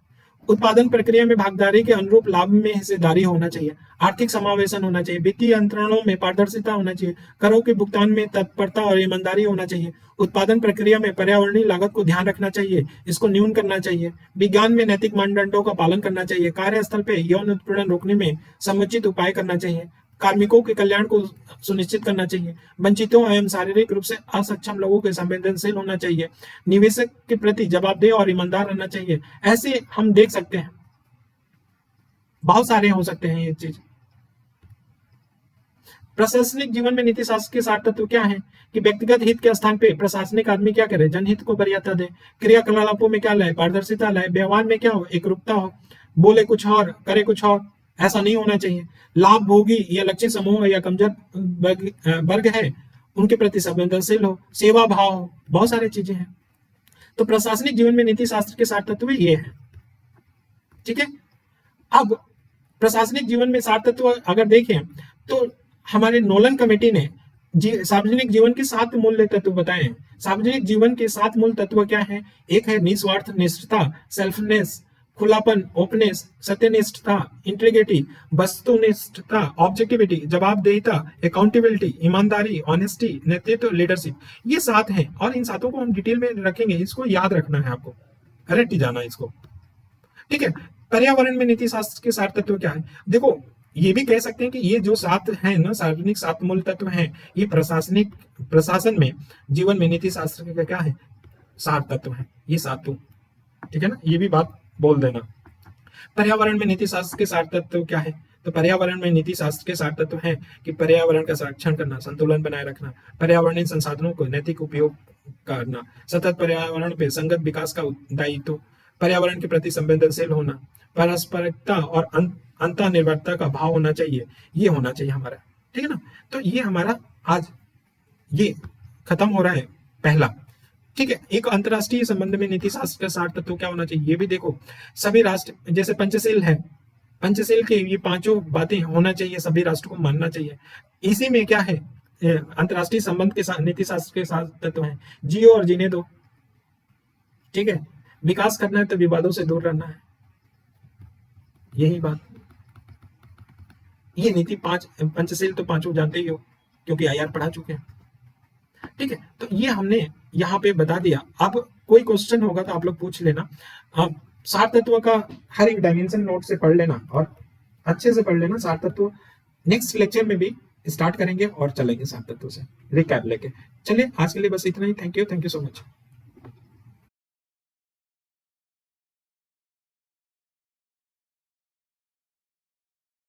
उत्पादन प्रक्रिया में भागीदारी के अनुरूप लाभ में हिस्सेदारी होना चाहिए, आर्थिक समावेशन होना चाहिए, वित्तीय यंत्रणों में पारदर्शिता होना चाहिए, करों के भुगतान में तत्परता और ईमानदारी होना चाहिए, उत्पादन प्रक्रिया में पर्यावरणीय लागत को ध्यान रखना चाहिए, इसको न्यून करना चाहिए, विज्ञान में नैतिक मानदंडों का पालन करना चाहिए, कार्यस्थल पे यौन उत्पीड़न रोकने में समुचित उपाय करना चाहिए, कार्मिकों के कल्याण को सुनिश्चित करना चाहिए, वंचितों एवं शारीरिक रूप से असक्षम लोगों के संवेदनशील होना चाहिए, निवेशक के प्रति जवाबदेह और ईमानदार रहना चाहिए। ऐसे हम देख सकते हैं, बहुत सारे हो सकते हैं ये चीज। प्रशासनिक जीवन में नीति शास्त्र के 7 तत्व क्या है कि व्यक्तिगत हित के स्थान पे प्रशासनिक आदमी क्या करे, जनहित को वरीयता दे, क्रियाकलापों में क्या लाए, पारदर्शिता लाए, व्यवहार में क्या हो, एकरूपता हो, बोले कुछ और करे कुछ और, ऐसा नहीं होना चाहिए। लाभ भोगी या लक्षित समूह या कमजोर वर्ग है उनके प्रति संवेदनशील हो, सेवा भाव हो, बहुत सारी चीजें हैं। तो प्रशासनिक जीवन में नीति शास्त्र के 7 तत्व ये हैं, ठीक है। अब प्रशासनिक जीवन में 7 तत्व अगर देखें तो हमारे नोलन कमेटी ने सार्वजनिक जीवन के 7 मूल तत्व बताए हैं। सार्वजनिक जीवन के 7 मूल तत्व क्या हैं? एक है निस्वार्थ निष्ठता, सेल्फनेस, खुलापन, ओपनेस, सत्यनिष्ठता, इंटीग्रिटी, वस्तुनिष्ठता, ऑब्जेक्टिविटी, जवाबदेहिता, अकाउंटेबिलिटी, ईमानदारी, ऑनेस्टी, नेतृत्व, लीडरशिप। ये 7 हैं और इन 7 को हम डिटेल में रखेंगे, इसको याद रखना है आपको, रट जाना इसको, ठीक है। पर्यावरण में नीति शास्त्र के 7 तत्व क्या है? देखो ये भी कह सकते हैं कि ये जो 7 हैं ना, सार्वजनिक 7 मूल तत्व हैं, ये प्रशासन में जीवन में नीति शास्त्र के क्या है, 7 तत्व हैं, ये 7, ठीक है ना, ये भी बात बोल देना। पर्यावरण में नीति शास्त्र के 7 तत्व क्या है? तो पर्यावरण में नीति शास्त्र के 7 तत्व हैं कि पर्यावरण का संरक्षण करना, संतुलन बनाए रखना, पर्यावरणीय संसाधनों को नैतिक उपयोग करना, सतत पर्यावरण पे संगत विकास का दायित्व, पर्यावरण के प्रति संवेदनशील होना, पारस्परिकता और अंतर्निर्भरता का भाव होना चाहिए, ये होना चाहिए हमारा, ठीक है ना। तो ये हमारा आज ये खत्म हो रहा है पहला, ठीक है। एक अंतरराष्ट्रीय संबंध में नीति शास्त्र का 7 तत्व क्या होना चाहिए, ये भी देखो। सभी राष्ट्र जैसे पंचशील है, पंचशील के ये 5 बातें होना चाहिए, सभी राष्ट्र को मानना चाहिए। इसी में क्या है, अंतरराष्ट्रीय संबंध के साथ नीति शास्त्र के साथ तत्व हैं। जियो और जीने दो, ठीक है। विकास करना है तो विवादों से दूर रहना है, यही बात। ये नीति पांच पंचशील तो पांचों जानते ही हो, क्योंकि आईआर पढ़ा चुके हैं, ठीक है। तो ये हमने यहाँ पे बता दिया। अब कोई क्वेश्चन होगा तो आप लोग पूछ लेना। सात तत्वों का हर एक डायमेंशन नोट से पढ़ लेना और अच्छे से पढ़ लेना। सात तत्व नेक्स्ट लेक्चर में भी स्टार्ट करेंगे और चलेंगे सात तत्वों से रिकैप लेके। चलिए आज के लिए बस इतना ही। Thank you so much.